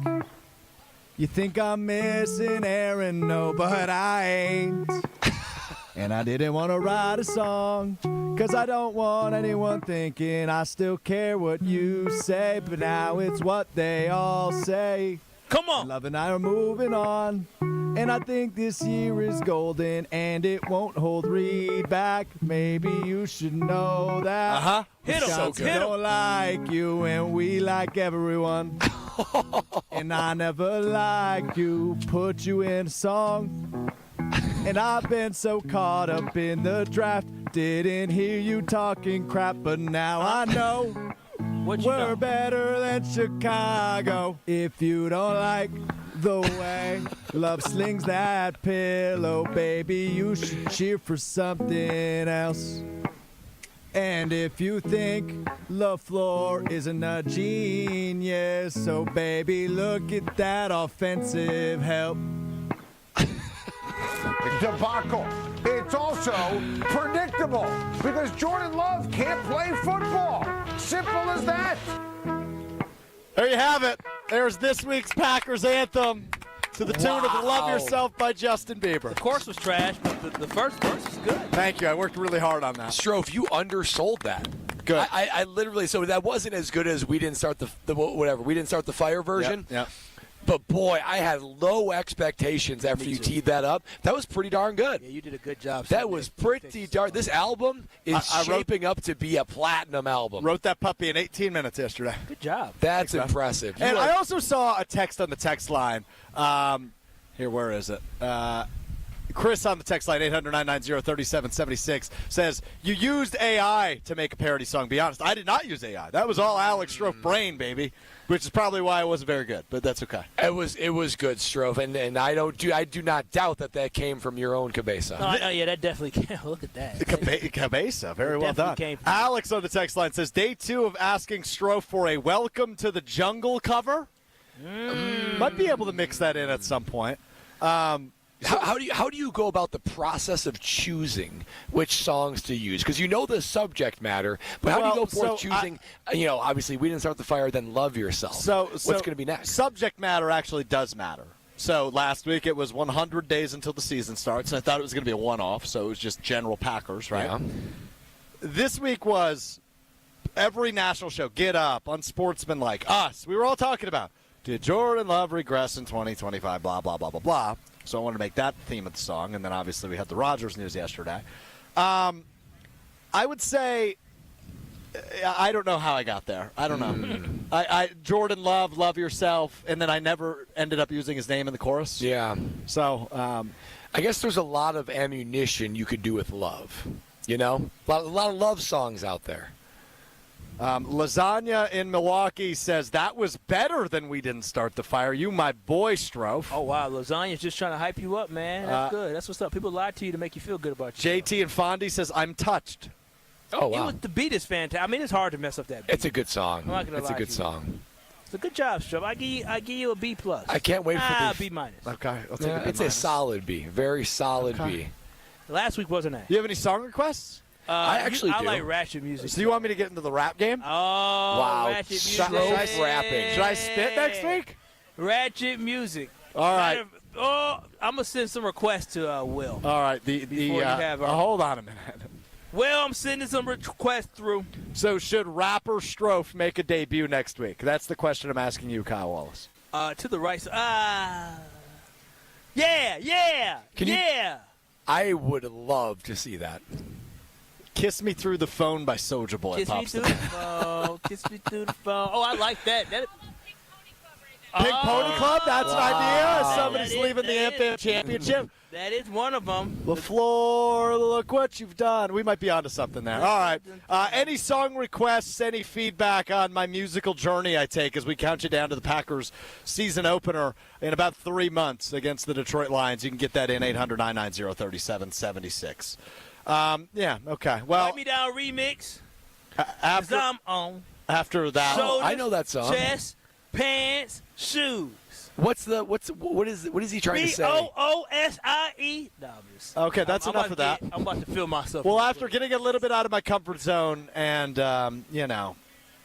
Speaker 3: You think I'm missing Aaron, no, but I ain't. And I didn't want to write a song, 'cause I don't want anyone thinking I still care what you say. But now it's what they all say.
Speaker 2: Come on.
Speaker 3: Love and I are moving on, and
Speaker 5: And I think this year is golden, and it won't hold Reed back. Maybe you should know that.
Speaker 3: Uh-huh.
Speaker 2: Hit 'em.
Speaker 5: Wisconsin
Speaker 2: Hit 'em.
Speaker 5: don't like you, and we like everyone. And I never liked you, put you in a song. And I've been so caught up in the draft, didn't hear you talking crap, but now I know we're better than Chicago. If you don't like the way love slings that pillow, baby, you should cheer for something else. And if you think LaFleur isn't a genius, so baby, look at that offensive help.
Speaker 11: Debacle. It's also predictable because Jordan Love can't play football. Simple as that.
Speaker 3: There you have it. There's this week's Packers anthem to the tune of Love Yourself by Justin Bieber.
Speaker 2: The chorus was trash, but the first verse was good.
Speaker 3: Thank you. I worked really hard on that.
Speaker 1: Strofe, you undersold that.
Speaker 3: Good.
Speaker 1: I literally, so that wasn't as good as We Didn't Start the whatever. We Didn't Start the Fire version.
Speaker 3: Yeah.
Speaker 1: But boy, I had low expectations after you teed that up. That was pretty darn good.
Speaker 2: Yeah, you did a good job.
Speaker 1: That was pretty darn. This album is shaping up to be a platinum album.
Speaker 3: Wrote that puppy in 18 minutes yesterday.
Speaker 2: Good job.
Speaker 1: That's impressive.
Speaker 3: And I also saw a text on the text line. Here, where is it? Chris on the text line, 800-990-3776, says, you used AI to make a parody song. Be honest, I did not use AI. That was all Alex Strofe brain, baby, which is probably why it wasn't very good, but that's okay.
Speaker 1: It was good, Strofe, and I do not doubt that came from your own cabeza.
Speaker 2: Oh, yeah, that definitely came. Look at that.
Speaker 3: Cabeza, very well done.
Speaker 2: Came from
Speaker 3: Alex on the text line says, day 2 of asking Strofe for a Welcome to the Jungle cover. Might be able to mix that in at some point.
Speaker 1: How do you go about the process of choosing which songs to use? Because you know the subject matter, but how do you go forth choosing? Obviously, We Didn't Start the Fire, then Love Yourself.
Speaker 3: So
Speaker 1: what's going to be next?
Speaker 3: Subject matter actually does matter. So last week it was 100 days until the season starts, and I thought it was going to be a one-off, so it was just general Packers, right?
Speaker 1: Yeah.
Speaker 3: This week was every national show, Get Up, Unsportsmanlike, Us. We were all talking about, did Jordan Love regress in 2025, blah, blah, blah, blah, blah. So I wanted to make that the theme of the song, and then obviously we had the Rodgers news yesterday. I would say I don't know how I got there. I don't know. Jordan Love, Love Yourself, and then I never ended up using his name in the chorus.
Speaker 1: Yeah.
Speaker 3: So
Speaker 1: I guess there's a lot of ammunition you could do with love. You know, a lot of love songs out there.
Speaker 3: Lasagna in Milwaukee says that was better than We Didn't Start the Fire. You, my boy, Strofe.
Speaker 2: Oh, wow. Lasagna's just trying to hype you up, man. That's good. That's what's up. People lie to you to make you feel good about yourself.
Speaker 3: JT and Fondy says, I'm touched.
Speaker 1: Oh, wow.
Speaker 2: The beat is fantastic. I mean, it's hard to mess up that beat.
Speaker 1: It's a good song.
Speaker 2: I'm not gonna
Speaker 1: It's a
Speaker 2: lie
Speaker 1: good
Speaker 2: to you.
Speaker 1: song.
Speaker 2: It's a good job, Strofe. I give you a B+.
Speaker 1: I can't wait for
Speaker 2: B minus.
Speaker 3: Okay. I'll take a B
Speaker 1: It's a
Speaker 3: minus.
Speaker 1: solid B. Very solid B.
Speaker 2: Last week wasn't that.
Speaker 3: Do you have any song requests?
Speaker 1: I actually
Speaker 2: I
Speaker 1: do.
Speaker 2: like ratchet music.
Speaker 3: So you want me to get into the rap game?
Speaker 2: Oh,
Speaker 1: Wow.
Speaker 2: ratchet music.
Speaker 1: Strofe rapping.
Speaker 3: Should I spit next week?
Speaker 2: Ratchet music.
Speaker 3: All right.
Speaker 2: Oh, I'm going to send some requests to Will.
Speaker 3: All right.
Speaker 2: Before you have our-
Speaker 3: hold on a minute.
Speaker 2: Will, I'm sending some requests through.
Speaker 3: So should rapper Strofe make a debut next week? That's the question I'm asking you, Kyle Wallace.
Speaker 2: To the right side. Yeah.
Speaker 1: Can you-
Speaker 2: yeah.
Speaker 1: I would love to see that.
Speaker 3: Kiss Me Through the Phone by Soulja Boy.
Speaker 2: Kiss me
Speaker 3: pops
Speaker 2: through
Speaker 3: to
Speaker 2: the
Speaker 3: mind.
Speaker 2: phone. Kiss me through the phone. Oh, I like that.
Speaker 3: Pink Pony Club, that's an idea. Somebody's
Speaker 2: That is-
Speaker 3: leaving the
Speaker 2: that
Speaker 3: AmFam
Speaker 2: is-
Speaker 3: Championship.
Speaker 2: That is one of them.
Speaker 3: LaFleur, look what you've done. We might be onto something there. All right. Any song requests, any feedback on my musical journey I take as we count you down to the Packers season opener in about 3 months against the Detroit Lions? You can get that in 800-990-3776. Yeah, okay. Well,
Speaker 2: Wipe Me Down remix.
Speaker 3: after,
Speaker 2: I'm on.
Speaker 3: after that,
Speaker 2: Shoulders,
Speaker 1: I know that song.
Speaker 2: Chest, pants, shoes.
Speaker 1: What is he trying to say?
Speaker 2: BOOSIE. No, I'm just.
Speaker 3: okay, that's
Speaker 2: I'm
Speaker 3: enough
Speaker 2: about
Speaker 3: of
Speaker 2: to
Speaker 3: that.
Speaker 2: I'm about to feel myself.
Speaker 3: Well, after getting a little bit out of my comfort zone and,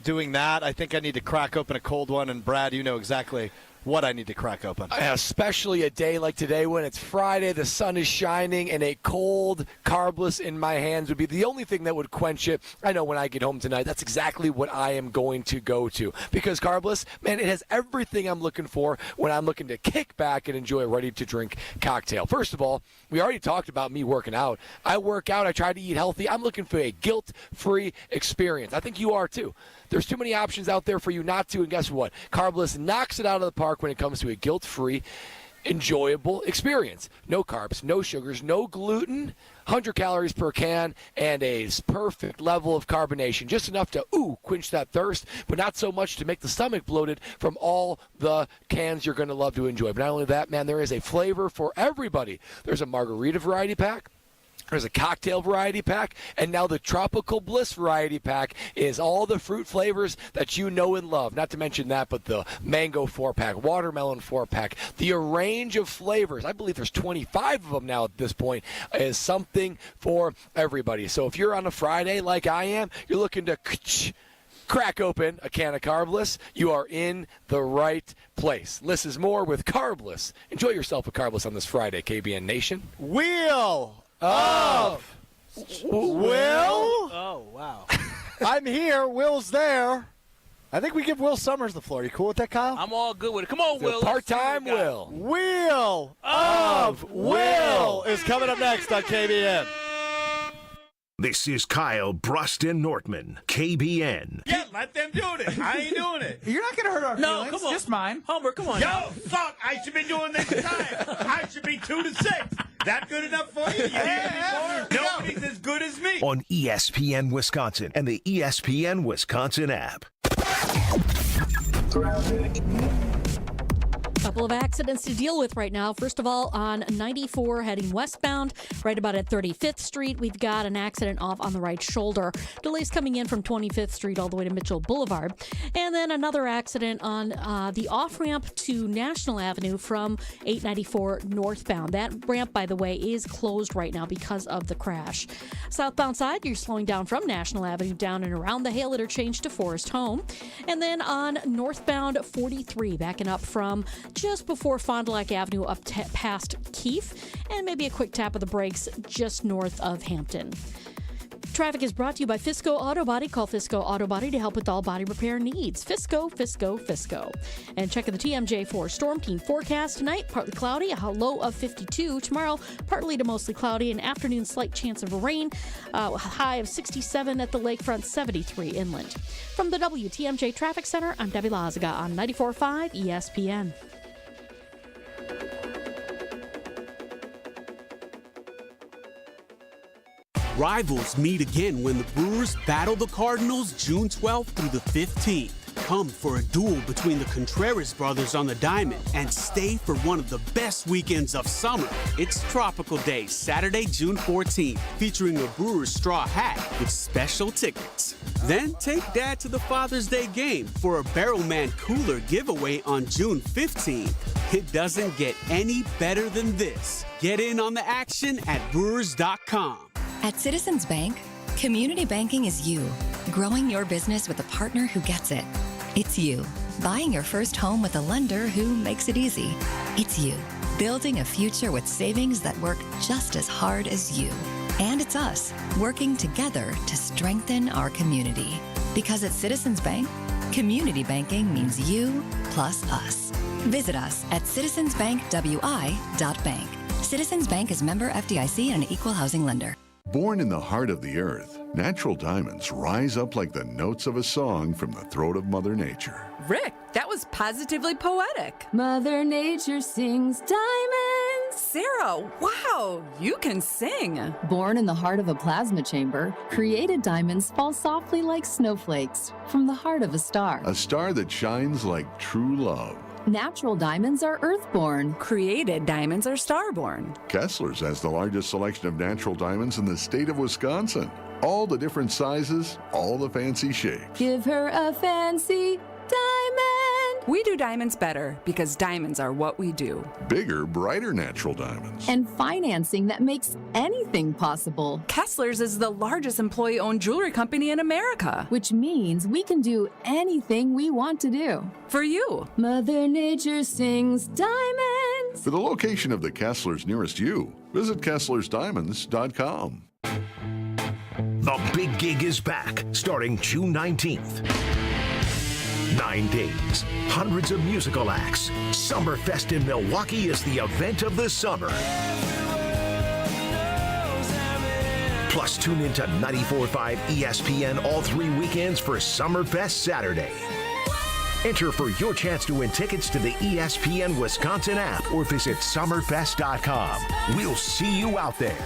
Speaker 3: doing that, I think I need to crack open a cold one. And, Brad, you know exactly what I need to crack open.
Speaker 1: Especially a day like today when it's Friday, the sun is shining, and a cold carbless in my hands would be the only thing that would quench it. I know when I get home tonight, that's exactly what I am going to go to. Because carbless, man, it has everything I'm looking for when I'm looking to kick back and enjoy a ready-to-drink cocktail. First of all, we already talked about me working out. I work out. I try to eat healthy. I'm looking for a guilt-free experience. I think you are too. There's too many options out there for you not to, and guess what? Carbless knocks it out of the park when it comes to a guilt-free, enjoyable experience. No carbs, no sugars, no gluten, 100 calories per can, and a perfect level of carbonation. Just enough to, quench that thirst, but not so much to make the stomach bloated from all the cans you're going to love to enjoy. But not only that, man, there is a flavor for everybody. There's a margarita variety pack. There's a cocktail variety pack, and now the Tropical Bliss variety pack is all the fruit flavors that you know and love. Not to mention that, but the mango 4-pack, watermelon 4-pack, the range of flavors. I believe there's 25 of them now at this point, is something for everybody. So if you're on a Friday like I am, you're looking to crack open a can of Carbless, you are in the right place. Less is more with Carbless. Enjoy yourself with Carbless on this Friday, KBN Nation.
Speaker 3: Wheel of Will.
Speaker 2: Oh, wow.
Speaker 3: I'm here. Will's there. I think we give Will Summers the floor. You cool with that, Kyle?
Speaker 2: I'm all good with it. Come on, Will.
Speaker 1: Part-time Will.
Speaker 3: Wheel of Will is coming up next on KBN.
Speaker 4: This is Kyle, Brust, and Nortman, KBN.
Speaker 12: Yeah, let them do it. I ain't doing it.
Speaker 5: You're not going to hurt our
Speaker 2: No,
Speaker 5: feelings.
Speaker 2: come on.
Speaker 5: Just mine.
Speaker 2: Homer, come on.
Speaker 12: Yo,
Speaker 2: now.
Speaker 12: fuck, I should be doing this time. I should be 2-6. That good enough for you? You need any more? Nobody's as good as me.
Speaker 4: On ESPN Wisconsin and the ESPN Wisconsin app.
Speaker 17: Couple of accidents to deal with right now. First of all, on 94 heading westbound, right about at 35th Street, we've got an accident off on the right shoulder. Delays coming in from 25th Street all the way to Mitchell Boulevard. And then another accident on the off-ramp to National Avenue from 894 northbound. That ramp, by the way, is closed right now because of the crash. Southbound side, you're slowing down from National Avenue down and around the Hale interchange to Forest Home. And then on northbound 43, backing up from just before Fond du Lac Avenue up past Keefe, and maybe a quick tap of the brakes just north of Hampton. Traffic is brought to you by Fisco Auto Body. Call Fisco Auto Body to help with all body repair needs. Fisco, Fisco, Fisco. And check the TMJ4 Storm Team forecast tonight. Partly cloudy, a low of 52. Tomorrow, partly to mostly cloudy. An afternoon slight chance of rain. High of 67 at the lakefront, 73 inland. From the WTMJ Traffic Center, I'm Debbie Lazaga on 94.5 ESPN.
Speaker 13: Rivals meet again when the Brewers battle the Cardinals June 12th through the 15th. Come for a duel between the Contreras brothers on the diamond and stay for one of the best weekends of summer. It's Tropical Day, Saturday, June 14th, featuring a Brewers straw hat with special tickets. Then take Dad to the Father's Day game for a Barrelman Cooler giveaway on June 15th. It doesn't get any better than this. Get in on the action at Brewers.com.
Speaker 15: At Citizens Bank, community banking is you, growing your business with a partner who gets it. It's you, buying your first home with a lender who makes it easy. It's you, building a future with savings that work just as hard as you. And it's us, working together to strengthen our community. Because at Citizens Bank, community banking means you plus us. Visit us at citizensbankwi.bank. Citizens Bank is member FDIC and an equal housing lender.
Speaker 23: Born in the heart of the earth, natural diamonds rise up like the notes of a song from the throat of Mother Nature.
Speaker 16: Rick, that was positively poetic.
Speaker 24: Mother Nature sings diamonds.
Speaker 16: Sarah, wow, you can sing.
Speaker 24: Born in the heart of a plasma chamber, created diamonds fall softly like snowflakes from the heart of a star.
Speaker 23: A star that shines like true love.
Speaker 24: Natural diamonds are earthborn.
Speaker 16: Created diamonds are starborn.
Speaker 23: Kessler's has the largest selection of natural diamonds in the state of Wisconsin. All the different sizes, all the fancy shapes.
Speaker 24: Give her a fancy diamond.
Speaker 16: We do diamonds better because diamonds are what we do.
Speaker 23: Bigger, brighter natural diamonds.
Speaker 24: And financing that makes anything possible.
Speaker 16: Kessler's is the largest employee-owned jewelry company in America.
Speaker 24: Which means we can do anything we want to do.
Speaker 16: For you.
Speaker 24: Mother Nature sings diamonds.
Speaker 23: For the location of the Kesslers nearest you, visit KesslersDiamonds.com.
Speaker 4: The big gig is back, starting June 19th. 9 days, hundreds of musical acts. Summerfest in Milwaukee is the event of the summer. Plus, tune into 94.5 ESPN all 3 weekends for Summerfest Saturday. Enter for your chance to win tickets to the ESPN Wisconsin app or visit summerfest.com. We'll see you out there.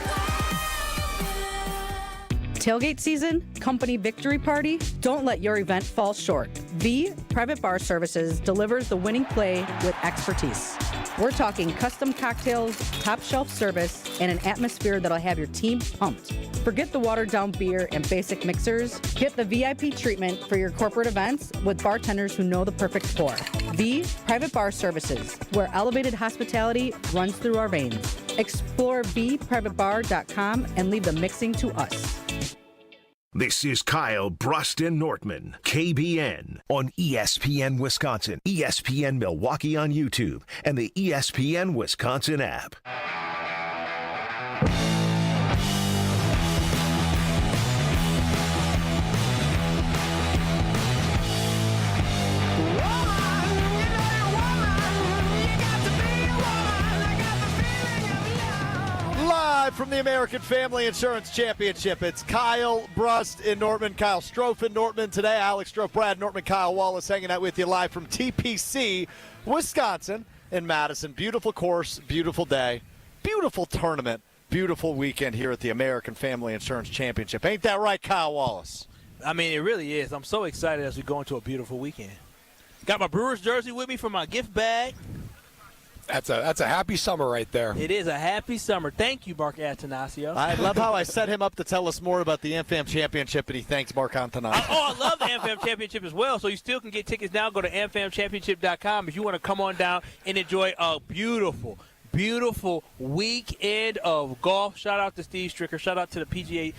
Speaker 6: Tailgate season, company victory party, don't let your event fall short. V Private Bar Services delivers the winning play with expertise. We're talking custom cocktails, top shelf service, and an atmosphere that'll have your team pumped. Forget the watered down beer and basic mixers. Get the VIP treatment for your corporate events with bartenders who know the perfect pour. V Private Bar Services, where elevated hospitality runs through our veins. Explore vprivatebar.com and leave the mixing to us.
Speaker 4: This is Kyle, Brust, and Nortman, KBN, on ESPN Wisconsin, ESPN Milwaukee on YouTube, and the ESPN Wisconsin app.
Speaker 3: Live from the American Family Insurance Championship, it's Kyle, Brust, and Nortman. Kyle Strofe and Nortman today. Alex Strofe, Brad Nortman, Kyle Wallace hanging out with you live from TPC, Wisconsin in Madison. Beautiful course, beautiful day, beautiful tournament, beautiful weekend here at the American Family Insurance Championship. Ain't that right, Kyle Wallace?
Speaker 2: I mean, it really is. I'm so excited as we go into a beautiful weekend. Got my Brewers jersey with me for my gift bag.
Speaker 1: That's a happy summer right there.
Speaker 2: It is a happy summer. Thank you, Mark Attanasio.
Speaker 3: I love how I set him up to tell us more about the AmFam Championship, and he thanks Mark Attanasio.
Speaker 2: I love the AmFam Championship as well, so you still can get tickets now. Go to AmFamChampionship.com if you want to come on down and enjoy a beautiful, beautiful weekend of golf. Shout out to Steve Stricker. Shout out to the PGA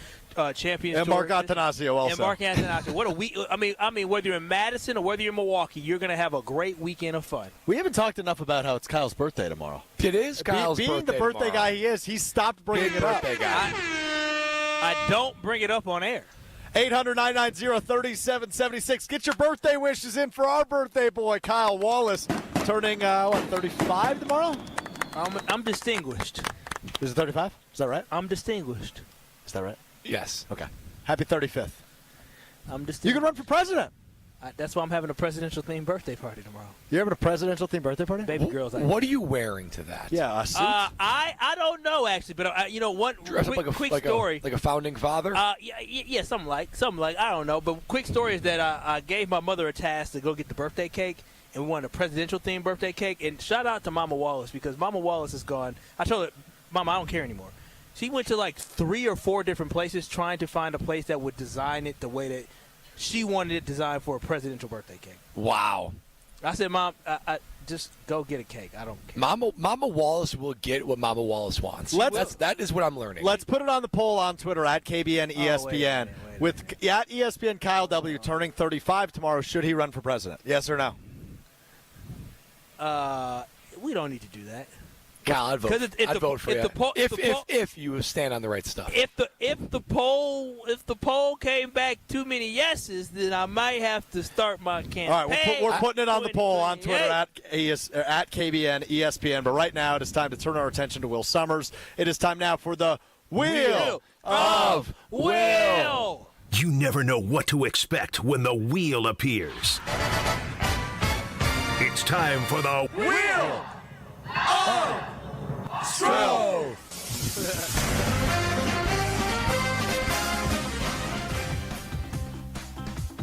Speaker 2: Champions
Speaker 3: and Mark Attanasio also.
Speaker 2: And Mark Attanasio. What a week! I mean, whether you're in Madison or whether you're in Milwaukee, you're going to have a great weekend of fun.
Speaker 3: We haven't talked enough about how it's Kyle's birthday tomorrow.
Speaker 1: It is Kyle's birthday.
Speaker 3: Being the birthday
Speaker 1: tomorrow.
Speaker 3: guy he is, he stopped bringing
Speaker 1: Big
Speaker 3: it up.
Speaker 1: birthday guy.
Speaker 2: I don't bring it up on air.
Speaker 3: 800-990-3776. Get your birthday wishes in for our birthday boy, Kyle Wallace, turning 35 tomorrow.
Speaker 2: I'm distinguished.
Speaker 3: Is it 35? Is that right?
Speaker 2: I'm distinguished.
Speaker 3: Is that right?
Speaker 1: Yes.
Speaker 3: Okay. Happy 35th.
Speaker 2: I'm distinguished.
Speaker 3: You can run for president.
Speaker 2: That's why I'm having a presidential-themed birthday party tomorrow.
Speaker 3: You're having a presidential-themed birthday party?
Speaker 2: Baby girls.
Speaker 1: What are you wearing to that?
Speaker 3: Yeah, a suit?
Speaker 2: I don't know, actually, but, one quick story.
Speaker 1: Like a founding father?
Speaker 2: Yeah, something like, I don't know. But quick story is that I gave my mother a task to go get the birthday cake, and we wanted a presidential-themed birthday cake. And shout out to Mama Wallace, because Mama Wallace is gone. I told her, Mama, I don't care anymore. She went to like 3 or 4 different places trying to find a place that would design it the way that she wanted it designed for a presidential birthday cake.
Speaker 1: Wow.
Speaker 2: I said, Mom, I just go get a cake. I don't care.
Speaker 1: Mama Wallace will get what Mama Wallace wants. That is what I'm learning.
Speaker 3: Let's put it on the poll on Twitter at KBN ESPN. With at ESPN Kyle W. turning 35 tomorrow. Should he run for president? Yes or no?
Speaker 2: We don't need to do that.
Speaker 1: Kyle, I'd vote for you. If you stand on the right stuff.
Speaker 2: If the poll came back too many yeses, then I might have to start my campaign.
Speaker 3: All right, we're putting it on the poll on Twitter at KBN ESPN. But right now, it is time to turn our attention to Will Summers. It is time now for the Wheel of Will.
Speaker 4: You never know what to expect when the wheel appears. It's time for the
Speaker 11: Wheel of Strofe.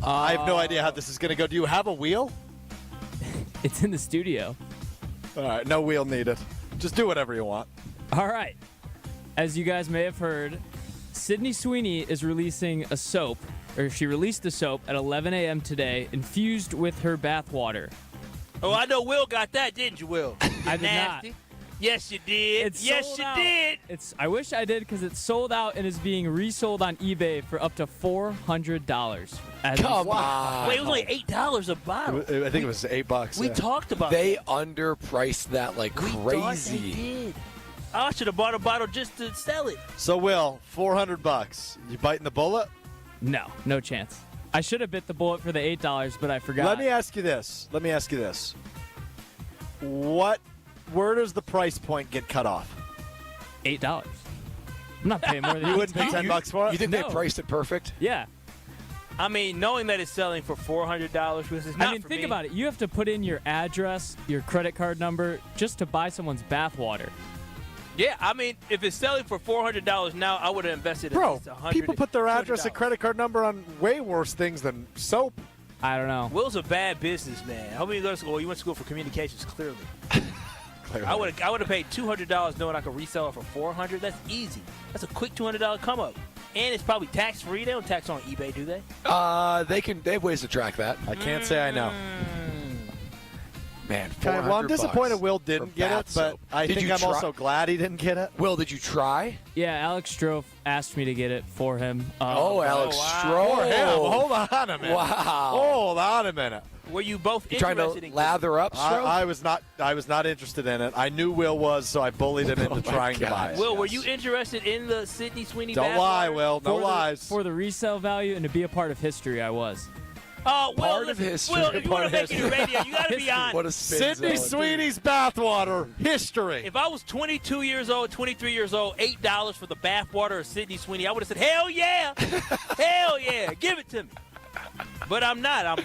Speaker 3: I have no idea how this is going to go. Do you have a wheel?
Speaker 9: It's in the studio.
Speaker 3: All right, no wheel needed. Just do whatever you want.
Speaker 9: All right. As you guys may have heard, Sydney Sweeney is releasing a soap, or she released the soap at 11 a.m. today, infused with her bath water.
Speaker 2: Oh, I know Will got that, didn't you, Will?
Speaker 9: I did
Speaker 2: Nasty.
Speaker 9: not.
Speaker 2: Yes, you did.
Speaker 9: It's
Speaker 2: yes,
Speaker 9: sold
Speaker 2: you
Speaker 9: out.
Speaker 2: did.
Speaker 9: I wish I did because it's sold out and is being resold on eBay for up to $400.
Speaker 1: Come on.
Speaker 2: Wait, it was only $8 a bottle.
Speaker 3: I think it was $8.
Speaker 2: We talked about
Speaker 1: They
Speaker 2: that.
Speaker 1: underpriced that like
Speaker 2: We thought they
Speaker 1: crazy.
Speaker 2: did. I should have bought a bottle just to sell it.
Speaker 3: So, Will, $400. You biting the bullet?
Speaker 9: No chance. I should have bit the bullet for the $8, but I forgot.
Speaker 3: Let me ask you this. Where does the price point get cut off?
Speaker 9: $8. I'm not paying more than
Speaker 3: You wouldn't pay $10 for it?
Speaker 1: You think
Speaker 9: No.
Speaker 1: they priced it perfect?
Speaker 9: Yeah.
Speaker 2: I mean, knowing that it's selling for $400, which is not
Speaker 9: I mean,
Speaker 2: for
Speaker 9: think
Speaker 2: me.
Speaker 9: about it. You have to put in your address, your credit card number, just to buy someone's bath water.
Speaker 2: Yeah, I mean, if it's selling for $400 now, I would have invested
Speaker 3: Bro,
Speaker 2: at least $100.
Speaker 3: people put their address and
Speaker 2: $200.
Speaker 3: credit card number on way worse things than soap.
Speaker 9: I don't know.
Speaker 2: Will's a bad businessman. How many you go to school? Well, you went to school for communications, clearly. I would have paid $200 knowing I could resell it for $400. That's easy. That's a quick $200 come up, and it's probably tax free. They don't tax on eBay, do they?
Speaker 1: They have ways to track that.
Speaker 3: I can't say I know.
Speaker 1: Man,
Speaker 3: Well, I'm disappointed
Speaker 1: $400
Speaker 3: Will didn't
Speaker 1: for
Speaker 3: get it,
Speaker 1: bath
Speaker 3: but
Speaker 1: soap.
Speaker 3: I
Speaker 1: Did
Speaker 3: think
Speaker 1: you
Speaker 3: I'm
Speaker 1: try-
Speaker 3: also glad he didn't get it.
Speaker 1: Will, did you try?
Speaker 9: Yeah, Alex Strofe asked me to get it for him.
Speaker 1: Alex
Speaker 3: For
Speaker 1: Stroh.
Speaker 3: him. Hold on a minute.
Speaker 1: Wow.
Speaker 3: Hold on a minute.
Speaker 2: Were you both
Speaker 1: You trying to
Speaker 2: interested in
Speaker 1: lather up, Stroh?
Speaker 3: I was not interested in it. I knew Will was, so I bullied him into trying to buy it.
Speaker 2: Will, were you interested in the Sydney Sweeney
Speaker 3: Don't
Speaker 2: bath
Speaker 3: lie,
Speaker 2: water?
Speaker 3: Will. No
Speaker 9: For
Speaker 3: lies.
Speaker 9: For the resale value and to be a part of history, I was.
Speaker 2: Oh, Will,
Speaker 1: Part of
Speaker 2: listen,
Speaker 1: history.
Speaker 2: Will, if you want to make it in radio, you got to be honest.
Speaker 1: What a spin
Speaker 3: Sydney
Speaker 1: zone.
Speaker 3: Sweeney's bathwater history.
Speaker 2: If I was 22 years old, 23 years old, $8 for the bath water of Sydney Sweeney, I would have said, hell yeah. Hell yeah. Give it to me. But I'm not.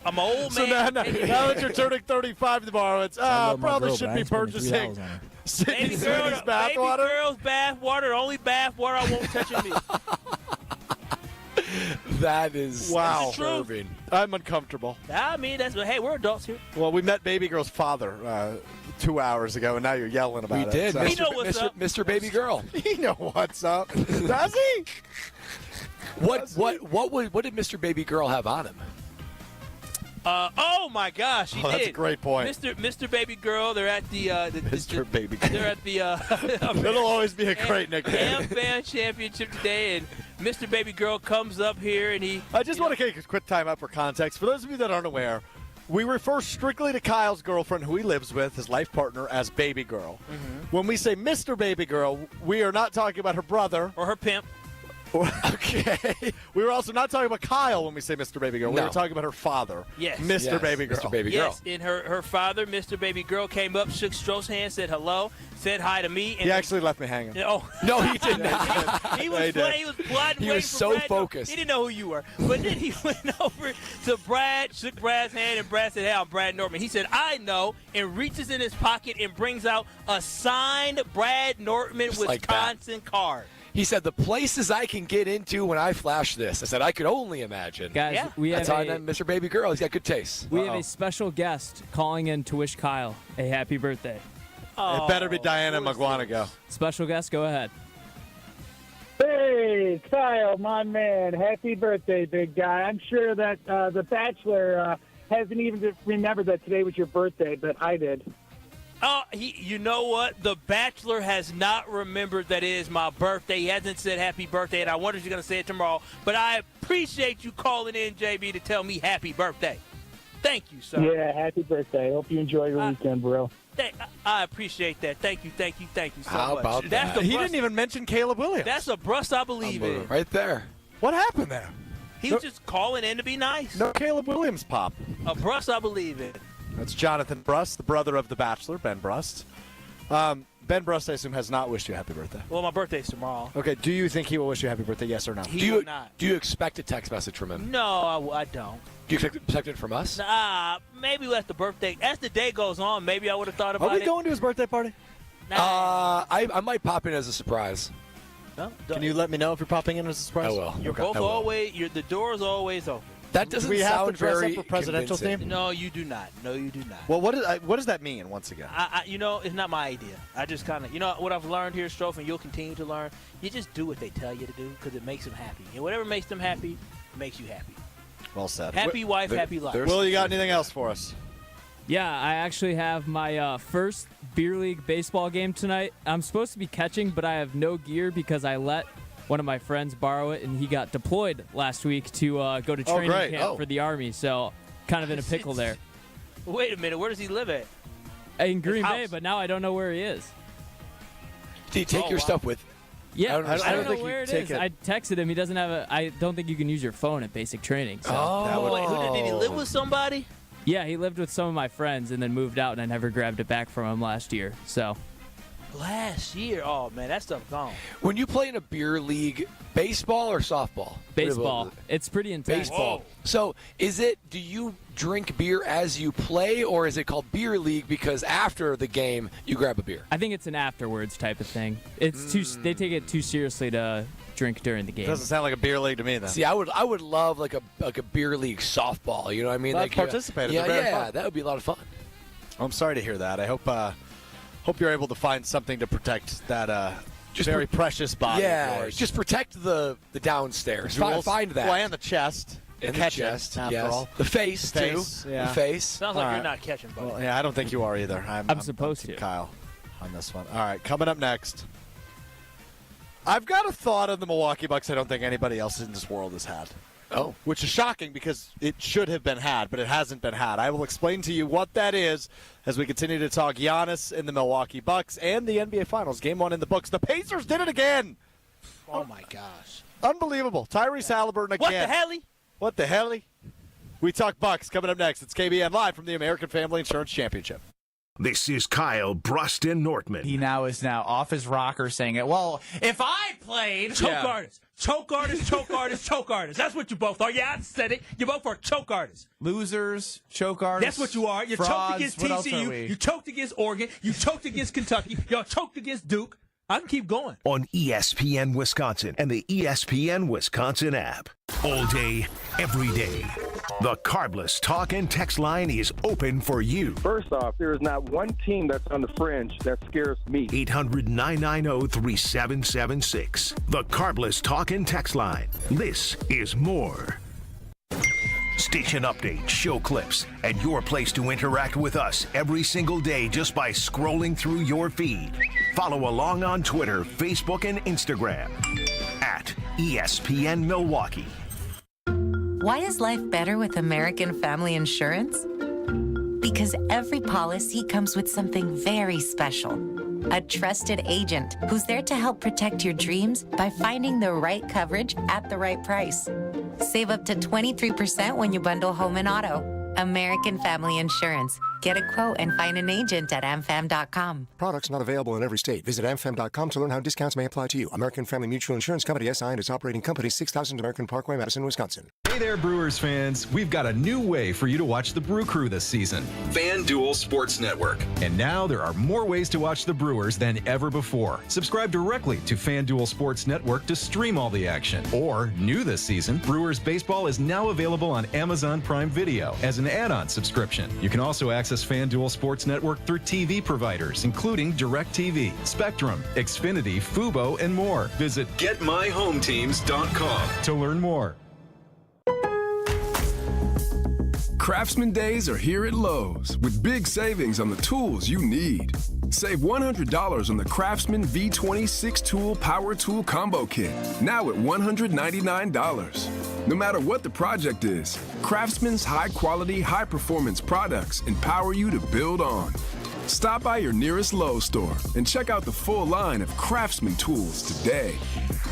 Speaker 2: I'm an old
Speaker 3: So
Speaker 2: man.
Speaker 3: now that you're turning 35 tomorrow, it's probably should be purchasing Sydney
Speaker 2: Baby
Speaker 3: Sweeney's bathwater.
Speaker 2: girl's bath water, the only bath water I won't touch in me.
Speaker 1: That is
Speaker 3: Wow.
Speaker 1: disturbing.
Speaker 3: I'm uncomfortable.
Speaker 2: I mean, hey, we're adults here.
Speaker 3: Well, we met Baby Girl's father 2 hours ago, and now you're yelling about
Speaker 1: We
Speaker 3: it.
Speaker 1: did.
Speaker 3: So.
Speaker 2: He know what's up.
Speaker 1: Mr. Baby Girl.
Speaker 3: He know what's up. Does he?
Speaker 1: What did Mr. Baby Girl have on him?
Speaker 2: Oh my gosh, he did.
Speaker 3: That's a great point.
Speaker 2: Mr. Baby Girl, they're at the
Speaker 3: Mr. Baby Girl.
Speaker 2: they're at the
Speaker 3: It'll always be a great nickname.
Speaker 2: AmFam Championship today, and Mr. Baby Girl comes up here and he.
Speaker 3: I just want to take a quick time out for context. For those of you that aren't aware, we refer strictly to Kyle's girlfriend, who he lives with, his life partner, as Baby Girl.
Speaker 2: Mm-hmm.
Speaker 3: When we say Mr. Baby Girl, we are not talking about her brother.
Speaker 2: Or her pimp.
Speaker 3: Okay. We were also not talking about Kyle when we say Mr. Baby Girl. We
Speaker 1: No.
Speaker 3: were talking about her father,
Speaker 2: Yes.
Speaker 3: Mr.
Speaker 1: Yes,
Speaker 3: Baby Girl.
Speaker 1: Mr. Baby Girl.
Speaker 2: Yes, and her father, Mr. Baby Girl, came up, shook Stroh's hand, said hello, said hi to me. And
Speaker 3: He actually left me hanging.
Speaker 2: Oh.
Speaker 1: No, he did not.
Speaker 2: He
Speaker 3: Yeah,
Speaker 2: was
Speaker 3: he did.
Speaker 2: he was blind
Speaker 1: He
Speaker 2: waiting
Speaker 1: was
Speaker 2: for
Speaker 1: so
Speaker 2: Brad.
Speaker 1: focused.
Speaker 2: He didn't know who you were. But then he went over to Brad, shook Brad's hand, and Brad said, hey, I'm Brad Nortman. He said, I know, and reaches in his pocket and brings out a signed Brad Nortman
Speaker 1: Just like that.
Speaker 2: Wisconsin card.
Speaker 1: He said, the places I can get into when I flash this. I said, I could only imagine.
Speaker 9: Guys,
Speaker 2: Yeah.
Speaker 9: we have
Speaker 1: That's how I know Mr. Baby Girl. He's got good taste.
Speaker 9: we have a special guest calling in to wish Kyle a happy birthday.
Speaker 3: It better be Diana McGuanago.
Speaker 9: Special guest, go ahead.
Speaker 14: Hey, Kyle, my man. Happy birthday, big guy. I'm sure that The Bachelor hasn't even remembered that today was your birthday, but I did.
Speaker 2: Oh, you know what? The Bachelor has not remembered that it is my birthday. He hasn't said happy birthday, and I wonder if you're going to say it tomorrow. But I appreciate you calling in, JB, to tell me happy birthday. Thank you, sir.
Speaker 14: Yeah, happy birthday. Hope you enjoy your weekend, bro.
Speaker 2: I appreciate that. Thank you so
Speaker 1: How
Speaker 2: much.
Speaker 1: about
Speaker 2: That's
Speaker 1: that?
Speaker 2: the
Speaker 3: He
Speaker 2: Brust-
Speaker 3: didn't even mention Caleb Williams.
Speaker 2: That's a Brust I believe in.
Speaker 1: Right there.
Speaker 3: What happened there?
Speaker 2: He was just calling in to be nice.
Speaker 3: No Caleb Williams pop.
Speaker 2: A Brust I believe in.
Speaker 3: That's Jonathan Brust, the brother of The Bachelor, Ben Brust. Ben Brust, I assume, has not wished you a happy birthday.
Speaker 2: Well, my birthday's tomorrow.
Speaker 3: Okay, do you think he will wish you a happy birthday, yes or no?
Speaker 2: He will not.
Speaker 1: Do you expect a text message from him?
Speaker 2: No, I don't.
Speaker 1: Do you expect it from us?
Speaker 2: Maybe as the day goes on, maybe I would have thought about
Speaker 3: Are
Speaker 2: it.
Speaker 3: we going to his birthday party?
Speaker 1: I might pop in as a surprise.
Speaker 2: No,
Speaker 3: Can you let me know if you're popping in as a surprise?
Speaker 1: I will.
Speaker 2: You're both always. The door's always open.
Speaker 1: That doesn't
Speaker 3: Do we have to
Speaker 1: sound
Speaker 3: dress
Speaker 1: very
Speaker 3: up for presidential
Speaker 1: convincing.
Speaker 3: theme?
Speaker 2: No, you do not. No, you do not.
Speaker 3: Well, what does that mean, once again?
Speaker 2: It's not my idea. I just kind of, what I've learned here, Strofe, and you'll continue to learn. You just do what they tell you to do because it makes them happy, and whatever makes them happy makes you happy.
Speaker 3: Well said.
Speaker 2: Happy wife, happy life.
Speaker 3: Will, you got anything else for us?
Speaker 9: Yeah, I actually have my first beer league baseball game tonight. I'm supposed to be catching, but I have no gear because I let one of my friends borrow it, and he got deployed last week to go to training camp for the Army. So kind of in a pickle there.
Speaker 2: Wait a minute. Where does he live at?
Speaker 9: In Green Bay, but now I don't know where he is.
Speaker 1: Do you take your stuff with?
Speaker 9: Yeah, I don't know
Speaker 3: think
Speaker 9: where
Speaker 3: you
Speaker 9: it
Speaker 3: take
Speaker 9: is. I texted him. He doesn't have I don't think you can use your phone at basic training. So.
Speaker 2: Wait, did he live with somebody?
Speaker 9: Yeah, he lived with some of my friends and then moved out, and I never grabbed it back from him last year. So.
Speaker 2: Last year? Oh, man, that stuff gone.
Speaker 1: When you play in a beer league, baseball or softball?
Speaker 9: Baseball. It's pretty intense.
Speaker 1: Baseball.
Speaker 9: Whoa.
Speaker 1: So do you drink beer as you play, or is it called beer league because after the game you grab a beer?
Speaker 9: I think it's an afterwards type of thing. It's they take it too seriously to drink during the game.
Speaker 3: Doesn't sound like a beer league to me, then.
Speaker 1: See, I would love like a beer league softball. You know what I mean?
Speaker 3: Well,
Speaker 1: like
Speaker 3: participate.
Speaker 1: Yeah, that would be a lot of fun.
Speaker 3: I'm sorry to hear that. I hope you're able to find something to protect that very precious body.
Speaker 1: Yeah,
Speaker 3: of yours.
Speaker 1: just protect the downstairs. Find that.
Speaker 3: Well, and the chest.
Speaker 1: And the chest,
Speaker 3: after
Speaker 1: yes.
Speaker 3: all.
Speaker 1: The face, too.
Speaker 3: Yeah.
Speaker 1: The face.
Speaker 2: Sounds like you're not catching, buddy.
Speaker 3: Well, yeah, I don't think you are either. I'm
Speaker 9: supposed to.
Speaker 3: Kyle on this one. All right, coming up next. I've got a thought on the Milwaukee Bucks I don't think anybody else in this world has had.
Speaker 1: Oh.
Speaker 3: Which is shocking because it should have been had, but it hasn't been had. I will explain to you what that is as we continue to talk Giannis and the Milwaukee Bucks and the NBA Finals. Game 1 in the books. The Pacers did it again.
Speaker 2: Oh, my gosh.
Speaker 3: Unbelievable. Tyrese Halliburton again.
Speaker 2: What the hell?
Speaker 3: What the hell? We talk Bucks coming up next. It's KBN live from the American Family Insurance Championship.
Speaker 4: This is Kyle, Brust, and Nortman.
Speaker 5: He is now off his rocker saying it. Well, if I played...
Speaker 2: Choke artist. Choke artist, choke artist, choke artist. That's what you both are. Yeah, I said it. You both are choke artists.
Speaker 5: Losers, choke artists.
Speaker 2: That's what you are. You choked against TCU. You choked against Oregon. You choked against Kentucky. You choked against Duke. I can keep going.
Speaker 4: On ESPN Wisconsin and the ESPN Wisconsin app. All day, every day. The Carbless talk and text line is open for you.
Speaker 18: First off, there is not one team that's on the fringe that scares me.
Speaker 4: 800-990-3776. The Carbless talk and text line. This is more. Station updates, show clips, and your place to interact with us every single day just by scrolling through your feed. Follow along on Twitter, Facebook, and Instagram at ESPN Milwaukee.
Speaker 19: Why is life better with American Family Insurance? Because every policy comes with something very special. A trusted agent who's there to help protect your dreams by finding the right coverage at the right price. Save up to 23% when you bundle home and auto. American Family Insurance. Get a quote and find an agent at AmFam.com.
Speaker 20: Products not available in every state. Visit AmFam.com to learn how discounts may apply to you. American Family Mutual Insurance Company, SI, and its operating company, 6000 American Parkway, Madison, Wisconsin.
Speaker 22: Hey there, Brewers fans. We've got a new way for you to watch the Brew Crew this season. FanDuel Sports Network. And now there are more ways to watch the Brewers than ever before. Subscribe directly to FanDuel Sports Network to stream all the action. Or, new this season, Brewers Baseball is now available on Amazon Prime Video as an add-on subscription. You can also access FanDuel Sports Network through TV providers, including DirecTV, Spectrum, Xfinity, Fubo, and more. Visit GetMyHomeTeams.com to learn more.
Speaker 25: Craftsman Days are here at Lowe's with big savings on the tools you need. Save $100 on the Craftsman V26 Tool Power Tool Combo Kit, now at $199. No matter what the project is, Craftsman's high-quality, high-performance products empower you to build on. Stop by your nearest Lowe's store and check out the full line of Craftsman tools today.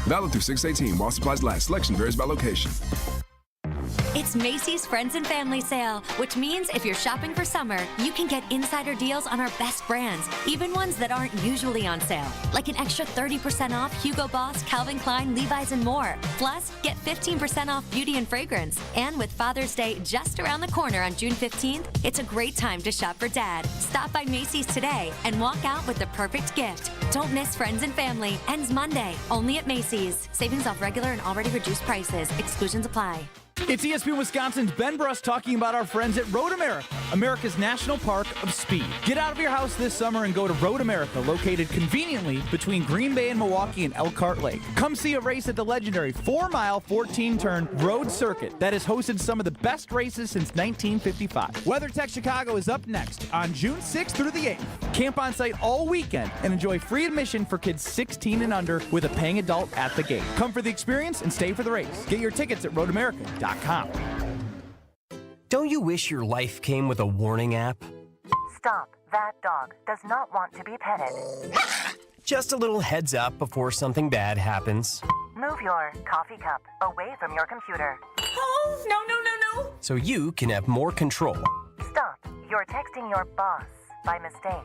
Speaker 25: Valid through 6/18 while supplies last. Selection varies by location.
Speaker 26: It's Macy's Friends and Family Sale, which means if you're shopping for summer, you can get insider deals on our best brands, even ones that aren't usually on sale, like an extra 30% off Hugo Boss, Calvin Klein, Levi's, and more. Plus, get 15% off beauty and fragrance. And with Father's Day just around the corner on June 15th, it's a great time to shop for Dad. Stop by Macy's today and walk out with the perfect gift. Don't miss Friends and Family. Ends Monday, only at Macy's. Savings off regular and already reduced prices. Exclusions apply.
Speaker 5: It's ESPN Wisconsin's Ben Brust talking about our friends at Road America, America's national park of speed. Get out of your house this summer and go to Road America, located conveniently between Green Bay and Milwaukee and Elkhart Lake. Come see a race at the legendary 4-mile, 14-turn road circuit that has hosted some of the best races since 1955. WeatherTech Chicago is up next on June 6th through the 8th. Camp on site all weekend and enjoy free admission for kids 16 and under with a paying adult at the gate. Come for the experience and stay for the race. Get your tickets at roadamerica.com.
Speaker 7: Don't you wish your life came with a warning app?
Speaker 8: Stop. That dog does not want to be petted.
Speaker 7: Just a little heads up before something bad happens.
Speaker 8: Move your coffee cup away from your computer.
Speaker 16: Oh, no.
Speaker 7: So you can have more control.
Speaker 8: Stop. You're texting your boss by mistake.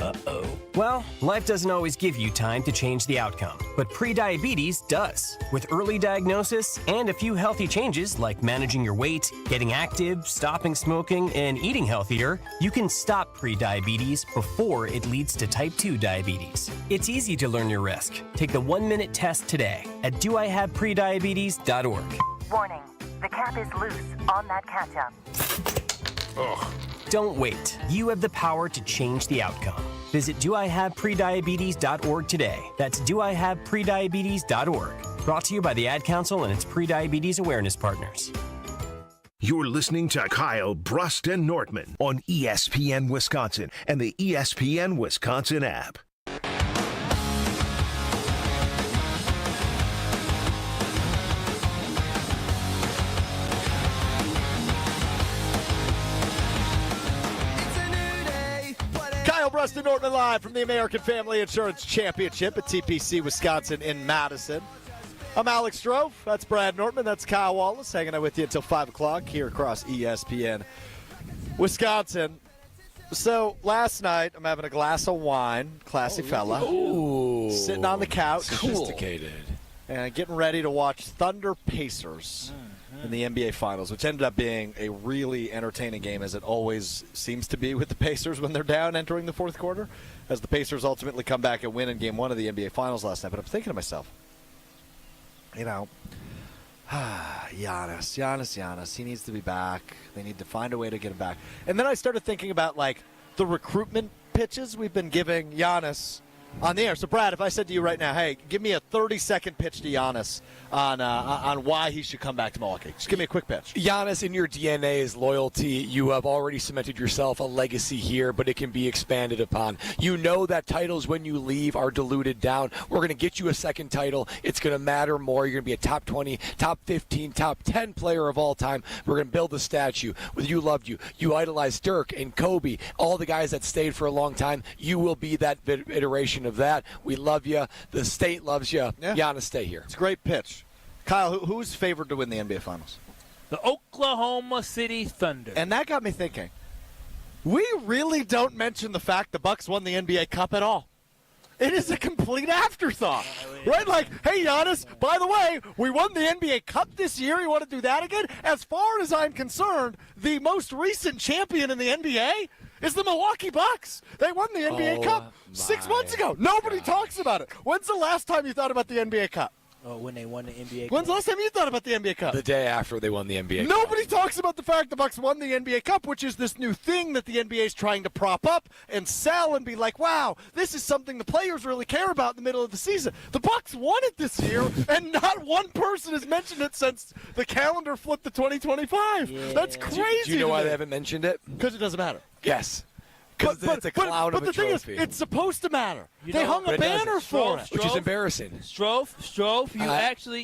Speaker 7: Uh-oh. Well, life doesn't always give you time to change the outcome, but prediabetes does. With early diagnosis and a few healthy changes like managing your weight, getting active, stopping smoking, and eating healthier, you can stop prediabetes before it leads to type 2 diabetes. It's easy to learn your risk. Take the 1-minute test today at doihaveprediabetes.org.
Speaker 8: Warning. The cap is loose on that ketchup.
Speaker 7: Ugh. Don't wait. You have the power to change the outcome. Visit doihaveprediabetes.org today. That's doihaveprediabetes.org. Brought to you by the Ad Council and its prediabetes awareness partners.
Speaker 4: You're listening to Kyle, Brust, and Nortman on ESPN Wisconsin and the ESPN Wisconsin app.
Speaker 3: Brust and Nortman live from the American Family Insurance Championship at TPC Wisconsin in Madison. I'm Alex Strofe. That's Brad Nortman. That's Kyle Wallace hanging out with you until 5 o'clock here across ESPN Wisconsin. So last night, I'm having a glass of wine, classy fella.
Speaker 1: Ooh.
Speaker 3: Sitting on the couch.
Speaker 1: Sophisticated.
Speaker 3: And getting ready to watch Thunder Pacers in the NBA Finals, which ended up being a really entertaining game, as it always seems to be with the Pacers when they're down entering the fourth quarter, as the Pacers ultimately come back and win in Game 1 of the NBA Finals last night. But I'm thinking to myself, Giannis, he needs to be back. They need to find a way to get him back. And then I started thinking about, the recruitment pitches we've been giving Giannis on the air. So, Brad, if I said to you right now, hey, give me a 30-second pitch to Giannis on why he should come back to Milwaukee. Just give me a quick pitch.
Speaker 1: Giannis, in your DNA is loyalty. You have already cemented yourself a legacy here, but it can be expanded upon. You know that titles, when you leave, are diluted down. We're going to get you a second title. It's going to matter more. You're going to be a top 20, top 15, top 10 player of all time. We're going to build a statue with You Loved You. You idolized Dirk and Kobe, all the guys that stayed for a long time. You will be that iteration of that. We love you. The state loves you. Yeah. Giannis, stay here.
Speaker 3: It's a great pitch. Kyle, who's favored to win the NBA Finals?
Speaker 2: The Oklahoma City Thunder.
Speaker 3: And that got me thinking, we really don't mention the fact the Bucks won the NBA Cup at all. It is a complete afterthought, right? Hey, Giannis, by the way, we won the NBA Cup this year. You want to do that again? As far as I'm concerned, the most recent champion in the NBA is the Milwaukee Bucks. They won the NBA Cup 6 months ago. Nobody talks about it. When's the last time you thought about the NBA Cup?
Speaker 2: Oh, when they won the NBA Cup.
Speaker 3: When's the last time you thought about the NBA Cup?
Speaker 1: The day after they won the NBA Cup.
Speaker 3: Nobody talks about the fact the Bucks won the NBA Cup, which is this new thing that the NBA is trying to prop up and sell and be like, wow, this is something the players really care about in the middle of the season. The Bucks won it this year, and not one person has mentioned it since the calendar flipped to 2025. Yeah. That's crazy.
Speaker 1: Do you know why they haven't mentioned it?
Speaker 3: Because it doesn't matter.
Speaker 1: Yes. Because it's a cloud of a trophy.
Speaker 3: But the thing is, it's supposed to matter. They hung a banner for it.
Speaker 1: Which is embarrassing.
Speaker 2: Strofe,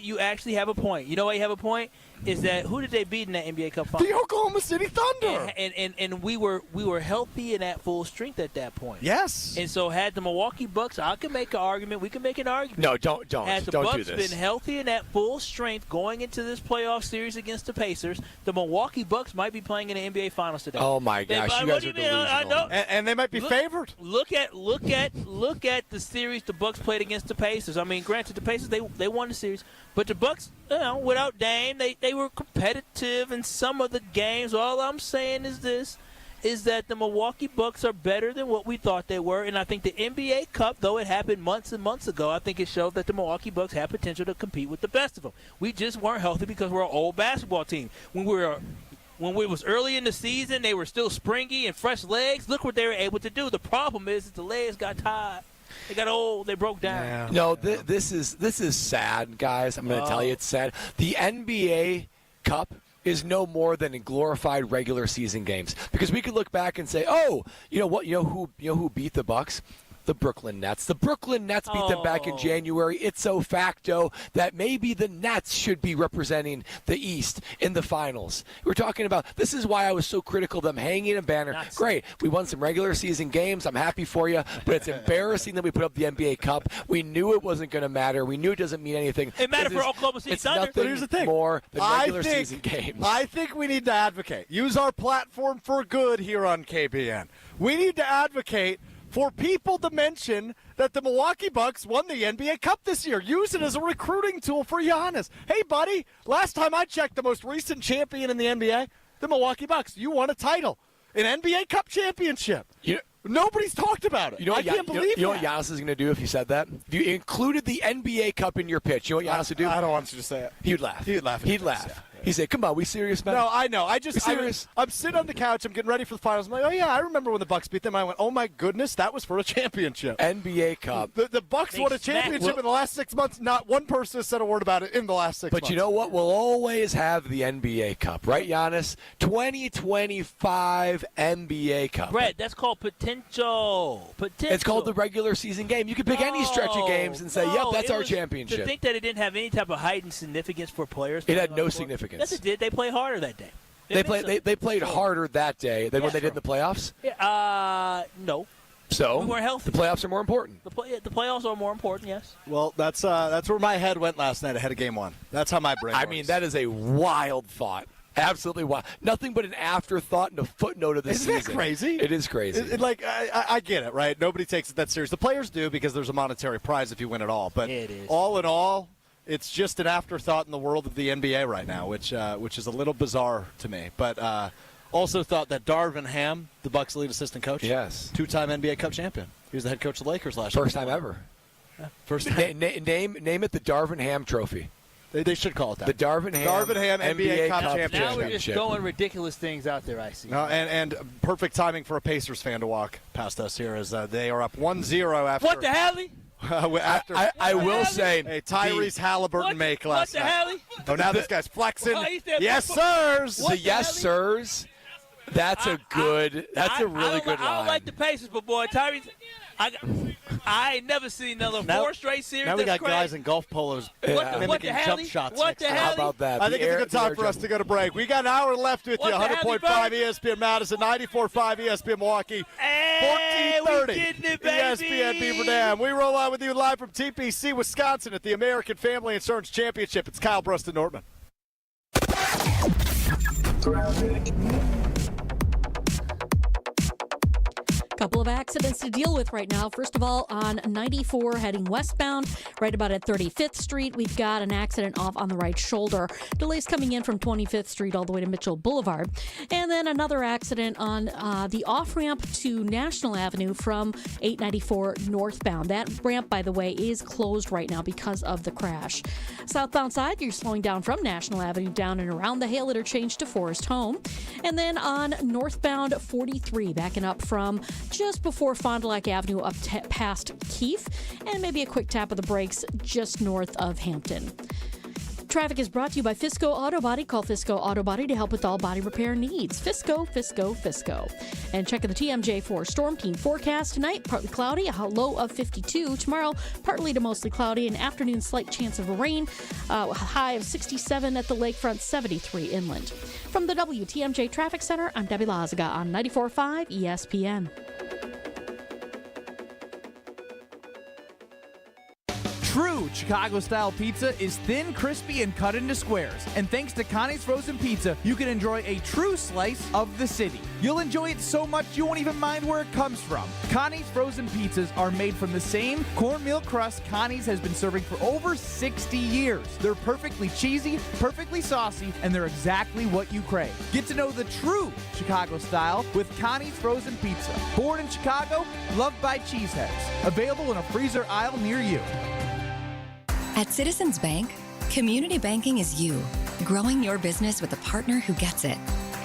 Speaker 2: you actually have a point. You know why you have a point? Is that who did they beat in that NBA Cup final?
Speaker 3: The Oklahoma City Thunder.
Speaker 2: And we were healthy and at full strength at that point.
Speaker 3: Yes.
Speaker 2: And so had the Milwaukee Bucks, I can make an argument. We can make an argument.
Speaker 1: No, don't.
Speaker 2: Had the
Speaker 1: don't
Speaker 2: Bucks
Speaker 1: do this.
Speaker 2: been healthy and at full strength going into this playoff series against the Pacers, the Milwaukee Bucks might be playing in the NBA Finals today.
Speaker 1: Oh my gosh, you guys are delusional.
Speaker 2: I know.
Speaker 3: And they might be favored.
Speaker 2: Look at the series the Bucks played against the Pacers. I mean, granted, the Pacers they won the series, but the Bucks, without Dame, they were competitive in some of the games. All I'm saying is this: is that the Milwaukee Bucks are better than what we thought they were, and I think the NBA Cup, though it happened months and months ago, I think it showed that the Milwaukee Bucks have potential to compete with the best of them. We just weren't healthy because we're an old basketball team. When we was early in the season, they were still springy and fresh legs. Look what they were able to do. The problem is the legs got tired. They got old. They broke down.
Speaker 1: Yeah. No, this is sad, guys. I'm going to tell you it's sad. The NBA Cup is no more than in glorified regular season games, because we could look back and say, oh, you know what? You know who beat the Bucks? The Brooklyn Nets. The Brooklyn Nets beat them back in January. It's so facto that maybe the Nets should be representing the East in the finals. We're talking about, this is why I was so critical of them hanging a banner. Great. We won some regular season games. I'm happy for you. But it's embarrassing that we put up the NBA Cup. We knew it wasn't going to matter. We knew it doesn't mean anything.
Speaker 2: It mattered for Oklahoma City Thunder.
Speaker 1: It's nothing
Speaker 3: here's the thing.
Speaker 1: more than regular season games.
Speaker 3: I think we need to advocate. Use our platform for good here on KBN. We need to advocate for people to mention that the Milwaukee Bucks won the NBA Cup this year. Use it as a recruiting tool for Giannis. Hey, buddy, last time I checked, the most recent champion in the NBA, the Milwaukee Bucks. You won a title, an NBA Cup championship. Nobody's talked about it. I can't believe
Speaker 1: You know what Giannis is going to do if you said that? If you included the NBA Cup in your pitch, you know what Giannis would do?
Speaker 3: I don't want you to say it.
Speaker 1: He'd laugh.
Speaker 3: He'd laugh.
Speaker 1: He'd say, come on, we serious, man?
Speaker 3: No, I know.
Speaker 1: Serious?
Speaker 3: I'm sitting on the couch. I'm getting ready for the finals. I'm like, oh, yeah, I remember when the Bucks beat them. I went, oh, my goodness, that was for a championship.
Speaker 1: NBA Cup.
Speaker 3: The Bucks won a championship in the last 6 months. Not one person has said a word about it in the last 6 months.
Speaker 1: But you know what? We'll always have the NBA Cup, right, Giannis? 2025 NBA Cup.
Speaker 2: Brett, that's called potential.
Speaker 1: It's called the regular season game. You can pick any stretch of games and say, yep, that's our championship.
Speaker 2: To think that it didn't have any type of heightened significance for players.
Speaker 1: It had no significance.
Speaker 2: Yes, it did. They played harder that day.
Speaker 1: They played harder that day than when they did in the playoffs?
Speaker 2: No.
Speaker 1: So
Speaker 2: we weren't healthy.
Speaker 1: The playoffs are more important.
Speaker 2: The playoffs are more important, yes.
Speaker 3: Well, that's where my head went last night ahead of game one. That's how my brain works.
Speaker 1: I mean, that is a wild thought. Absolutely wild. Nothing but an afterthought and a footnote of the season.
Speaker 3: Isn't that crazy?
Speaker 1: It is crazy.
Speaker 3: I get it, right? Nobody takes it that serious. The players do because there's a monetary prize if you win it all. But
Speaker 2: it is.
Speaker 3: All in all, it's just an afterthought in the world of the NBA right now, which is a little bizarre to me. But also thought that Darvin Ham, the Bucks' lead assistant coach,
Speaker 1: yes,
Speaker 3: two-time NBA Cup champion. He was the head coach of the Lakers last year.
Speaker 1: First time ever.
Speaker 3: Yeah. First time.
Speaker 1: Name it the Darvin Ham Trophy.
Speaker 3: They should call it that.
Speaker 1: The Darvin Ham
Speaker 3: NBA Cup championship.
Speaker 2: Now we're just throwing ridiculous things out there, I see.
Speaker 3: And perfect timing for a Pacers fan to walk past us here as they are up 1-0 after.
Speaker 2: What the hell?
Speaker 1: I will say,
Speaker 3: hey, Tyrese Halliburton make last night.
Speaker 2: What the hell?
Speaker 3: Oh, now this guy's flexing. Yes, sirs.
Speaker 1: The yes, sirs. That's a really good line.
Speaker 2: I don't like the Pacers, but boy, Tyrese, I ain't never seen another 4 straight series.
Speaker 3: Now we got guys in golf polos mimicking jump shots.
Speaker 2: What the hell?
Speaker 1: How about that?
Speaker 3: I think it's a good time for us to go to break. We got an hour left with you. 100.5 ESPN Madison, 94.5 ESPN Milwaukee, 1430 ESPN Beaver Dam. We roll on with you live from TPC, Wisconsin at the American Family Insurance Championship. It's Kyle Brust and Nortman.
Speaker 10: Couple of accidents to deal with right now. First of all, on 94 heading westbound, right about at 35th Street, we've got an accident off on the right shoulder. Delays coming in from 25th Street all the way to Mitchell Boulevard. And then another accident on the off-ramp to National Avenue from 894 northbound. That ramp, by the way, is closed right now because of the crash. Southbound side, you're slowing down from National Avenue down and around the Hale interchange to Forest Home. And then on northbound 43, backing up from just before Fond du Lac Avenue up past Keefe, and maybe a quick tap of the brakes just north of Hampton. Traffic is brought to you by Fisco Auto Body. Call Fisco Auto Body to help with all body repair needs. Fisco. And checking the TMJ4 Storm Team forecast tonight, partly cloudy, a low of 52. Tomorrow, partly to mostly cloudy, an afternoon slight chance of rain, a high of 67 at the lakefront, 73 inland. From the WTMJ Traffic Center, I'm Debbie Lazaga on 94.5 ESPN.
Speaker 5: True Chicago-style pizza is thin, crispy, and cut into squares. And thanks to Connie's Frozen Pizza, you can enjoy a true slice of the city. You'll enjoy it so much you won't even mind where it comes from. Connie's Frozen Pizzas are made from the same cornmeal crust Connie's has been serving for over 60 years. They're perfectly cheesy, perfectly saucy, and they're exactly what you crave. Get to know the true Chicago style with Connie's Frozen Pizza. Born in Chicago, loved by cheeseheads. Available in a freezer aisle near you.
Speaker 12: At Citizens Bank, community banking is you, growing your business with a partner who gets it.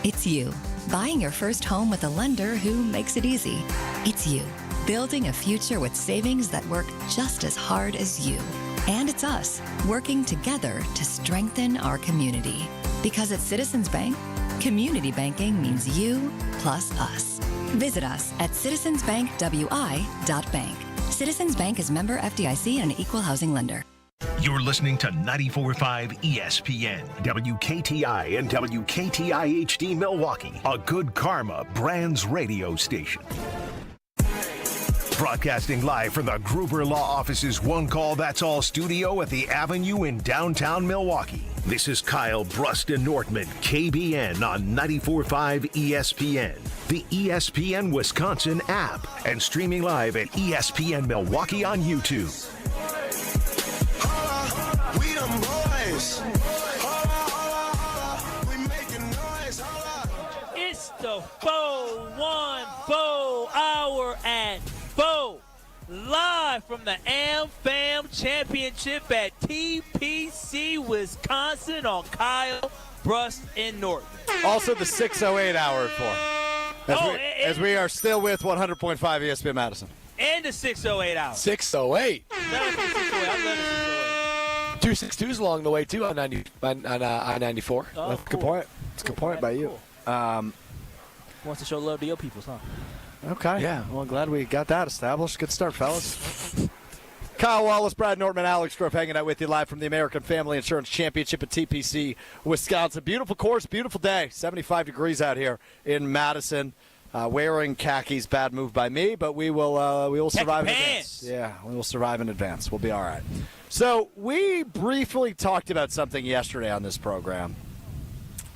Speaker 12: It's you, buying your first home with a lender who makes it easy. It's you, building a future with savings that work just as hard as you. And it's us, working together to strengthen our community. Because at Citizens Bank, community banking means you plus us. Visit us at citizensbankwi.bank. Citizens Bank is member FDIC and an equal housing lender.
Speaker 4: You're listening to 94.5 ESPN, WKTI and WKTI HD Milwaukee, a Good Karma Brands radio station. Broadcasting live from the Gruber Law Office's One Call That's All studio at the Avenue in downtown Milwaukee. This is Kyle, Brust, and Nortman, KBN on 94.5 ESPN, the ESPN Wisconsin app, and streaming live at ESPN Milwaukee on YouTube.
Speaker 13: We them boys. We making noise.
Speaker 2: It's the 4-1-4 hour at 4. Live from the AmFam Championship at TPC, Wisconsin on Kyle, Brust, and Norton.
Speaker 3: Also the 6:08 hour at 4. As we are still with 100.5 ESPN Madison.
Speaker 2: And the 6:08 hour.
Speaker 1: 6:08.
Speaker 2: I love the 6:08.
Speaker 1: 262s along the way, too, on 94.
Speaker 2: Oh,
Speaker 3: That's a good point. That's a good point by you.
Speaker 2: Wants to show love to your peoples, huh?
Speaker 3: Okay. Yeah. Well, glad we got that established. Good start, fellas. Kyle Wallace, Brad Nortman, Alex Strofe hanging out with you live from the American Family Insurance Championship at TPC, Wisconsin. Beautiful course, beautiful day. 75 degrees out here in Madison. Wearing khakis, bad move by me, but we will survive in advance. Yeah, we will survive in advance. We'll be all right. So we briefly talked about something yesterday on this program,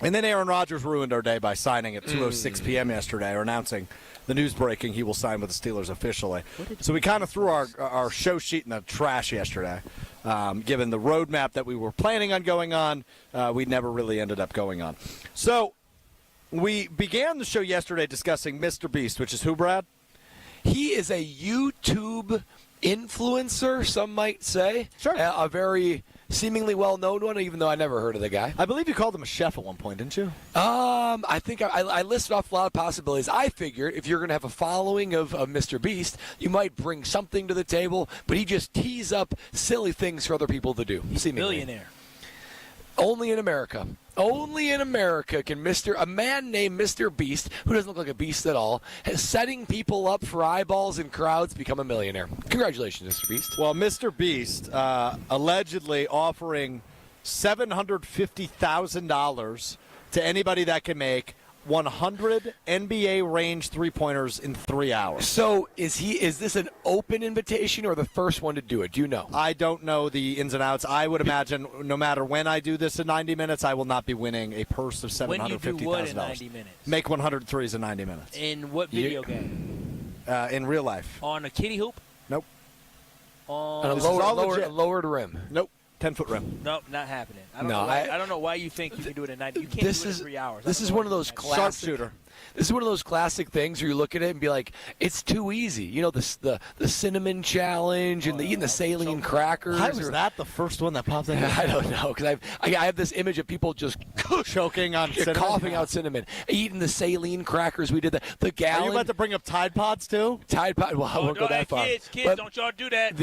Speaker 3: and then Aaron Rodgers ruined our day by signing at 2:06 p.m. yesterday, or announcing the news breaking he will sign with the Steelers officially. So we kind of threw our show sheet in the trash yesterday. Given the roadmap that we were planning on going on, we never really ended up going on. So we began the show yesterday discussing Mr. Beast, which is who, Brad?
Speaker 1: He is a YouTube influencer, some might say.
Speaker 3: Sure.
Speaker 1: A very seemingly well-known one, even though I never heard of the guy.
Speaker 3: I believe you called him a chef at one point, didn't you?
Speaker 1: I think I listed off a lot of possibilities. I figured if you're going to have a following of Mr. Beast, you might bring something to the table, but he just tees up silly things for other people to do.
Speaker 2: He's a billionaire.
Speaker 1: Only in America. Only in America can a man named Mr. Beast, who doesn't look like a beast at all, setting people up for eyeballs and crowds, become a millionaire. Congratulations, Mr. Beast.
Speaker 3: Well, Mr. Beast allegedly offering $750,000 to anybody that can make 100 NBA range three-pointers in 3 hours.
Speaker 1: So is this an open invitation or the first one to do it? Do you know?
Speaker 3: I don't know the ins and outs. I would imagine no matter when I do this in 90 minutes, I will not be winning a purse of $750,000.
Speaker 2: When you do what in 90 minutes?
Speaker 3: Make 100 threes in 90 minutes.
Speaker 2: In what video game?
Speaker 3: In real life.
Speaker 2: On a kiddie hoop?
Speaker 3: Nope.
Speaker 1: On a lowered rim?
Speaker 3: Nope. 10-foot rim.
Speaker 2: Nope, not happening. I don't know why you think you can do it in 90. You can't do it in 3 hours.
Speaker 1: This is one of those classic.
Speaker 3: Sharpshooter.
Speaker 1: This is one of those classic things where you look at it and be like, it's too easy. You know, the cinnamon challenge and eating the saline crackers.
Speaker 3: Why was that the first one that popped in?
Speaker 1: I don't know, because I have this image of people just
Speaker 3: choking on cinnamon.
Speaker 1: Coughing out cinnamon. Eating the saline crackers. We did that. The gallon.
Speaker 3: Are you about to bring up Tide Pods, too?
Speaker 1: Tide Pod. Well, I won't go that far.
Speaker 2: Kids, don't y'all do that.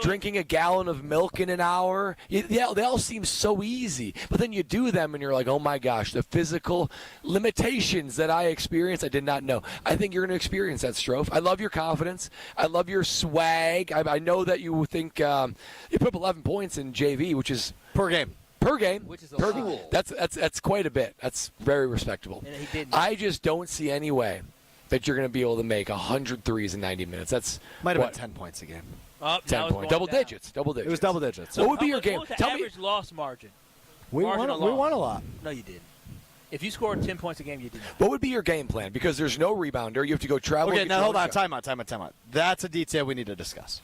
Speaker 1: Drinking a gallon of milk in an hour. They all seem so easy. But then you do them and you're like, oh, my gosh, the physical limitations that I experienced, I did not know. I think you're going to experience that, Strofe. I love your confidence. I love your swag. I know that you think you put up 11 points in JV, which is
Speaker 3: per game.
Speaker 1: Which is per game. That's quite a bit. That's very respectable.
Speaker 2: And he didn't.
Speaker 1: I just don't see any way that you're going to be able to make 100 threes in 90 minutes. That's
Speaker 3: might have been 10 points a game.
Speaker 1: 10 points. Double digits. Double digits.
Speaker 3: It was double digits.
Speaker 1: So what would be your game?
Speaker 2: What was the
Speaker 1: Tell me.
Speaker 2: average loss margin?
Speaker 3: We won a lot.
Speaker 2: No, you didn't. If you scored 10 points a game, you didn't.
Speaker 1: What would be your game plan? Because there's no rebounder. You have to go travel.
Speaker 3: Okay, now hold on. Time out. That's a detail we need to discuss.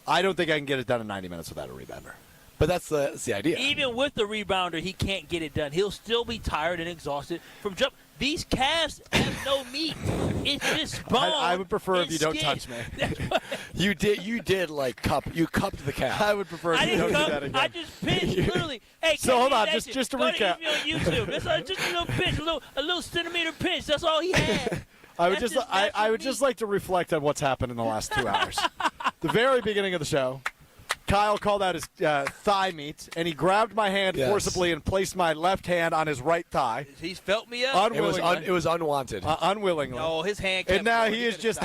Speaker 3: I don't think I can get it done in 90 minutes without a rebounder.
Speaker 1: But that's the idea.
Speaker 2: Even with the rebounder, he can't get it done. He'll still be tired and exhausted from jump. These calves have no meat. It's just bone.
Speaker 3: I would prefer if you don't
Speaker 2: skin.
Speaker 3: touch me.
Speaker 1: You did like cupped the calf.
Speaker 3: I would prefer if you don't do that again.
Speaker 2: I just pinched, literally. Hey,
Speaker 3: So hold on,
Speaker 2: just
Speaker 3: to
Speaker 2: go
Speaker 3: recap.
Speaker 2: To YouTube. That's just a little pinch, a little centimeter pinch. That's all he had.
Speaker 3: I would just like to reflect on what's happened in the last 2 hours. The very beginning of the show, Kyle called out his thigh meat, and he grabbed my hand forcibly and placed my left hand on his right thigh.
Speaker 2: He's felt me up.
Speaker 3: Unwillingly.
Speaker 1: It was unwanted.
Speaker 3: Unwillingly.
Speaker 2: No, his hand.
Speaker 3: And now he is just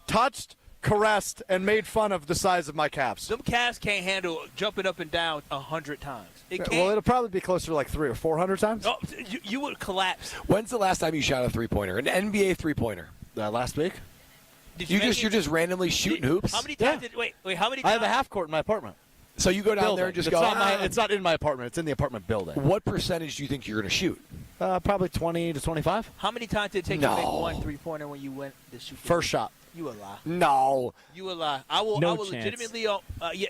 Speaker 3: touched, caressed, and made fun of the size of my calves.
Speaker 2: Them calves can't handle jumping up and down 100 times. It can't.
Speaker 3: Well, it'll probably be closer to like 300 or 400 times.
Speaker 2: Oh, you would collapse.
Speaker 1: When's the last time you shot a three-pointer? An NBA three-pointer?
Speaker 3: Last week.
Speaker 1: You're just randomly shooting hoops?
Speaker 2: How many times wait, how many times?
Speaker 3: I have a half court in my apartment.
Speaker 1: So you go down there and just go.
Speaker 3: It's not in my apartment. It's in the apartment building.
Speaker 1: What percentage do you think you're going to shoot?
Speaker 3: Probably 20 to 25.
Speaker 2: How many times did it take you to make one three-pointer when you went to shoot?
Speaker 3: First shot.
Speaker 2: You a lie.
Speaker 1: No.
Speaker 2: You a lie. I will legitimately.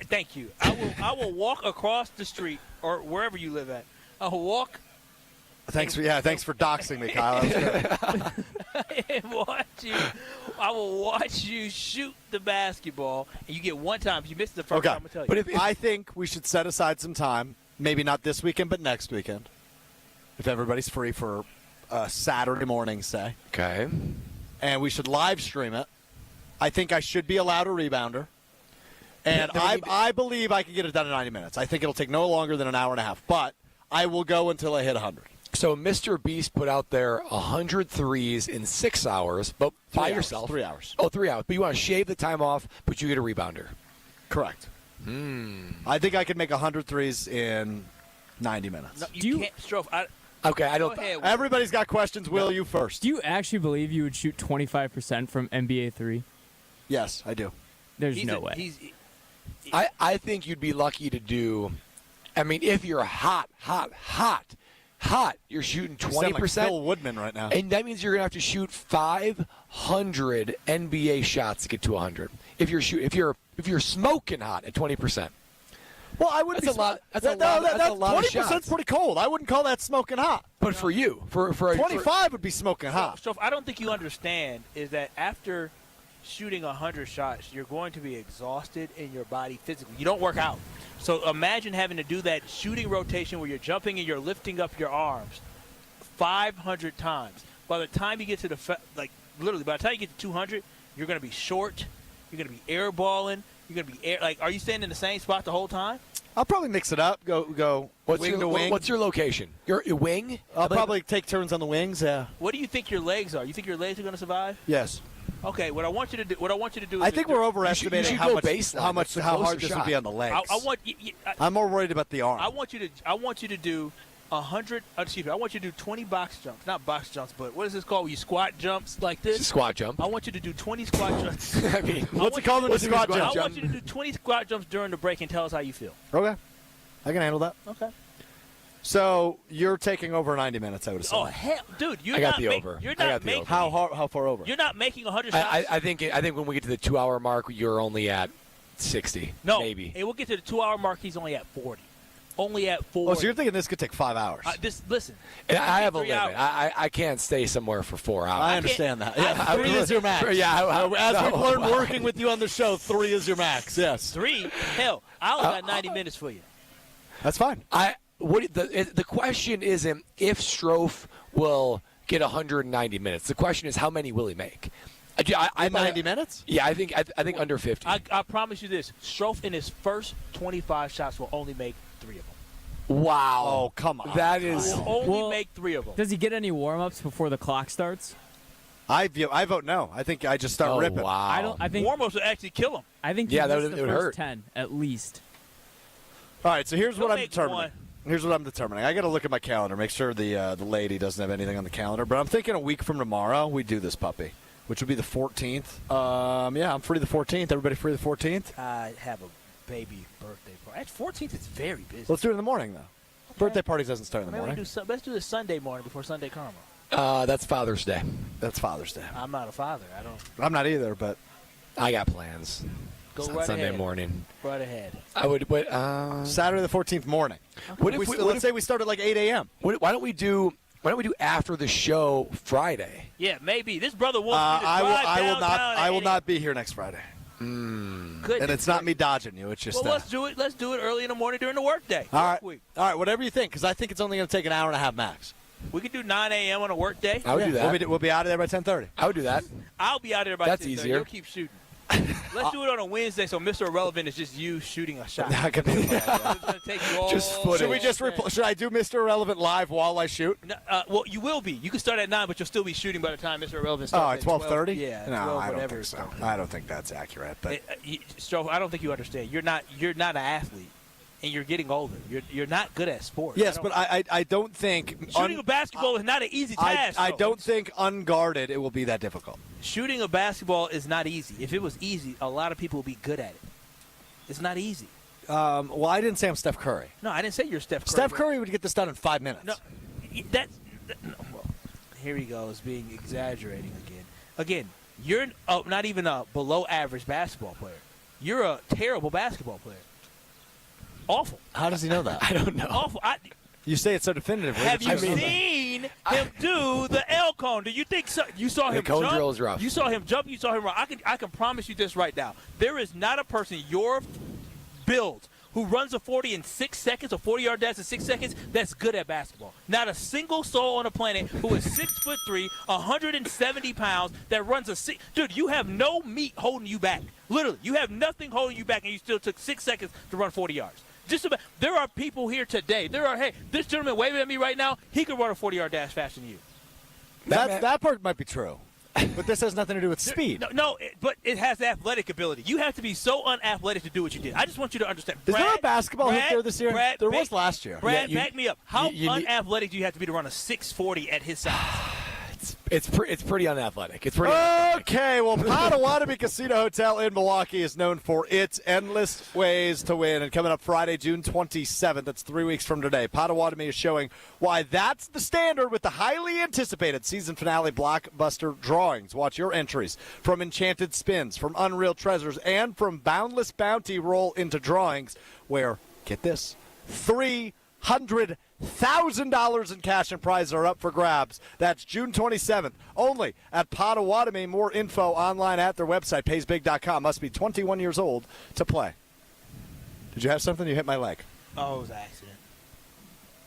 Speaker 2: Thank you. I will walk across the street or wherever you live at. I will walk.
Speaker 3: Thanks for doxing me, Kyle.
Speaker 2: And I will watch you shoot the basketball, and you get one time. If you miss the first time, I'm gonna tell you.
Speaker 3: But I think we should set aside some time, maybe not this weekend, but next weekend, if everybody's free for Saturday morning, say.
Speaker 1: Okay.
Speaker 3: And we should live stream it. I think I should be allowed a rebounder. And I believe I can get it done in 90 minutes. I think it'll take no longer than an hour and a half. But I will go until I hit 100.
Speaker 1: So Mr. Beast put out there 100 threes in 6 hours, but by yourself.
Speaker 3: 3 hours.
Speaker 1: Oh, 3 hours. But you want to shave the time off, but you get a rebounder.
Speaker 3: Correct. I think I could make 100 threes in 90 minutes.
Speaker 2: No, you can't, Strofe.
Speaker 1: Okay, I don't.
Speaker 3: Everybody's got questions. Will, you first.
Speaker 9: Do you actually believe you would shoot 25% from NBA 3?
Speaker 3: Yes, I do.
Speaker 9: There's no way.
Speaker 1: I think you'd be lucky to do. I mean, if you're hot, you're shooting 20%.
Speaker 3: Like Phil Woodman right now.
Speaker 1: And that means you're gonna have to shoot 500 NBA shots to get to 100. If you're smoking hot at 20%.
Speaker 3: Well, I wouldn't.
Speaker 1: That's a lot. That's a lot of shots.
Speaker 3: 20%'s pretty cold. I wouldn't call that smoking hot.
Speaker 1: But for you, for
Speaker 3: 25 would be smoking hot.
Speaker 2: So I don't think you understand is that after shooting 100 shots, you're going to be exhausted in your body physically. You don't work out. So imagine having to do that shooting rotation where you're jumping and you're lifting up your arms 500 times. By the time you get to literally, by the time you get to 200, you're going to be short. You're going to be airballing. You're going to be are you staying in the same spot the whole time?
Speaker 3: I'll probably mix it up. Go wing to wing.
Speaker 1: What's your location? Your wing?
Speaker 3: I'll probably take turns on the wings. Yeah.
Speaker 2: What do you think your legs are? You think your legs are going to survive?
Speaker 3: Yes.
Speaker 2: Okay. What I want you to do.
Speaker 3: I think we're overestimating how hard this would be on the legs. I'm more worried about the arm.
Speaker 2: I want you to do 100. Excuse me. I want you to do 20 box jumps. Not box jumps, but what is this called? Where you squat jumps like this?
Speaker 1: It's a squat jump.
Speaker 2: I want you to do 20 squat jumps.
Speaker 1: I mean,
Speaker 3: what's it called in a squat jump?
Speaker 2: I want you to do 20 squat jumps during the break and tell us how you feel.
Speaker 3: Okay. I can handle that.
Speaker 2: Okay.
Speaker 3: So you're taking over 90 minutes, I would assume.
Speaker 2: Oh hell, dude!
Speaker 1: I got the over.
Speaker 2: You're not making.
Speaker 3: How far over?
Speaker 2: You're not making 100 shots.
Speaker 1: I think when we get to the 2 hour mark, you're only at 60.
Speaker 2: No,
Speaker 1: maybe.
Speaker 2: Hey, we'll get to the 2 hour mark. He's only at 40. Only at 40.
Speaker 3: Oh, so you're thinking this could take 5 hours?
Speaker 2: Listen.
Speaker 1: And I have a limit. I can't stay somewhere for 4 hours.
Speaker 3: I understand that. Yeah, 3 is your max.
Speaker 1: Yeah.
Speaker 3: As we've learned working with you on the show, 3 is your max. Yes.
Speaker 2: 3? Hell, I only got 90 minutes for you.
Speaker 3: That's fine.
Speaker 1: The question isn't if Strofe will get 190 minutes. The question is how many will he make?
Speaker 3: In 90 minutes?
Speaker 1: Yeah, I think under 50.
Speaker 2: I promise you this: Strofe in his first 25 shots will only make 3 of them.
Speaker 1: Wow!
Speaker 3: Oh, come on!
Speaker 1: That is
Speaker 2: only make 3 of them.
Speaker 9: Does he get any warm-ups before the clock starts?
Speaker 3: I vote no. I think I just start ripping.
Speaker 1: Wow!
Speaker 9: I think
Speaker 2: warm-ups would actually kill him.
Speaker 9: I think
Speaker 1: that
Speaker 9: would
Speaker 1: hurt.
Speaker 9: First 10 at least.
Speaker 3: All right, so here's what I'm determining. Here's what I'm determining. I got to look at my calendar, make sure the lady doesn't have anything on the calendar. But I'm thinking a week from tomorrow we do this puppy. which would be the 14th. Yeah, I'm free the 14th. Everybody free the 14th?
Speaker 2: I have a baby birthday party. 14th is very busy.
Speaker 3: Let's do it in the morning, though. Okay. Birthday parties doesn't start in the morning.
Speaker 2: Let's do this Sunday morning before Sunday Karma.
Speaker 1: That's Father's Day.
Speaker 3: That's Father's Day.
Speaker 2: I'm not a father.
Speaker 3: I'm not either, but
Speaker 1: I got plans.
Speaker 2: Go
Speaker 1: It's
Speaker 2: right
Speaker 1: Sunday
Speaker 2: ahead.
Speaker 1: morning.
Speaker 2: Right ahead.
Speaker 1: I would.
Speaker 3: Saturday the 14th morning. Let's say we start at like 8 a.m.
Speaker 1: Why don't we do after the show Friday?
Speaker 2: Yeah, maybe. This brother wants me to drive downtown.
Speaker 3: I will not be here next Friday.
Speaker 2: Goodness.
Speaker 3: And it's not me dodging you. It's just.
Speaker 2: Well, let's do it. Let's do it early in the morning during the workday.
Speaker 3: All right. Whatever you think, because I think it's only going to take an hour and a half max.
Speaker 2: We could do 9 a.m. on a work day.
Speaker 1: I would do that.
Speaker 3: We'll be out of there by 10:30.
Speaker 1: I would do that.
Speaker 2: I'll be out of there by 10:30.
Speaker 1: That's easier.
Speaker 2: You'll keep shooting. Let's do it on a Wednesday, so Mr. Irrelevant is just you shooting a shot.
Speaker 3: That could be.
Speaker 2: It's gonna take you all
Speaker 1: Just footage.
Speaker 3: Should I do Mr. Irrelevant live while I shoot?
Speaker 2: No, well, you will be. You can start at 9, but you'll still be shooting by the time Mr. Irrelevant starts.
Speaker 3: At 12:30?
Speaker 2: Yeah,
Speaker 3: No,
Speaker 2: 12,
Speaker 3: I don't
Speaker 2: whatever.
Speaker 3: think so. I don't think that's accurate. But
Speaker 2: Stroh, I don't think you understand. You're not an athlete, and you're getting older. You're not good at sports.
Speaker 3: yes, but I don't think
Speaker 2: shooting a basketball is not an easy task.
Speaker 3: I don't think unguarded it will be that difficult.
Speaker 2: Shooting a basketball is not easy. If it was easy, a lot of people would be good at it. It's not easy.
Speaker 3: Well, I didn't say I'm Steph Curry.
Speaker 2: No, I didn't say you're Steph Curry.
Speaker 3: Steph Curry would get this done in 5 minutes.
Speaker 2: No, well, here he goes, being exaggerating again. Again, you're not even a below average basketball player. You're a terrible basketball player. Awful.
Speaker 3: How does he know that?
Speaker 1: I don't know.
Speaker 2: Awful.
Speaker 3: You say it so definitively.
Speaker 2: Have you seen him do the L cone? Do you think you saw him
Speaker 1: the cone
Speaker 2: jump?
Speaker 1: drill is rough.
Speaker 2: You saw him jump. You saw him run. I can promise you this right now. There is not a person your build who runs a 40 in 6 seconds, a 40-yard dash in 6 seconds, that's good at basketball. Not a single soul on the planet who is 6'3", 170 pounds, that runs a six. Dude, you have no meat holding you back. Literally, you have nothing holding you back, and you still took 6 seconds to run 40 yards. Just about. There are people here today. This gentleman waving at me right now, he could run a 40-yard dash faster than you.
Speaker 3: That part might be true. But this has nothing to do with speed.
Speaker 2: But it has athletic ability. You have to be so unathletic to do what you did. I just want you to understand.
Speaker 3: Is there a basketball hoop there this year? There was last year.
Speaker 2: Brad, back me up. How unathletic do you have to be to run a 640 at his size?
Speaker 1: It's pretty unathletic. It's pretty.
Speaker 3: Okay, well, Potawatomi Casino Hotel in Milwaukee is known for its endless ways to win. And coming up Friday, June 27th, that's 3 weeks from today, Potawatomi is showing why that's the standard with the highly anticipated season finale blockbuster drawings. Watch your entries from Enchanted Spins, from Unreal Treasures, and from Boundless Bounty roll into drawings where, get this, $300,000 in cash and prizes are up for grabs. That's June 27th, only at Potawatomi. More info online at their website, paysbig.com. Must be 21 years old to play. Did you have something? You hit my leg.
Speaker 2: Oh, it was an accident.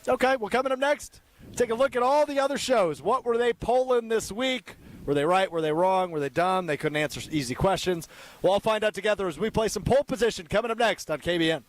Speaker 3: Okay, well, coming up next, take a look at all the other shows. What were they polling this week? Were they right? Were they wrong? Were they dumb? They couldn't answer easy questions. We'll all find out together as we play some pole position coming up next on KBN.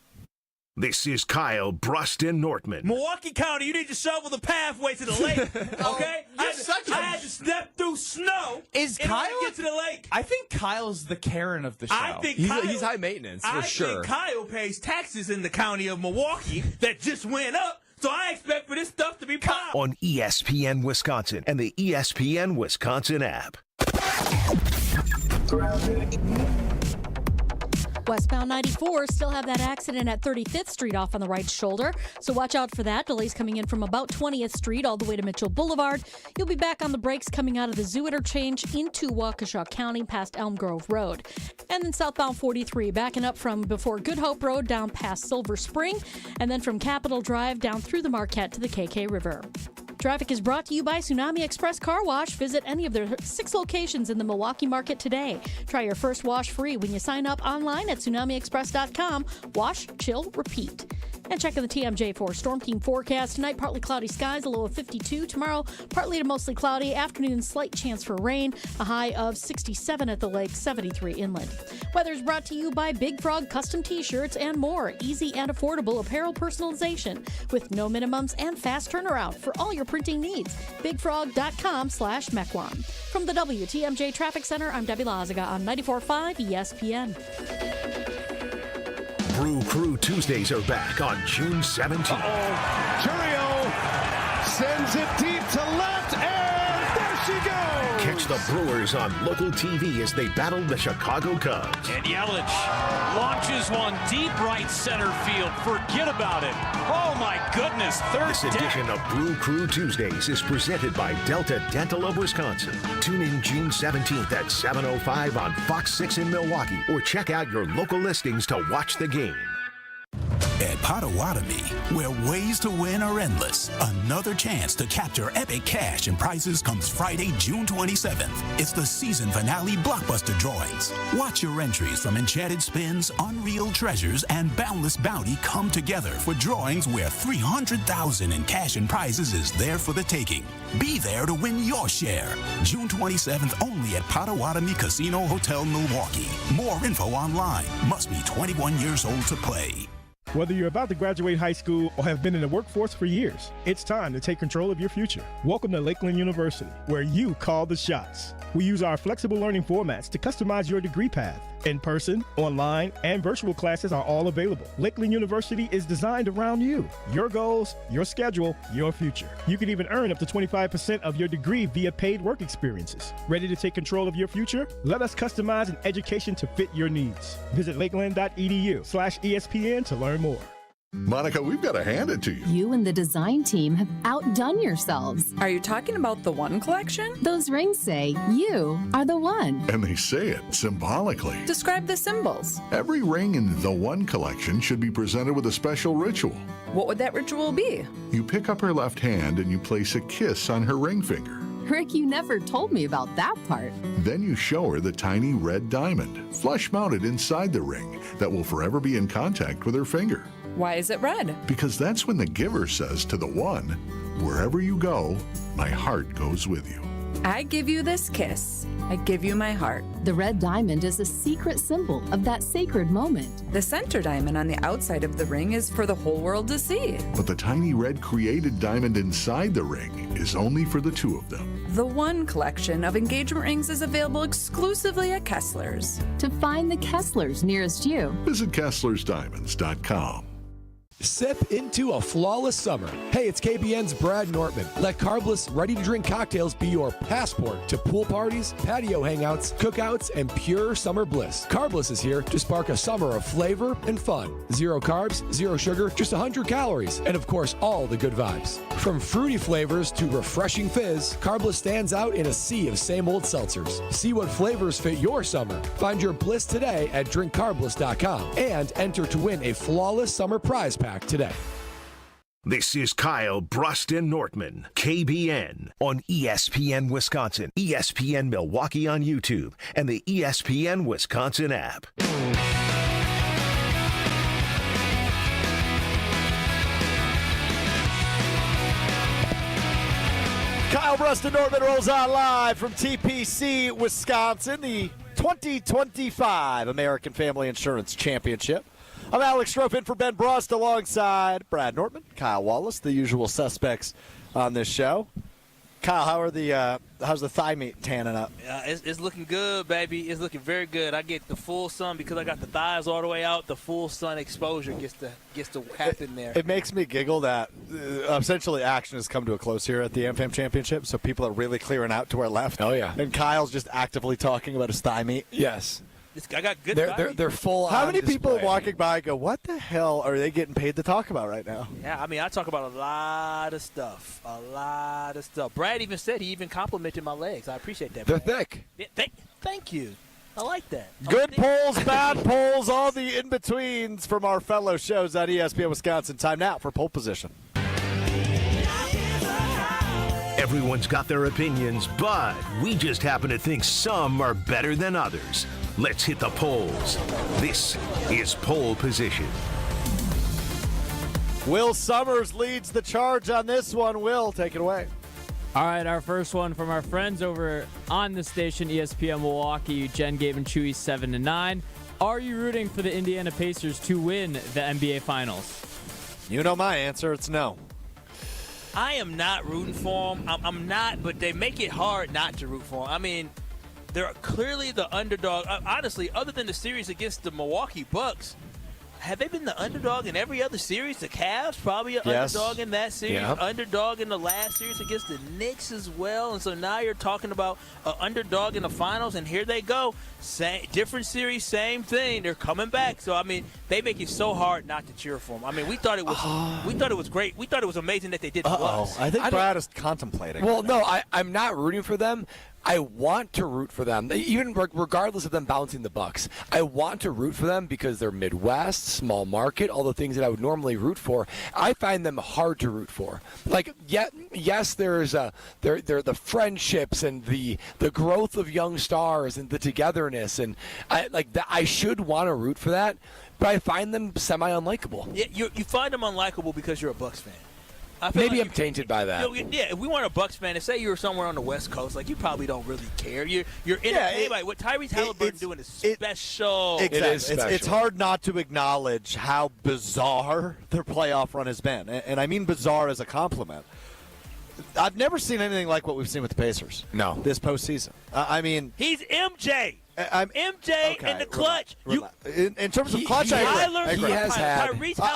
Speaker 4: This is Kyle, Brust, and Nortman.
Speaker 2: Milwaukee County, you need to shovel the pathway to the lake, okay? I had to step through snow in order to get to the lake.
Speaker 5: I think Kyle's the Karen of the show.
Speaker 2: I think
Speaker 5: he's high maintenance, for sure.
Speaker 2: I think Kyle pays taxes in the county of Milwaukee that just went up, so I expect for this stuff to be popped.
Speaker 4: On ESPN Wisconsin and the ESPN Wisconsin app.
Speaker 10: Westbound 94 still have that accident at 35th Street off on the right shoulder, so watch out for that. Delays coming in from about 20th Street all the way to Mitchell Boulevard. You'll be back on the brakes coming out of the Zoo Interchange into Waukesha County past Elm Grove Road. And then southbound 43 backing up from before Good Hope Road down past Silver Spring, and then from Capitol Drive down through the Marquette to the KK River. Traffic is brought to you by Tsunami Express Car Wash. Visit any of their 6 locations in the Milwaukee market today. Try your first wash free when you sign up online at tsunamiexpress.com. Wash, chill, repeat. And checking the TMJ for Storm Team forecast. Tonight, partly cloudy skies, a low of 52. Tomorrow, partly to mostly cloudy. Afternoon, slight chance for rain. A high of 67 at the lake, 73 inland. Weather is brought to you by Big Frog Custom T-shirts and more. Easy and affordable apparel personalization with no minimums and fast turnaround for all your printing needs. BigFrog.com/Mequon. From the WTMJ Traffic Center, I'm Debbie Lazaga on 94.5 ESPN.
Speaker 4: Brew Crew Tuesdays are back on June 17th.
Speaker 11: Churio sends it deep to left, and there she goes.
Speaker 4: Catch Watch the Brewers on local TV as they battle the Chicago Cubs.
Speaker 6: And Yelich launches one deep right center field. Forget about it. Oh, my goodness. Third
Speaker 4: This edition of Brew Crew Tuesdays is presented by Delta Dental of Wisconsin. Tune in June 17th at 7:05 on Fox 6 in Milwaukee, or check out your local listings to watch the game.
Speaker 15: At Potawatomi, where ways to win are endless, another chance to capture epic cash and prizes comes Friday, June 27th. It's the season finale blockbuster drawings. Watch your entries from Enchanted Spins, Unreal Treasures, and Boundless Bounty come together for drawings where $300,000 in cash and prizes is there for the taking. Be there to win your share. June 27th only at Potawatomi Casino Hotel, Milwaukee. More info online. Must be 21 years old to play.
Speaker 17: Whether you're about to graduate high school or have been in the workforce for years, it's time to take control of your future. Welcome to Lakeland University, where you call the shots. We use our flexible learning formats to customize your degree path. In-person, online, and virtual classes are all available. Lakeland University is designed around you, your goals, your schedule, your future. You can even earn up to 25% of your degree via paid work experiences. Ready to take control of your future? Let us customize an education to fit your needs. Visit lakeland.edu/ESPN to learn more.
Speaker 21: Monica, we've got to hand it to you.
Speaker 23: You and the design team have outdone yourselves.
Speaker 16: Are you talking about the One collection?
Speaker 23: Those rings say you are the one.
Speaker 21: And they say it symbolically.
Speaker 16: Describe the symbols.
Speaker 21: Every ring in the One collection should be presented with a special ritual.
Speaker 16: What would that ritual be?
Speaker 21: You pick up her left hand and you place a kiss on her ring finger.
Speaker 23: Rick, you never told me about that part.
Speaker 21: Then you show her the tiny red diamond, flush mounted inside the ring, that will forever be in contact with her finger.
Speaker 16: Why is it red?
Speaker 21: Because that's when the giver says to the one, wherever you go, my heart goes with you.
Speaker 16: I give you this kiss. I give you my heart.
Speaker 23: The red diamond is a secret symbol of that sacred moment.
Speaker 16: The center diamond on the outside of the ring is for the whole world to see.
Speaker 21: But the tiny red created diamond inside the ring is only for the two of them.
Speaker 16: The One collection of engagement rings is available exclusively at Kessler's.
Speaker 23: To find the Kessler's nearest you,
Speaker 21: visit KesslersDiamonds.com.
Speaker 1: Sip into a flawless summer. Hey, it's KBN's Brad Nortman. Let carbless, ready-to-drink cocktails be your passport to pool parties, patio hangouts, cookouts, and pure summer bliss. Carbless is here to spark a summer of flavor and fun. 0 carbs, 0 sugar, just 100 calories, and of course, all the good vibes. From fruity flavors to refreshing fizz, Carbless stands out in a sea of same-old seltzers. See what flavors fit your summer. Find your bliss today at drinkcarbless.com and enter to win a flawless summer prize pack today.
Speaker 4: This is Kyle, Brust, and Nortman, KBN, on ESPN Wisconsin, ESPN Milwaukee on YouTube, and the ESPN Wisconsin app.
Speaker 3: Kyle, Brust, and Nortman rolls on live from TPC, Wisconsin, the 2025 American Family Insurance Championship. I'm Alex Strofe in for Ben Brust alongside Brad Nortman, Kyle Wallace, the usual suspects on this show. Kyle, how's the thigh meat tanning up?
Speaker 2: It's looking good, baby. It's looking very good. I get the full sun because I got the thighs all the way out. The full sun exposure gets to happen there.
Speaker 3: It makes me giggle that essentially action has come to a close here at the AmFam Championship, so people are really clearing out to our left.
Speaker 1: Oh, yeah.
Speaker 3: And Kyle's just actively talking about his thigh meat.
Speaker 1: Yes.
Speaker 2: I got good.
Speaker 1: They're full.
Speaker 3: How many people
Speaker 1: display.
Speaker 3: walking by go, "What the hell are they getting paid to talk about right now?"
Speaker 2: Yeah, I mean, I talk about a lot of stuff. Brad even said he even complimented my legs. I appreciate that.
Speaker 1: They're
Speaker 2: Brad.
Speaker 1: thick.
Speaker 2: Yeah, thank you. I like that.
Speaker 3: Good polls, bad polls, all the in-betweens from our fellow shows on ESPN Wisconsin. Time now for poll position.
Speaker 4: Everyone's got their opinions, but we just happen to think some are better than others. Let's hit the polls. This is Poll Position.
Speaker 3: Will Summers leads the charge on this one. Will, take it away.
Speaker 9: All right, our first one from our friends over on the station, ESPN Milwaukee, Jen, Gabe, and Chewy, 7-9. Are you rooting for the Indiana Pacers to win the NBA Finals?
Speaker 3: You know my answer. It's no.
Speaker 2: I am not rooting for them. I'm not, but they make it hard not to root for them. I mean, they're clearly the underdog. Honestly, other than the series against the Milwaukee Bucks, have they been the underdog in every other series? The Cavs probably an underdog in that series.
Speaker 1: Yep.
Speaker 2: Underdog in the last series against the Knicks as well. And so now you're talking about an underdog in the finals, and here they go. Different series, same thing. They're coming back. So, I mean, they make it so hard not to cheer for them. I mean, we thought it was great. We thought it was amazing that they did it to us.
Speaker 3: I think Brad is contemplating.
Speaker 1: Well, no, I'm not rooting for them. I want to root for them, even regardless of them bouncing the Bucks. I want to root for them because they're Midwest, small market, all the things that I would normally root for. I find them hard to root for. Like, yes, there's they're the friendships and the growth of young stars and the togetherness, and I should want to root for that, but I find them semi-unlikable.
Speaker 2: Yeah, you find them unlikable because you're a Bucks fan.
Speaker 1: Maybe I'm tainted by that.
Speaker 2: Yeah, if we weren't a Bucks fan, and say you were somewhere on the West Coast, like you probably don't really care. You're entertained by what Tyrese Halliburton doing is special.
Speaker 3: Exactly.
Speaker 1: It is special.
Speaker 3: It's hard not to acknowledge how bizarre their playoff run has been, and I mean bizarre as a compliment. I've never seen anything like what we've seen with the Pacers.
Speaker 1: No,
Speaker 3: this postseason. I mean,
Speaker 2: he's MJ. MJ in the clutch.
Speaker 3: In terms of clutch,
Speaker 2: Tyrese Halliburton is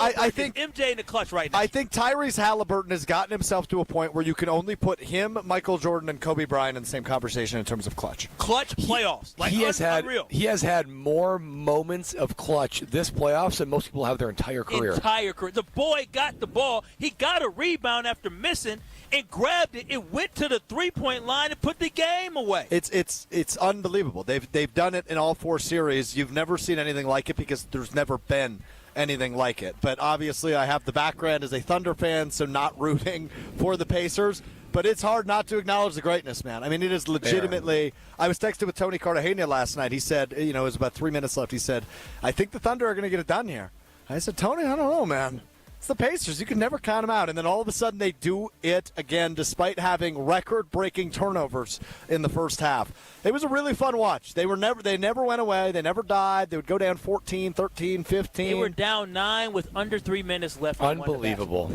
Speaker 2: MJ in the clutch right now.
Speaker 3: I think Tyrese Halliburton has gotten himself to a point where you can only put him, Michael Jordan, and Kobe Bryant in the same conversation in terms of clutch.
Speaker 2: Clutch playoffs. Unreal.
Speaker 1: He has had more moments of clutch this playoffs than most people have their entire career.
Speaker 2: The boy got the ball. He got a rebound after missing and grabbed it. It went to the three-point line and put the game away.
Speaker 3: It's unbelievable. They've done it in all four series. You've never seen anything like it because there's never been anything like it. But obviously I have the background as a Thunder fan, so not rooting for the Pacers. But it's hard not to acknowledge the greatness, man. I mean, it is legitimately – I was texting with Tony Cartagena last night. He said, it was about 3 minutes left. He said, I think the Thunder are going to get it done here. I said, Tony, I don't know, man. It's the Pacers. You can never count them out. And then all of a sudden they do it again despite having record-breaking turnovers in the first half. It was a really fun watch. They never went away. They never died. They would go down 14, 13, 15.
Speaker 2: They were down 9 with under 3 minutes left.
Speaker 1: Unbelievable.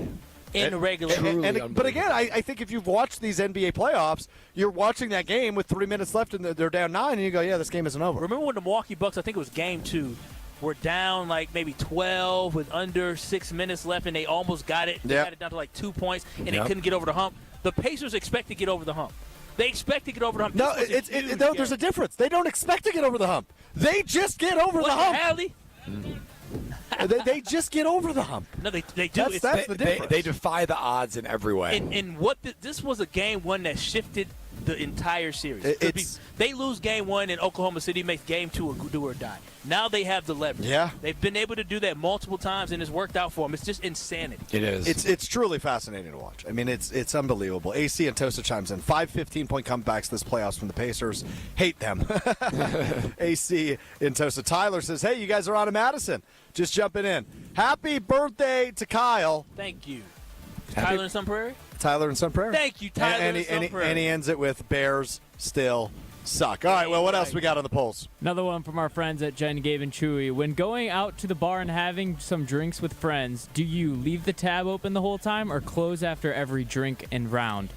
Speaker 2: In the regular.
Speaker 3: But again, I think if you've watched these NBA playoffs, you're watching that game with 3 minutes left and they're down 9, and you go, yeah, this game isn't over.
Speaker 2: Remember when the Milwaukee Bucks, I think it was game 2, were down like maybe 12 with under 6 minutes left, and they almost got it. They got it down to like 2 points, and they couldn't get over the hump. The Pacers expect to get over the hump. They expect to get over the hump.
Speaker 3: No, there's a difference. They don't expect to get over the hump. They just get over the hump.
Speaker 2: Hallie?
Speaker 3: They just get over the hump.
Speaker 2: No, they do.
Speaker 3: That's the difference.
Speaker 1: They defy the odds in every way.
Speaker 2: And this was a game one that shifted the entire series. They lose game 1 in Oklahoma City, makes game 2 a do or die. Now they have the leverage.
Speaker 3: Yeah.
Speaker 2: They've been able to do that multiple times, and it's worked out for them. It's just insanity.
Speaker 1: It is.
Speaker 3: It's truly fascinating to watch. I mean, it's unbelievable. AC and Tosa chimes in. 5 15-point comebacks this playoffs from the Pacers. Hate them. AC and Tosa. Tyler says, hey, you guys are on to Madison. Just jumping in. Happy birthday to Kyle.
Speaker 2: Thank you. Tyler in Sun Prairie?
Speaker 3: Tyler in Sun Prairie.
Speaker 2: Thank you, Tyler in Sun Prairie.
Speaker 3: And he ends it with Bears still suck. All right, well, what else we got on the polls?
Speaker 9: Another one from our friends at Jen, Gabe, and Chewy. When going out to the bar and having some drinks with friends, do you leave the tab open the whole time or close after every drink and round?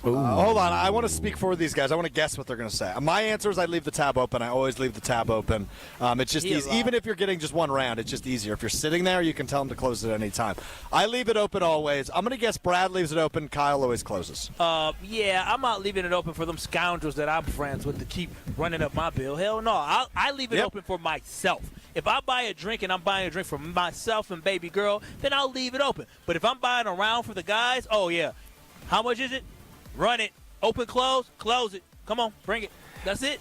Speaker 3: Hold on. I want to speak for these guys. I want to guess what they're going to say. My answer is I leave the tab open. I always leave the tab open. It's just easy. Even if you're getting just one round, it's just easier. If you're sitting there, you can tell them to close it at any time. I leave it open always. I'm going to guess Brad leaves it open. Kyle always closes.
Speaker 2: Yeah, I'm not leaving it open for them scoundrels that I'm friends with to keep running up my bill. Hell no. I leave it open for myself. If I buy a drink and I'm buying a drink for myself and baby girl, then I'll leave it open. But if I'm buying a round for the guys, oh, yeah. How much is it? Run it. Open, close it. Come on, bring it. That's it.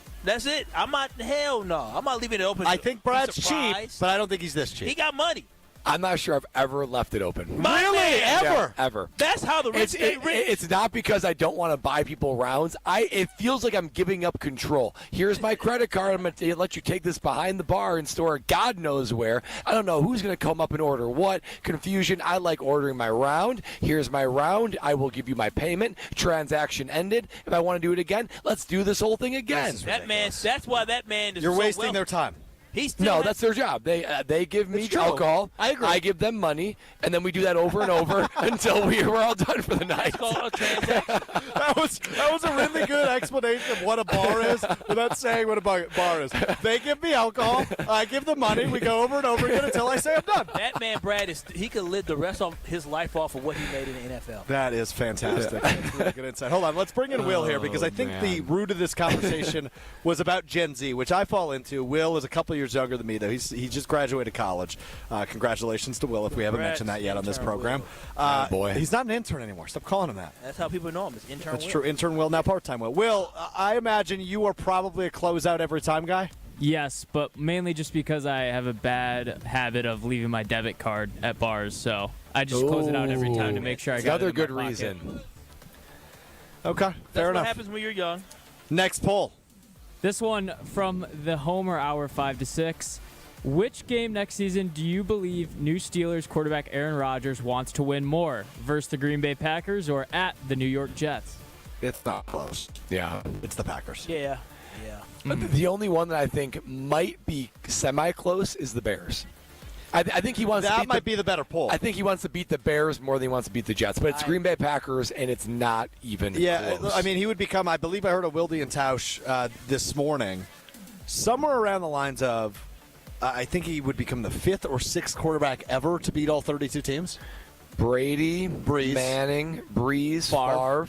Speaker 2: I'm not, hell no. I'm not leaving it open.
Speaker 3: I think Brad's cheap, but I don't think he's this cheap.
Speaker 2: He got money.
Speaker 1: I'm not sure I've ever left it open.
Speaker 3: Really? Ever?
Speaker 1: Yeah, ever.
Speaker 2: That's how the rich get rich.
Speaker 1: It's not because I don't want to buy people rounds. It feels like I'm giving up control. Here's my credit card. I'm going to let you take this behind the bar and store God knows where. I don't know who's going to come up and order what. Confusion. I like ordering my round. Here's my round. I will give you my payment. Transaction ended. If I want to do it again, let's do this whole thing again.
Speaker 2: That's why that man is
Speaker 3: You're
Speaker 2: so
Speaker 3: wasting
Speaker 2: wealthy.
Speaker 3: their time.
Speaker 1: That's their job. They give me alcohol.
Speaker 3: I agree.
Speaker 1: I give them money, and then we do that over and over until we're all done for the night.
Speaker 3: That was a really good explanation of what a bar is without saying what a bar is. They give me alcohol. I give them money. We go over and over again until I say I'm done.
Speaker 2: That man, Brad, he could live the rest of his life off of what he made in the NFL.
Speaker 3: That is fantastic. That's really good insight. Hold on. Let's bring in Will here because I think the root of this conversation was about Gen Z, which I fall into. Will is a couple years younger than me, though. He just graduated college. Congratulations to Will, if we haven't mentioned that yet on this program.
Speaker 1: Boy.
Speaker 3: He's not an intern anymore. Stop calling him that.
Speaker 2: That's how people know him. It's intern
Speaker 3: That's
Speaker 2: Will.
Speaker 3: true. Intern Will, now part-time Will. Will, I imagine you are probably a closeout every time guy?
Speaker 9: Yes, but mainly just because I have a bad habit of leaving my debit card at bars, so I just close it out every time to make sure I got it in
Speaker 1: good
Speaker 9: my
Speaker 1: reason.
Speaker 9: pocket.
Speaker 3: Okay, fair
Speaker 2: That's
Speaker 3: enough.
Speaker 2: what happens when you're young.
Speaker 3: Next poll.
Speaker 9: This one from the Homer Hour 5 to 6. Which game next season do you believe new Steelers quarterback Aaron Rodgers wants to win more, versus the Green Bay Packers or at the New York Jets?
Speaker 3: It's not close.
Speaker 1: Yeah.
Speaker 3: It's the Packers.
Speaker 2: Yeah.
Speaker 1: The only one that I think might be semi-close is the Bears. I think he wants.
Speaker 3: That might be the better poll.
Speaker 1: I think he wants to beat the Bears more than he wants to beat the Jets. But it's Green Bay Packers, and it's not even close.
Speaker 3: I mean, he would become. I believe I heard a Wilde and Tausch this morning, somewhere around the lines of. I think he would become the 5th or 6th quarterback ever to beat all 32 teams.
Speaker 1: Brady,
Speaker 3: Breeze,
Speaker 1: Manning, Breeze, Favre.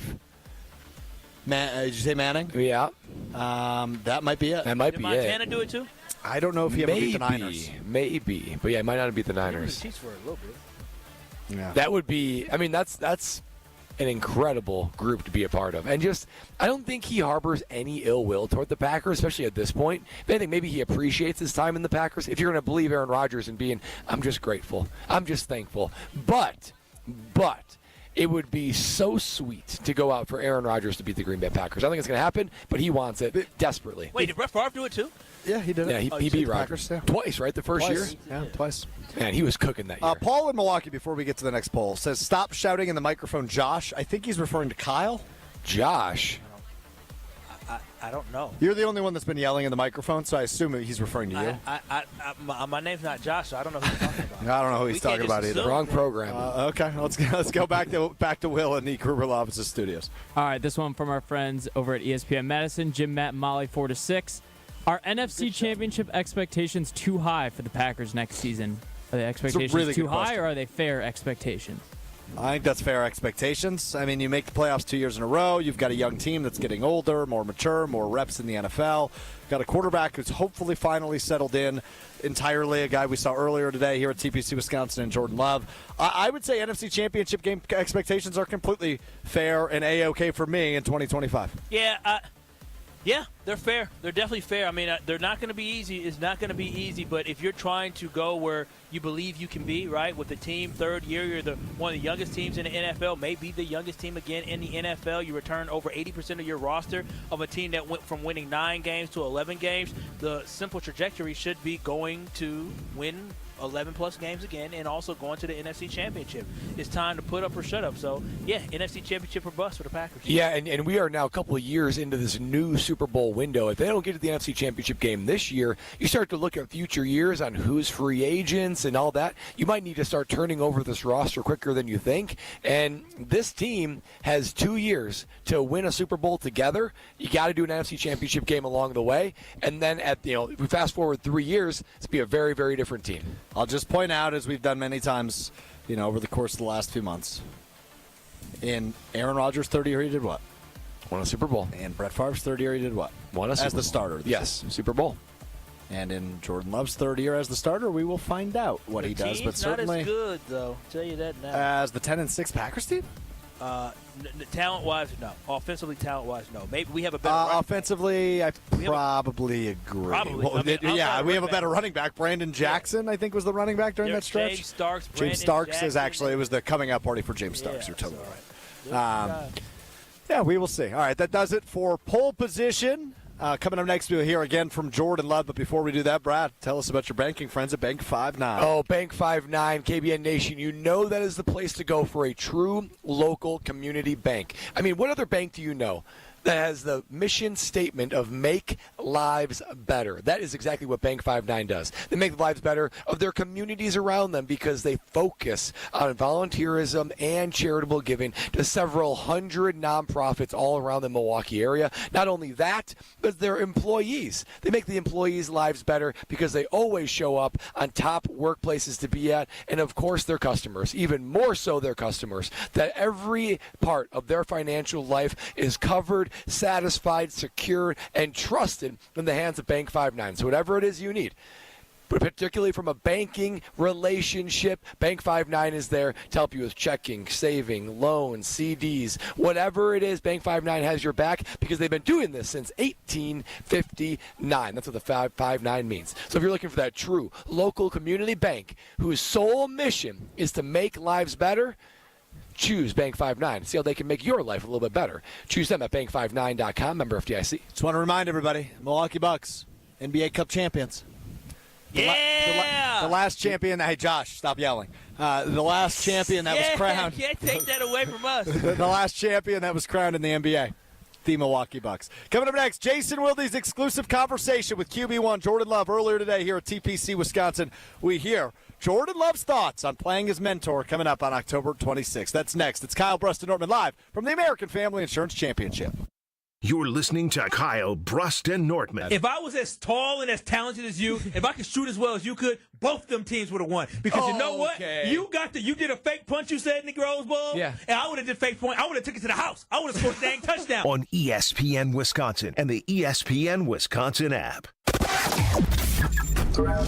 Speaker 3: Did you say Manning?
Speaker 1: Yeah.
Speaker 3: That might be it.
Speaker 1: That might
Speaker 2: Did
Speaker 1: be
Speaker 2: Montana
Speaker 1: it.
Speaker 2: do it too?
Speaker 3: I don't know if he ever beat the Niners.
Speaker 1: Maybe. But yeah, he might not have beat the Niners.
Speaker 2: Chiefs for a little bit.
Speaker 3: Yeah.
Speaker 1: That would be. I mean, that's an incredible group to be a part of. And just, I don't think he harbors any ill will toward the Packers, especially at this point. If anything, maybe he appreciates his time in the Packers. If you're going to believe Aaron Rodgers and being, I'm just grateful. I'm just thankful. But it would be so sweet to go out for Aaron Rodgers to beat the Green Bay Packers. I think it's going to happen, but he wants it desperately.
Speaker 2: Wait, did Brett Favre do it too?
Speaker 3: Yeah, he did it.
Speaker 1: Yeah, he beat Rodgers twice, right? The first year?
Speaker 3: Yeah, twice.
Speaker 1: Man, he was cooking that year.
Speaker 3: Paul in Milwaukee, before we get to the next poll, says, stop shouting in the microphone, Josh. I think he's referring to Kyle.
Speaker 1: Josh?
Speaker 2: I don't know.
Speaker 3: You're the only one that's been yelling in the microphone, so I assume he's referring to you.
Speaker 2: My name's not Josh, so I don't know who he's talking about.
Speaker 3: I don't know who he's talking about either.
Speaker 1: Wrong program.
Speaker 3: Okay, let's go back to Will in the Kruger Law Offices studios.
Speaker 9: All right, this one from our friends over at ESPN Madison, Jim, Matt, and Molly, 4 to 6. Are NFC Championship expectations too high for the Packers next season? Are the expectations
Speaker 3: really
Speaker 9: too
Speaker 3: good
Speaker 9: high,
Speaker 3: question.
Speaker 9: or are they fair expectations?
Speaker 3: I think that's fair expectations. I mean, you make the playoffs 2 years in a row. You've got a young team that's getting older, more mature, more reps in the NFL. Got a quarterback who's hopefully finally settled in entirely, a guy we saw earlier today here at TPC Wisconsin, and Jordan Love. I would say NFC Championship game expectations are completely fair and A-OK for me in 2025.
Speaker 2: Yeah, they're fair. They're definitely fair. I mean, they're not going to be easy. It's not going to be easy, but if you're trying to go where you believe you can be, right, with the team, third year, you're one of the youngest teams in the NFL, maybe the youngest team again in the NFL. You return over 80% of your roster of a team that went from winning 9 games to 11 games. The simple trajectory should be going to win 11-plus games again and also going to the NFC Championship. It's time to put up or shut up. So, yeah, NFC Championship or bust for the Packers.
Speaker 1: Yeah, and we are now a couple of years into this new Super Bowl window. If they don't get to the NFC Championship game this year, you start to look at future years on who's free agents and all that. You might need to start turning over this roster quicker than you think. And this team has 2 years to win a Super Bowl together. You got to do an NFC Championship game along the way. And then if we fast forward 3 years, it's be a very, very different team.
Speaker 3: I'll just point out, as we've done many times, over the course of the last few months, in Aaron Rodgers' third year, he did what?
Speaker 1: Won a Super Bowl.
Speaker 3: And Brett Favre's third year, he did what?
Speaker 1: Won a Super Bowl.
Speaker 3: As the starter.
Speaker 1: Yes, Super Bowl.
Speaker 3: And in Jordan Love's third year as the starter, we will find out what he does. But certainly,
Speaker 2: not as good, though. I'll tell you that now.
Speaker 3: As the 10-6 Packers team?
Speaker 2: Talent-wise, no. Offensively, talent-wise, no. Maybe we have a better
Speaker 3: offensively, I probably agree.
Speaker 2: Probably.
Speaker 3: Well, we have a better running back. Brandon Jackson, I think, was the running back during that stretch.
Speaker 2: James Starks,
Speaker 3: James Starks is actually, it was the coming out party for James Starks. You're totally right. Yeah, we will see. All right, that does it for pole position. Coming up next, we'll hear again from Jordan Love. But before we do that, Brad, tell us about your banking friends at Bank 59.
Speaker 1: Oh, Bank 59, KBN Nation. You know that is the place to go for a true local community bank. I mean, what other bank do you know that has the mission statement of make lives better. That is exactly what Bank 5-9 does. They make the lives better of their communities around them because they focus on volunteerism and charitable giving to several hundred nonprofits all around the Milwaukee area. Not only that, but their employees. They make the employees' lives better because they always show up on top workplaces to be at, and of course their customers, even more so their customers, that every part of their financial life is covered, satisfied, secured, and trusted in the hands of Bank 5-9. So whatever it is you need, but particularly from a banking relationship, Bank 5-9 is there to help you with checking, saving, loans, CDs, whatever it is. Bank 5-9 has your back because they've been doing this since 1859. That's what the 5-9 means. So if you're looking for that true local community bank whose sole mission is to make lives better, choose Bank 5-9. See how they can make your life a little bit better. Choose them at bank59.com. Member FDIC.
Speaker 3: Just want to remind everybody, Milwaukee Bucks, NBA Cup champions.
Speaker 2: Yeah!
Speaker 3: The last champion. Hey, Josh, stop yelling. The last champion that was crowned.
Speaker 2: Can't take that away from us.
Speaker 3: The last champion that was crowned in the NBA. The Milwaukee Bucks. Coming up next, Jason Wilde's exclusive conversation with QB1 Jordan Love earlier today here at TPC Wisconsin. We hear Jordan Love's thoughts on playing his mentor coming up on October 26th. That's next. It's Kyle, Brust, and Nortman live from the American Family Insurance Championship.
Speaker 4: You're listening to Kyle, Brust, and Nortman.
Speaker 2: If I was as tall and as talented as you, if I could shoot as well as you could, both them teams would have won. Because you know what? You did a fake punch, you said, in the Rose Bowl?
Speaker 1: Yeah.
Speaker 2: And I would have did fake point. I would have took it to the house. I would have scored a dang touchdown.
Speaker 4: On ESPN Wisconsin and the ESPN Wisconsin app.
Speaker 10: Well,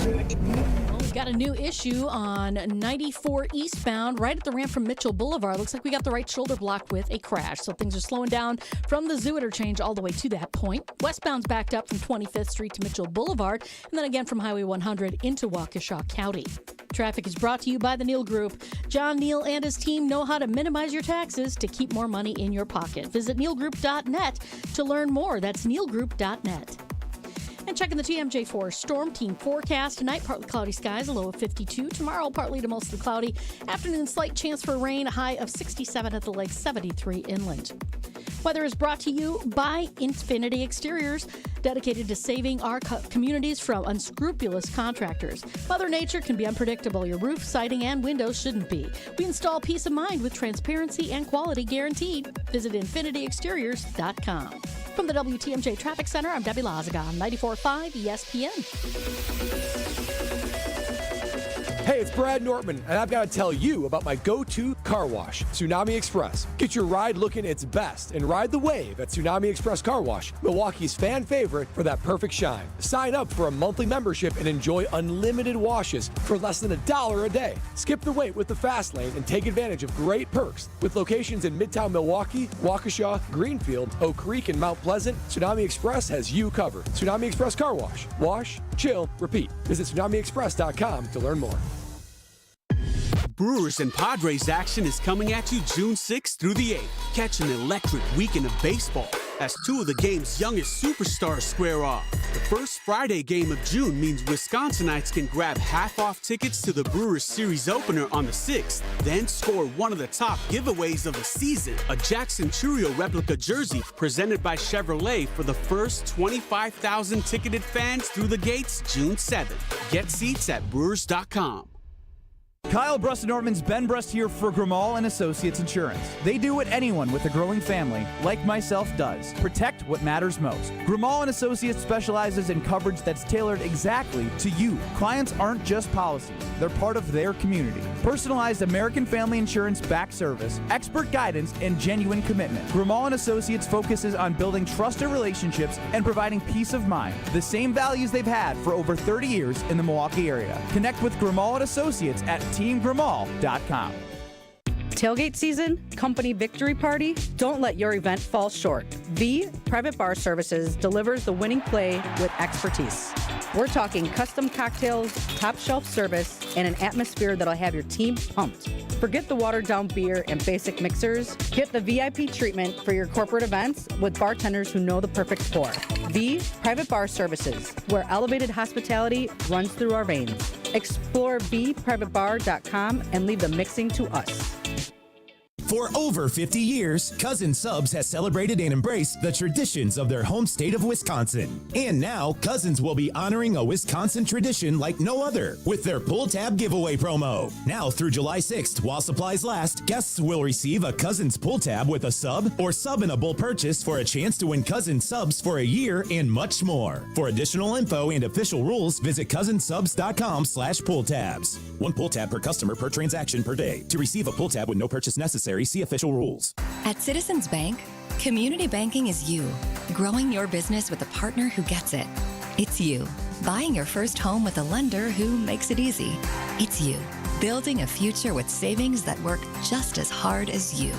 Speaker 10: we've got a new issue on 94 eastbound, right at the ramp from Mitchell Boulevard. Looks like we got the right shoulder blocked with a crash, so things are slowing down from the zoo interchange all the way to that point. Westbound's backed up from 25th Street to Mitchell Boulevard, and then again from Highway 100 into Waukesha County. Traffic is brought to you by the Neal Group. John Neal and his team know how to minimize your taxes to keep more money in your pocket. Visit nealgroup.net to learn more. That's nealgroup.net. And checking the TMJ4 Storm Team forecast. Tonight, partly cloudy skies, a low of 52. Tomorrow, partly to mostly cloudy. Afternoon, slight chance for rain, a high of 67 at the lake, 73 inland. Weather is brought to you by Infinity Exteriors, dedicated to saving our communities from unscrupulous contractors. Mother Nature can be unpredictable. Your roof, siding, and windows shouldn't be. We install peace of mind with transparency and quality guaranteed. Visit infinityexteriors.com. From the WTMJ Traffic Center, I'm Debbie Lazaga on 94.5 ESPN.
Speaker 1: Hey, it's Brad Nortman, and I've got to tell you about my go-to car wash, Tsunami Express. Get your ride looking its best and ride the wave at Tsunami Express Car Wash, Milwaukee's fan favorite for that perfect shine. Sign up for a monthly membership and enjoy unlimited washes for less than $1 a day. Skip the wait with the fast lane and take advantage of great perks. With locations in Midtown Milwaukee, Waukesha, Greenfield, Oak Creek, and Mount Pleasant, Tsunami Express has you covered. Tsunami Express Car Wash. Wash, chill, repeat. Visit TsunamiExpress.com to learn more.
Speaker 14: Brewers and Padres action is coming at you June 6th through the 8th. Catch an electric weekend of baseball as two of the game's youngest superstars square off. The first Friday game of June means Wisconsinites can grab half-off tickets to the Brewers series opener on the 6th, then score one of the top giveaways of the season, a Jackson Churio replica jersey presented by Chevrolet for the first 25,000 ticketed fans through the gates June 7th. Get seats at Brewers.com.
Speaker 5: Kyle, Brust, and Nortman's Ben Brust here for Grimal and Associates Insurance. They do what anyone with a growing family, like myself, does. Protect what matters most. Grimal and Associates specializes in coverage that's tailored exactly to you. Clients aren't just policies. They're part of their community. Personalized American Family Insurance back service, expert guidance, and genuine commitment. Grimal and Associates focuses on building trusted relationships and providing peace of mind. The same values they've had for over 30 years in the Milwaukee area. Connect with Grimal and Associates at teamgrimal.com.
Speaker 18: Tailgate season, company victory party, don't let your event fall short. V Private Bar Services delivers the winning play with expertise. We're talking custom cocktails, top shelf service, and an atmosphere that'll have your team pumped. Forget the watered down beer and basic mixers. Get the VIP treatment for your corporate events with bartenders who know the perfect pour. V Private Bar Services, where elevated hospitality runs through our veins. Explore vprivatebar.com and leave the mixing to us.
Speaker 19: For over 50 years, Cousins Subs has celebrated and embraced the traditions of their home state of Wisconsin. And now, Cousins will be honoring a Wisconsin tradition like no other with their Pull Tab giveaway promo. Now through July 6th, while supplies last, guests will receive a Cousins Pull Tab with a sub or sub-inable purchase for a chance to win Cousins Subs for a year and much more. For additional info and official rules, visit cousinsubs.com/pulltabs. One pull tab per customer per transaction per day. To receive a pull tab with no purchase necessary, see official rules.
Speaker 12: At Citizens Bank, community banking is you, growing your business with a partner who gets it. It's you, buying your first home with a lender who makes it easy. It's you, building a future with savings that work just as hard as you.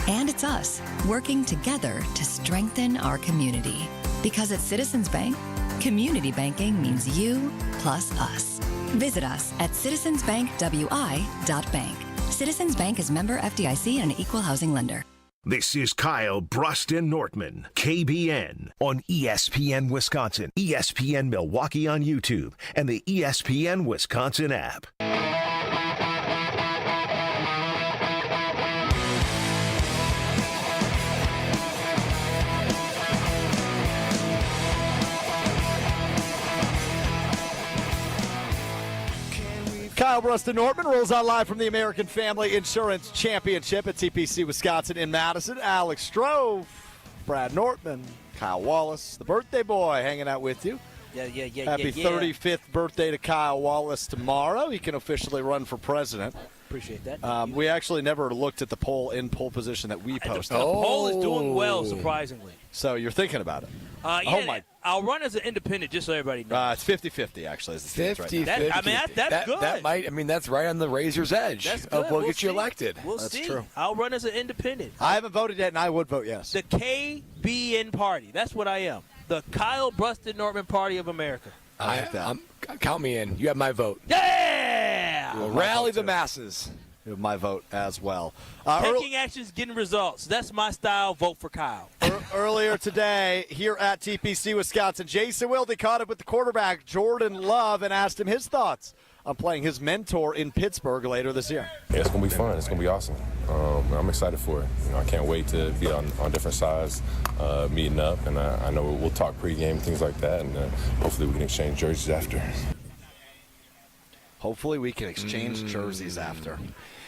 Speaker 12: And it's us, working together to strengthen our community. Because at Citizens Bank, community banking means you plus us. Visit us at citizensbankwi.bank. Citizens Bank is member FDIC and an equal housing lender.
Speaker 4: This is Kyle, Brust, and Nortman, KBN, on ESPN Wisconsin, ESPN Milwaukee on YouTube, and the ESPN Wisconsin app.
Speaker 3: Kyle, Brust, and Nortman rolls out live from the American Family Insurance Championship at TPC Wisconsin in Madison. Alex Strove, Brad Nortman, Kyle Wallace, the birthday boy, hanging out with you. Happy 35th birthday to Kyle Wallace tomorrow. He can officially run for president.
Speaker 2: Appreciate that.
Speaker 3: We actually never looked at the poll position that we posted.
Speaker 2: The poll is doing well, surprisingly.
Speaker 3: So you're thinking about it.
Speaker 2: I'll run as an independent, just so everybody knows.
Speaker 3: It's 50-50, actually. Is the
Speaker 1: 50-50.
Speaker 2: That's good.
Speaker 1: That's right on the razor's edge of what gets you elected.
Speaker 2: That's true. I'll run as an independent.
Speaker 3: I haven't voted yet, and I would vote yes.
Speaker 2: The KBN party. That's what I am. The Kyle, Brust, and Nortman Party of America.
Speaker 3: I like that.
Speaker 1: Count me in. You have my vote.
Speaker 2: Yeah!
Speaker 1: We'll rally the masses.
Speaker 3: You have my vote as well.
Speaker 2: Taking actions, getting results. That's my style. Vote for Kyle.
Speaker 3: Earlier today, here at TPC Wisconsin, Jason Wilde caught up with the quarterback, Jordan Love, and asked him his thoughts on playing his mentor in Pittsburgh later this year.
Speaker 20: Yeah, it's going to be fun. It's going to be awesome. I'm excited for it. I can't wait to be on different sides, meeting up, and I know we'll talk pregame, things like that, and hopefully we can exchange jerseys after.
Speaker 3: Hopefully we can exchange jerseys after.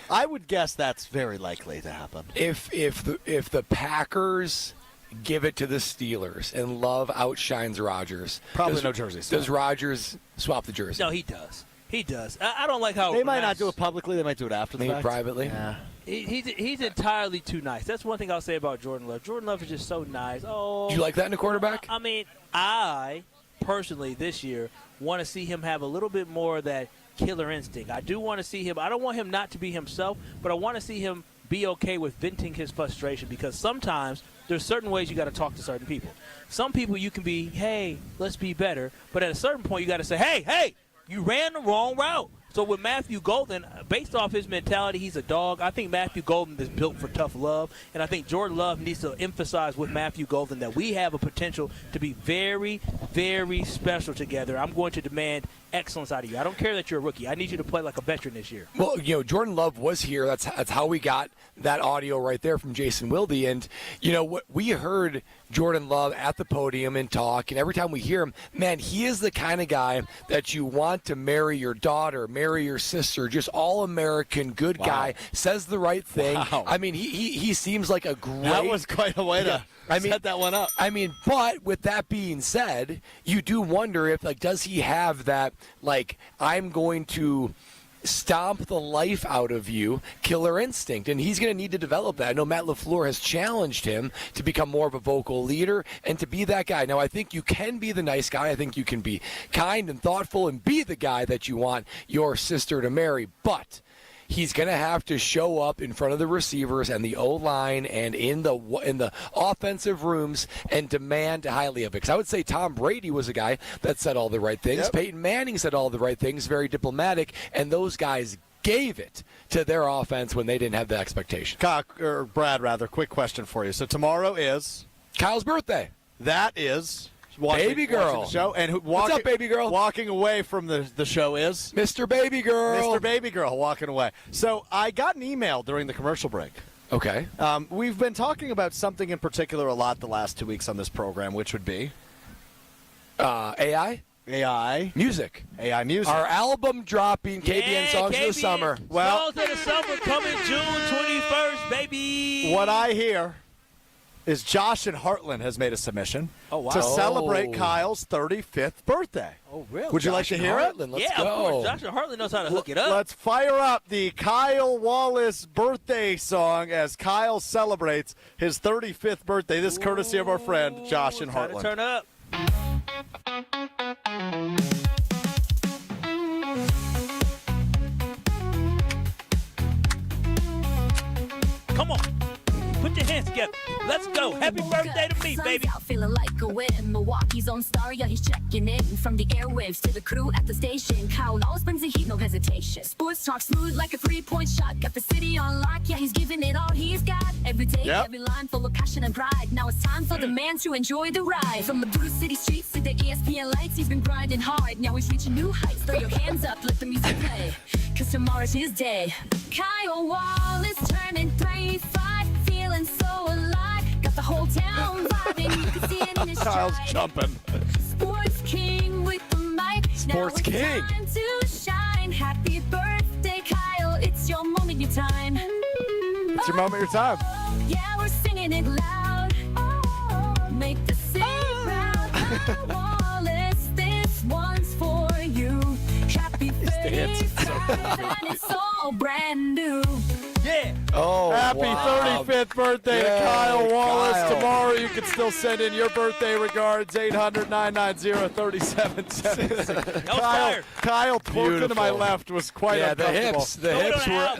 Speaker 3: I would guess that's very likely to happen.
Speaker 1: If the Packers give it to the Steelers and Love outshines Rodgers,
Speaker 3: probably no jerseys.
Speaker 1: Does Rodgers swap the jersey?
Speaker 2: No, he does. He does. I don't like how
Speaker 3: they might not do it publicly. They might do it after the fact.
Speaker 1: Privately.
Speaker 3: Yeah.
Speaker 2: He's entirely too nice. That's one thing I'll say about Jordan Love. Jordan Love is just so nice. Oh,
Speaker 1: do you like that in a quarterback?
Speaker 2: I mean, I personally this year want to see him have a little bit more of that killer instinct. I do want to see him. I don't want him not to be himself, but I want to see him be okay with venting his frustration, because sometimes there's certain ways you got to talk to certain people. Some people you can be, hey, let's be better, but at a certain point you got to say, hey, you ran the wrong route. So with Matthew Golden, based off his mentality, he's a dog. I think Matthew Golden is built for tough love, and I think Jordan Love needs to emphasize with Matthew Golden that we have a potential to be very, very special together. I'm going to demand excellence out of you. I don't care that you're a rookie. I need you to play like a veteran this year.
Speaker 1: Well, Jordan Love was here. That's how we got that audio right there from Jason Wilde. And, what we heard Jordan Love at the podium and talk, and every time we hear him, man, he is the kind of guy that you want to marry your daughter, marry your sister, just all-American, good guy, says the right thing.
Speaker 3: Wow.
Speaker 1: I mean, he seems like a great...
Speaker 3: That was quite a way to set that one up.
Speaker 1: I mean, but with that being said, you do wonder if, does he have that, I'm going to stomp the life out of you killer instinct, and he's going to need to develop that. I know Matt LaFleur has challenged him to become more of a vocal leader and to be that guy. Now, I think you can be the nice guy. I think you can be kind and thoughtful and be the guy that you want your sister to marry, but he's going to have to show up in front of the receivers and the O-line and in the offensive rooms and demand highly of it. Because I would say Tom Brady was a guy that said all the right things. Yep. Peyton Manning said all the right things, very diplomatic, and those guys gave it to their offense when they didn't have the expectation.
Speaker 3: Brad, quick question for you. So tomorrow is
Speaker 1: Kyle's birthday.
Speaker 3: That is...
Speaker 1: Baby girl.
Speaker 3: The show. And
Speaker 1: what's up, baby girl?
Speaker 3: Walking away from the show is?
Speaker 1: Mr. Baby Girl.
Speaker 3: Mr. Baby Girl walking away. So I got an email during the commercial break
Speaker 1: Okay.
Speaker 3: We've been talking about something in particular a lot the last 2 weeks on this program, which would be
Speaker 1: AI?
Speaker 3: AI.
Speaker 1: Music.
Speaker 3: AI music.
Speaker 1: Our album dropping, KBN Songs of the Summer.
Speaker 3: Well,
Speaker 2: Songs of the Summer coming June 21st, baby.
Speaker 3: What I hear is Josh in Heartland has made a submission to celebrate Kyle's 35th birthday.
Speaker 2: Oh, really?
Speaker 3: Would you like to hear it?
Speaker 1: Let's
Speaker 2: yeah,
Speaker 1: go.
Speaker 2: of course. Josh Hartley knows how to hook it up.
Speaker 3: Let's fire up the Kyle Wallace birthday song as Kyle celebrates his 35th birthday. This is courtesy of our friend Josh in
Speaker 2: Time to
Speaker 3: Heartland.
Speaker 2: turn up. Come on. Put your hands together. Let's go. Happy birthday to me, baby.
Speaker 7: Out feeling like a win. Milwaukee's own star, yeah, he's checking in. From the airwaves to the crew at the station. Kyle always brings the heat, no hesitation. Sports talk smooth like a three-point shot. Got the city on lock, yeah, he's giving it all he's got. Every day, every line full of passion and pride. Now it's time for the man to enjoy the ride. From the Brust city streets to the ESPN lights, he's been grinding hard. Now he's reaching new heights. Throw your hands up, let the music play. Cause tomorrow's his day. Kyle Wallace turning 35. Feeling so alive, got the whole town vibing. You can see it in his
Speaker 3: Kyle's
Speaker 7: stride.
Speaker 3: jumping.
Speaker 7: Sports King with the mic.
Speaker 3: Sports
Speaker 7: now
Speaker 3: King.
Speaker 7: It's time to shine. Happy birthday, Kyle. It's your moment, your time.
Speaker 3: It's your moment, your time.
Speaker 7: Yeah, we're singing it loud. Oh, make the city proud. Kyle Wallace, this one's for you. Happy birthday, and it's all brand new.
Speaker 2: Yeah.
Speaker 1: Oh,
Speaker 3: Happy
Speaker 1: wow.
Speaker 3: 35th birthday to
Speaker 1: Yay,
Speaker 3: Kyle Wallace.
Speaker 1: Kyle.
Speaker 3: Tomorrow you can still send in your birthday regards, 800-990-3776. Kyle twerking to my left was quite uncomfortable.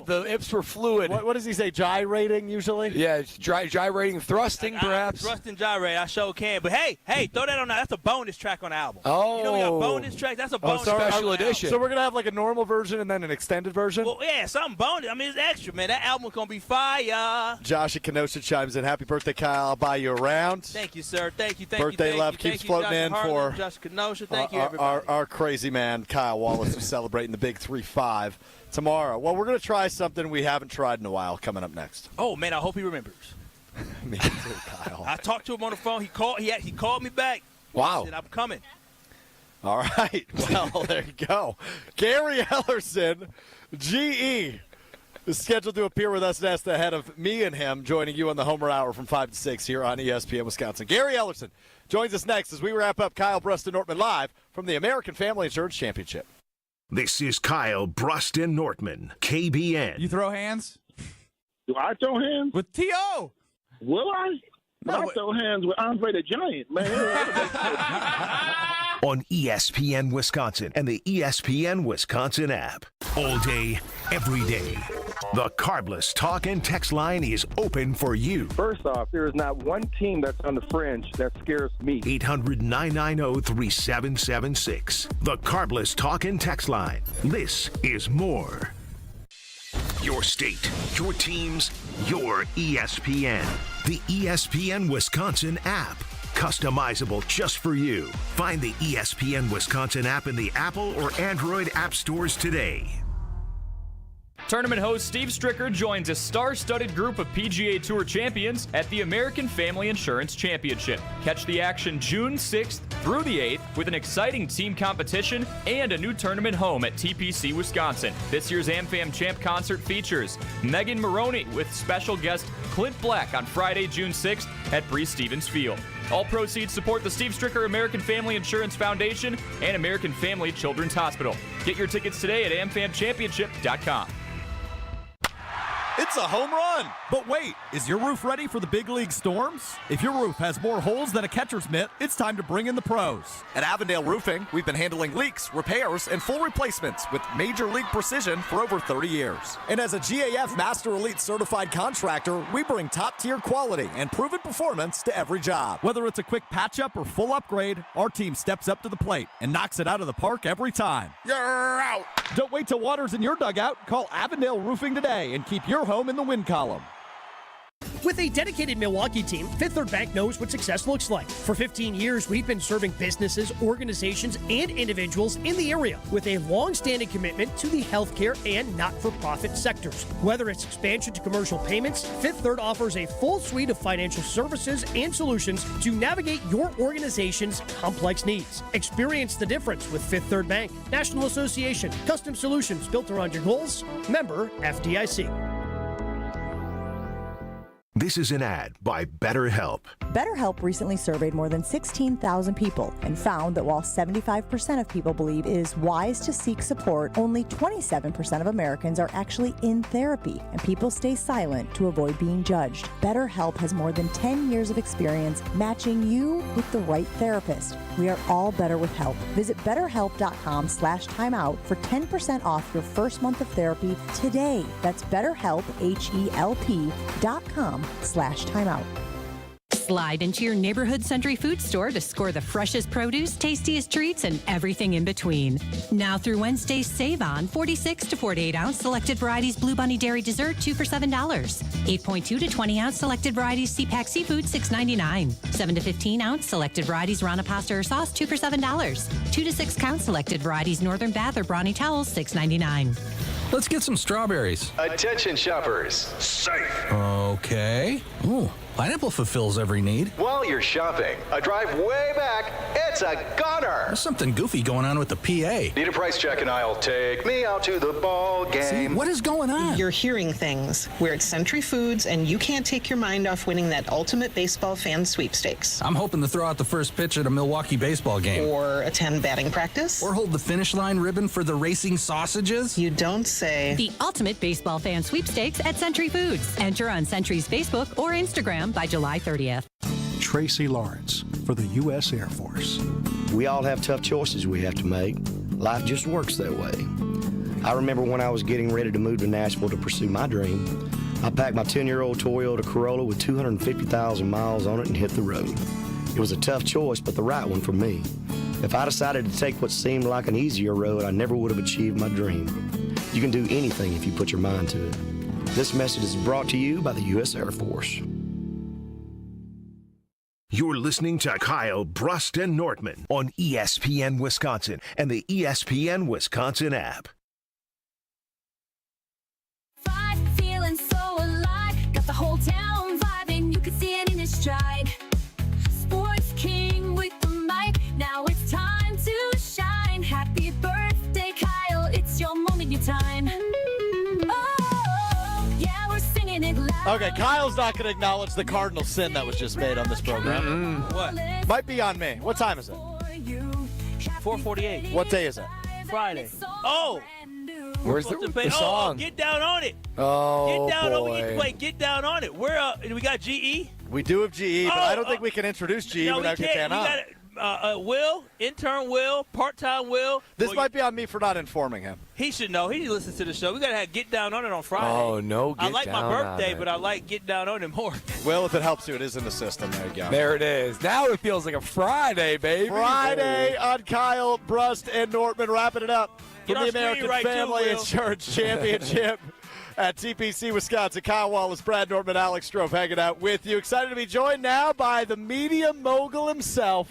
Speaker 1: The hips were fluid.
Speaker 3: What does he say, gyrating usually?
Speaker 1: Yeah, it's gyrating, thrusting perhaps.
Speaker 2: Thrust and gyrate, I sure can. But hey, throw that on there. That's a bonus track on the album.
Speaker 1: Oh.
Speaker 2: You know we got bonus tracks? That's a bonus track.
Speaker 1: Special edition.
Speaker 3: So we're going to have like a normal version and then an extended version?
Speaker 2: Well, yeah, something bonus. I mean, it's extra, man. That album's going to be fire.
Speaker 3: Josh at Kenosha chimes in. Happy birthday, Kyle. I'll buy you a round.
Speaker 2: Thank you, sir. Thank you.
Speaker 3: Birthday love keeps floating in for
Speaker 2: Josh Kenosha. Thank you, everybody.
Speaker 3: our crazy man, Kyle Wallace, who's celebrating the big 3-5 tomorrow. Well, we're going to try something we haven't tried in a while coming up next.
Speaker 2: Oh, man, I hope he remembers.
Speaker 3: Me too, Kyle.
Speaker 2: I talked to him on the phone. He called me back.
Speaker 1: Wow.
Speaker 2: He said, I'm coming.
Speaker 3: All right. Well, there you go. Gary Ellerson, GE, is scheduled to appear with us next ahead of me and him, joining you on the Homer Hour from 5 to 6 here on ESPN Wisconsin. Gary Ellerson joins us next as we wrap up Kyle, Brust, and Nortman live from the American Family Insurance Championship.
Speaker 4: This is Kyle, Brust, and Nortman, KBN.
Speaker 5: You throw hands?
Speaker 8: Do I throw hands?
Speaker 5: With T.O.
Speaker 8: Will I? I throw hands with Andre the Giant, man.
Speaker 4: On ESPN Wisconsin and the ESPN Wisconsin app. All day, every day. The Carbless talk and text line is open for you.
Speaker 22: First off, there is not one team that's on the fringe that scares me.
Speaker 4: 800-990-3776. The Carbless talk and text line. This is more. Your state, your teams, your ESPN. The ESPN Wisconsin app. Customizable just for you. Find the ESPN Wisconsin app in the Apple or Android app stores today.
Speaker 24: Tournament host Steve Stricker joins a star-studded group of PGA Tour champions at the American Family Insurance Championship. Catch the action June 6th through the 8th with an exciting team competition and a new tournament home at TPC Wisconsin. This year's AmFam Champ concert features Megan Maroney with special guest Clint Black on Friday, June 6th at Breeze Stevens Field. All proceeds support the Steve Stricker American Family Insurance Foundation and American Family Children's Hospital. Get your tickets today at amfamchampionship.com.
Speaker 25: It's a home run! But wait, is your roof ready for the big league storms? If your roof has more holes than a catcher's mitt, it's time to bring in the pros. At Avondale Roofing, we've been handling leaks, repairs, and full replacements with major league precision for over 30 years. And as a GAF Master Elite certified contractor, we bring top-tier quality and proven performance to every job. Whether it's a quick patch-up or full upgrade, our team steps up to the plate and knocks it out of the park every time. You're out! Don't wait till water's in your dugout. Call Avondale Roofing today and keep your home in the win column.
Speaker 6: With a dedicated Milwaukee team, Fifth Third Bank knows what success looks like. For 15 years, we've been serving businesses, organizations, and individuals in the area with a long-standing commitment to the healthcare and not-for-profit sectors. Whether it's expansion to commercial payments, Fifth Third offers a full suite of financial services and solutions to navigate your organization's complex needs. Experience the difference with Fifth Third Bank. National Association. Custom solutions built around your goals. Member FDIC.
Speaker 4: This is an ad by BetterHelp.
Speaker 11: BetterHelp recently surveyed more than 16,000 people and found that while 75% of people believe it is wise to seek support, only 27% of Americans are actually in therapy, and people stay silent to avoid being judged. BetterHelp has more than 10 years of experience matching you with the right therapist. We are all better with help. Visit BetterHelp.com/timeout for 10% off your first month of therapy today. That's BetterHelp, HELP.com/timeout.
Speaker 13: Slide into your neighborhood Century Food Store to score the freshest produce, tastiest treats, and everything in between. Now through Wednesday, save on 46 to 48 ounce selected varieties Blue Bunny Dairy Dessert, 2 for $7. 8.2 to 20 ounce selected varieties CPAC Seafood, $6.99. 7 to 15 ounce selected varieties Rana Pasta or Sauce, 2 for $7. 2 to 6 count selected varieties Northern Bath or Brawny Towels, $6.99.
Speaker 15: Let's get some strawberries.
Speaker 17: Attention shoppers. Safe.
Speaker 15: Okay. Ooh, pineapple fulfills every need.
Speaker 17: While you're shopping, a drive way back, it's a gunner.
Speaker 15: There's something goofy going on with the PA.
Speaker 17: Need a price check and I'll take me out to the ball game.
Speaker 15: See, what is going on?
Speaker 26: You're hearing things. We're at Century Foods, and you can't take your mind off winning that ultimate baseball fan sweepstakes.
Speaker 15: I'm hoping to throw out the first pitch at a Milwaukee baseball game.
Speaker 26: Or attend batting practice.
Speaker 15: Or hold the finish line ribbon for the racing sausages.
Speaker 26: You don't say.
Speaker 13: The ultimate baseball fan sweepstakes at Century Foods. Enter on Century's Facebook or Instagram by July 30th.
Speaker 27: Tracy Lawrence for the U.S. Air Force.
Speaker 28: We all have tough choices we have to make. Life just works that way. I remember when I was getting ready to move to Nashville to pursue my dream, I packed my 10-year-old Toyota Corolla with 250,000 miles on it and hit the road. It was a tough choice, but the right one for me. If I decided to take what seemed like an easier road, I never would have achieved my dream. You can do anything if you put your mind to it. This message is brought to you by the U.S. Air Force.
Speaker 4: You're listening to Kyle, Brust, and Nortman on ESPN Wisconsin and the ESPN Wisconsin app.
Speaker 7: Feeling so alive, got the whole town vibing, you can see it in his stride. Sports King with the mic, now it's time to shine. Happy birthday, Kyle, it's your moment, your time. Oh, yeah, we're singing it loud.
Speaker 3: Okay, Kyle's not going to acknowledge the cardinal sin that was just made on this program.
Speaker 2: What?
Speaker 3: Might be on me. What time is it?
Speaker 2: 4:48.
Speaker 3: What day is it?
Speaker 2: Friday. Oh!
Speaker 1: Where's the song?
Speaker 2: Oh, get down on it.
Speaker 1: Oh,
Speaker 2: Get down
Speaker 1: boy.
Speaker 2: on it. Wait, get down on it. Where we got GE?
Speaker 3: We do have GE, but I don't think we can introduce GE
Speaker 2: No,
Speaker 3: without
Speaker 2: we
Speaker 3: getting
Speaker 2: can't.
Speaker 3: on.
Speaker 2: We got Will, intern Will, part-time Will.
Speaker 3: This might be on me for not informing him.
Speaker 2: He should know. He listens to the show. We got to have Get Down on It on Friday.
Speaker 1: Oh, no,
Speaker 2: I
Speaker 1: Get
Speaker 2: like my
Speaker 1: Down
Speaker 2: birthday,
Speaker 1: on It.
Speaker 2: but I like Get Down on It more.
Speaker 3: Well, if it helps you, it is in the system. There you go.
Speaker 1: There it is. Now it feels like a Friday, baby.
Speaker 3: Friday on Kyle, Brust, and Nortman, wrapping it up
Speaker 2: Get
Speaker 3: from the
Speaker 2: on screen
Speaker 3: American
Speaker 2: right too,
Speaker 3: Family
Speaker 2: Will.
Speaker 3: Insurance Championship at TPC Wisconsin. Kyle Wallace, Brad Nortman, Alex Strofe hanging out with you. Excited to be joined now by the media mogul himself.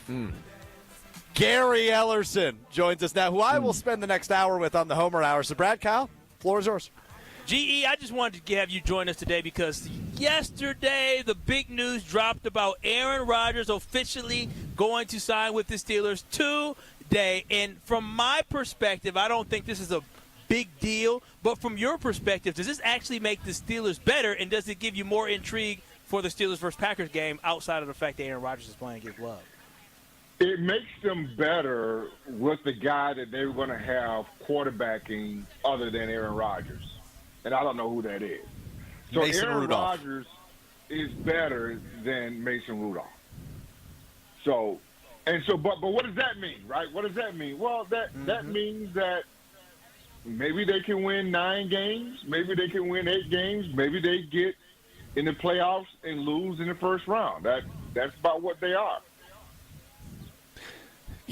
Speaker 3: Gary Ellerson joins us now, who I will spend the next hour with on the Homer Hour. So, Brad, Kyle, floor is yours.
Speaker 2: GE, I just wanted to have you join us today because yesterday the big news dropped about Aaron Rodgers officially going to sign with the Steelers today. And from my perspective, I don't think this is a big deal. But from your perspective, does this actually make the Steelers better, and does it give you more intrigue for the Steelers versus Packers game outside of the fact that Aaron Rodgers is playing against Love?
Speaker 22: It makes them better with the guy that they're going to have quarterbacking other than Aaron Rodgers. And I don't know who that is. So
Speaker 3: Mason
Speaker 22: Aaron
Speaker 3: Rudolph.
Speaker 22: Rodgers is better than Mason Rudolph. So, but what does that mean, right? What does that mean? Well, that means that maybe they can win 9 games. Maybe they can win 8 games. Maybe they get in the playoffs and lose in the first round. That's about what they are.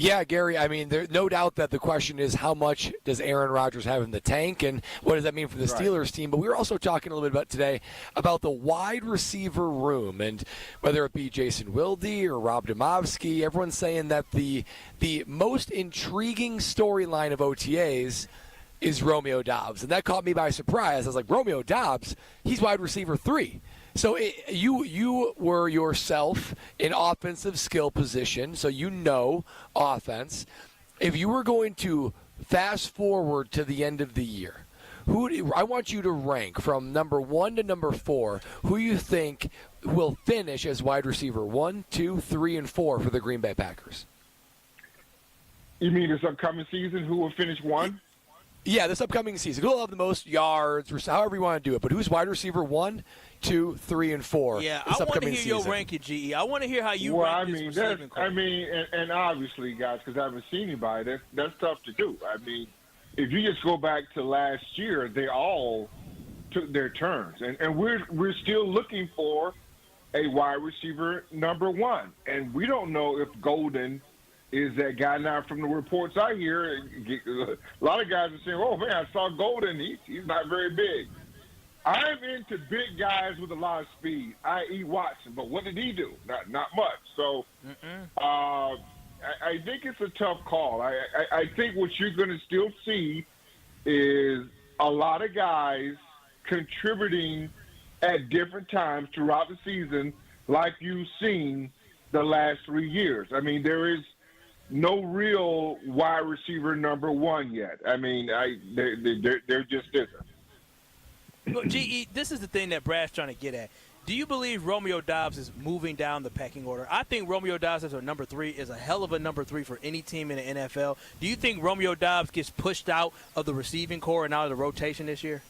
Speaker 1: Yeah, Gary, I mean, there's no doubt that the question is how much does Aaron Rodgers have in the tank and what does that mean for the Steelers team? But we were also talking a little bit about today about the wide receiver room and whether it be Jason Wilde or Rob Domofsky, everyone's saying that the most intriguing storyline of OTAs is Romeo Doubs. And that caught me by surprise. I was like, Romeo Doubs, he's wide receiver 3. So you were yourself in offensive skill position, so you know offense. If you were going to fast forward to the end of the year, I want you to rank from number 1 to number 4 who you think will finish as wide receiver 1, 2, 3, and 4 for the Green Bay Packers.
Speaker 22: You mean this upcoming season? Who will finish 1?
Speaker 1: Yeah, this upcoming season. Who will have the most yards, or however you want to do it. But who's wide receiver 1, 2, 3, and 4?
Speaker 2: Yeah, I want to hear your ranking, GE. I want to hear how you rank this receiving core.
Speaker 22: And obviously, guys, because I haven't seen anybody, that's tough to do. I mean, if you just go back to last year, they all took their turns, and we're still looking for a wide receiver number 1, and we don't know if Golden is that guy. Now, from the reports I hear, a lot of guys are saying, "Oh man, I saw Golden. He's not very big." I'm into big guys with a lot of speed, i.e. Watson. But what did he do? Not much. So I think it's a tough call. I think what you're going to still see is a lot of guys contributing at different times throughout the season, like you've seen the last 3 years. I mean, there is no real wide receiver number 1 yet. I mean, there just isn't.
Speaker 2: Look, GE, this is the thing that Brad's trying to get at. Do you believe Romeo Doubs is moving down the pecking order? I think Romeo Doubs as a number 3 is a hell of a number 3 for any team in the NFL. Do you think Romeo Doubs gets pushed out of the receiving core and out of the rotation this year?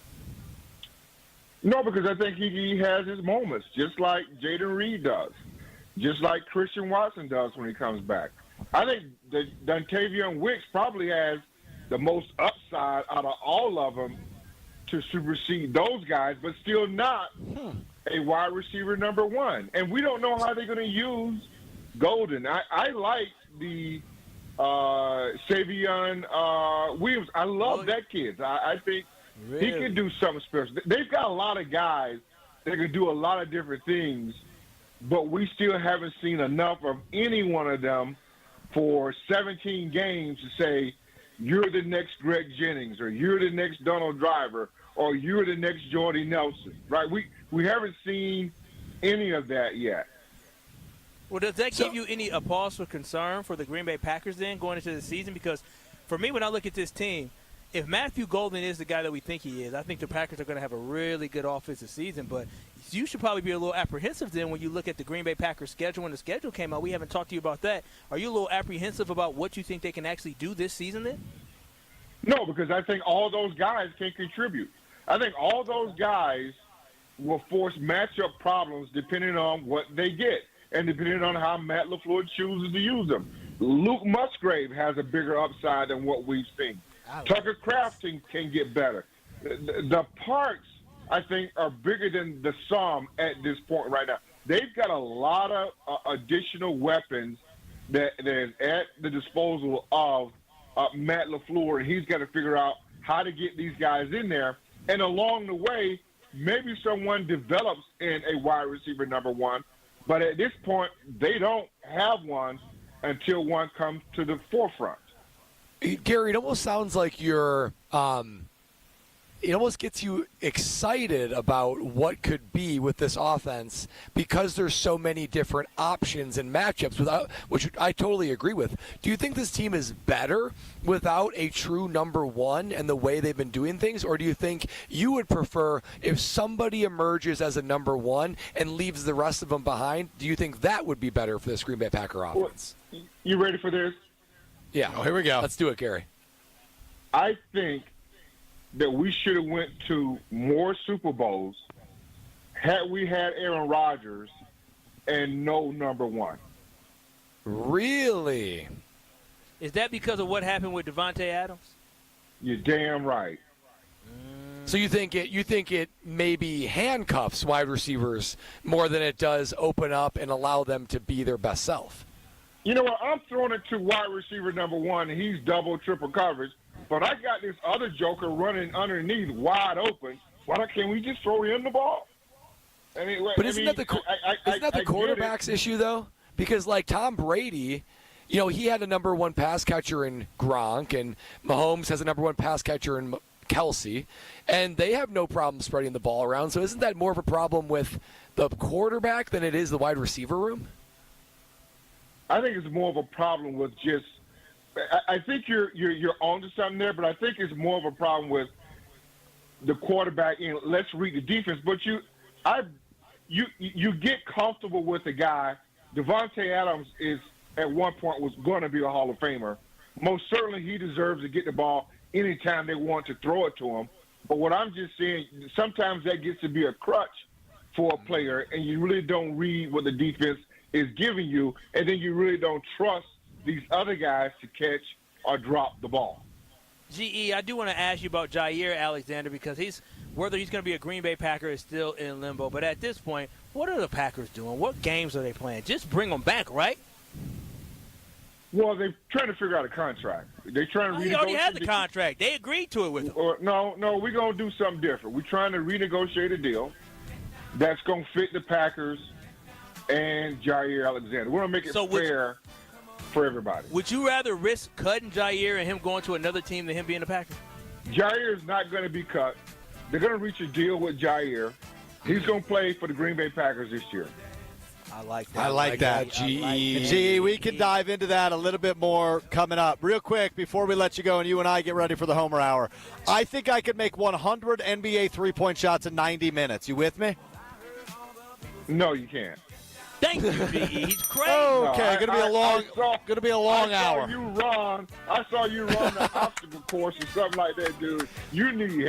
Speaker 22: No, because I think he has his moments, just like Jaden Reed does, just like Christian Watson does when he comes back. I think that Dontavian Wicks probably has the most upside out of all of them to supersede those guys, but still not a wide receiver number 1. And we don't know how they're going to use Golden. I like the Savion Williams. I love that kid. I think he can do something special. They've got a lot of guys that can do a lot of different things, but we still haven't seen enough of any one of them for 17 games to say, you're the next Greg Jennings, or you're the next Donald Driver, or you're the next Jordy Nelson, right? We haven't seen any of that yet.
Speaker 2: Well, does that give you any pause for concern for the Green Bay Packers then going into the season? Because for me, when I look at this team, if Matthew Golden is the guy that we think he is, I think the Packers are going to have a really good offensive season. But you should probably be a little apprehensive then when you look at the Green Bay Packers schedule. When the schedule came out, we haven't talked to you about that. Are you a little apprehensive about what you think they can actually do this season then?
Speaker 22: No, because I think all those guys can contribute. I think all those guys will force matchup problems depending on what they get and depending on how Matt LaFleur chooses to use them. Luke Musgrave has a bigger upside than what we've seen. Tucker Kraft can get better. The parts, I think, are bigger than the sum at this point right now. They've got a lot of additional weapons that is at the disposal of Matt LaFleur, and he's got to figure out how to get these guys in there. And along the way, maybe someone develops in a wide receiver number 1, but at this point, they don't have one until one comes to the forefront.
Speaker 1: Gary, it almost sounds like you're it almost gets you excited about what could be with this offense because there's so many different options and matchups, which I totally agree with. Do you think this team is better without a true number 1 and the way they've been doing things, or do you think you would prefer if somebody emerges as a number 1 and leaves the rest of them behind? Do you think that would be better for this Green Bay Packer offense?
Speaker 22: You ready for this?
Speaker 1: Yeah.
Speaker 3: Oh, here we go.
Speaker 1: Let's do it, Gary.
Speaker 22: I think that we should have went to more Super Bowls had we had Aaron Rodgers and no number 1.
Speaker 1: Really?
Speaker 2: Is that because of what happened with Devontae Adams?
Speaker 22: You're damn right.
Speaker 1: So you think it maybe handcuffs wide receivers more than it does open up and allow them to be their best self?
Speaker 22: You know what? I'm throwing it to wide receiver number one, and he's double, triple coverage. But I got this other joker running underneath wide open. Why can't we just throw him the ball?
Speaker 1: But isn't that the quarterback's issue, though? Because, like, Tom Brady, you know, he had a number one pass catcher in Gronk, and Mahomes has a number one pass catcher in Kelsey, and they have no problem spreading the ball around. So isn't that more of a problem with the quarterback than it is the wide receiver room?
Speaker 22: I think it's more of a problem with just – I think you're onto something there, but I think it's more of a problem with the quarterback. You know, let's read the defense. But you get comfortable with the guy. Devontae Adams is at one point was going to be a Hall of Famer. Most certainly he deserves to get the ball anytime they want to throw it to him. But what I'm just saying, sometimes that gets to be a crutch for a player, and you really don't read what the defense is giving you, and then you really don't trust these other guys to catch or drop the ball.
Speaker 2: GE, I do want to ask you about Jair Alexander because whether he's going to be a Green Bay Packer is still in limbo. But at this point, what are the Packers doing? What games are they playing? Just bring them back, right?
Speaker 22: Well, they're trying to figure out a contract. They're trying to renegotiate.
Speaker 2: He already had the contract. They agreed to it with him.
Speaker 22: No, we're going to do something different. We're trying to renegotiate a deal that's going to fit the Packers and Jair Alexander. We're going to make it fair for everybody.
Speaker 2: Would you rather risk cutting Jair and him going to another team than him being a Packer?
Speaker 22: Jair is not going to be cut. They're going to reach a deal with Jair. He's going to play for the Green Bay Packers this year.
Speaker 2: I like that.
Speaker 3: I like that, GE. GE, we can dive into that a little bit more coming up. Real quick, before we let you go and you and I get ready for the Homer Hour, I think I could make 100 NBA three-point shots in 90 minutes. You with me?
Speaker 22: No, you can't.
Speaker 2: Thank you, GE. He's crazy.
Speaker 3: Okay, going to be a long hour.
Speaker 22: I saw you run the obstacle course or something like that, dude. You need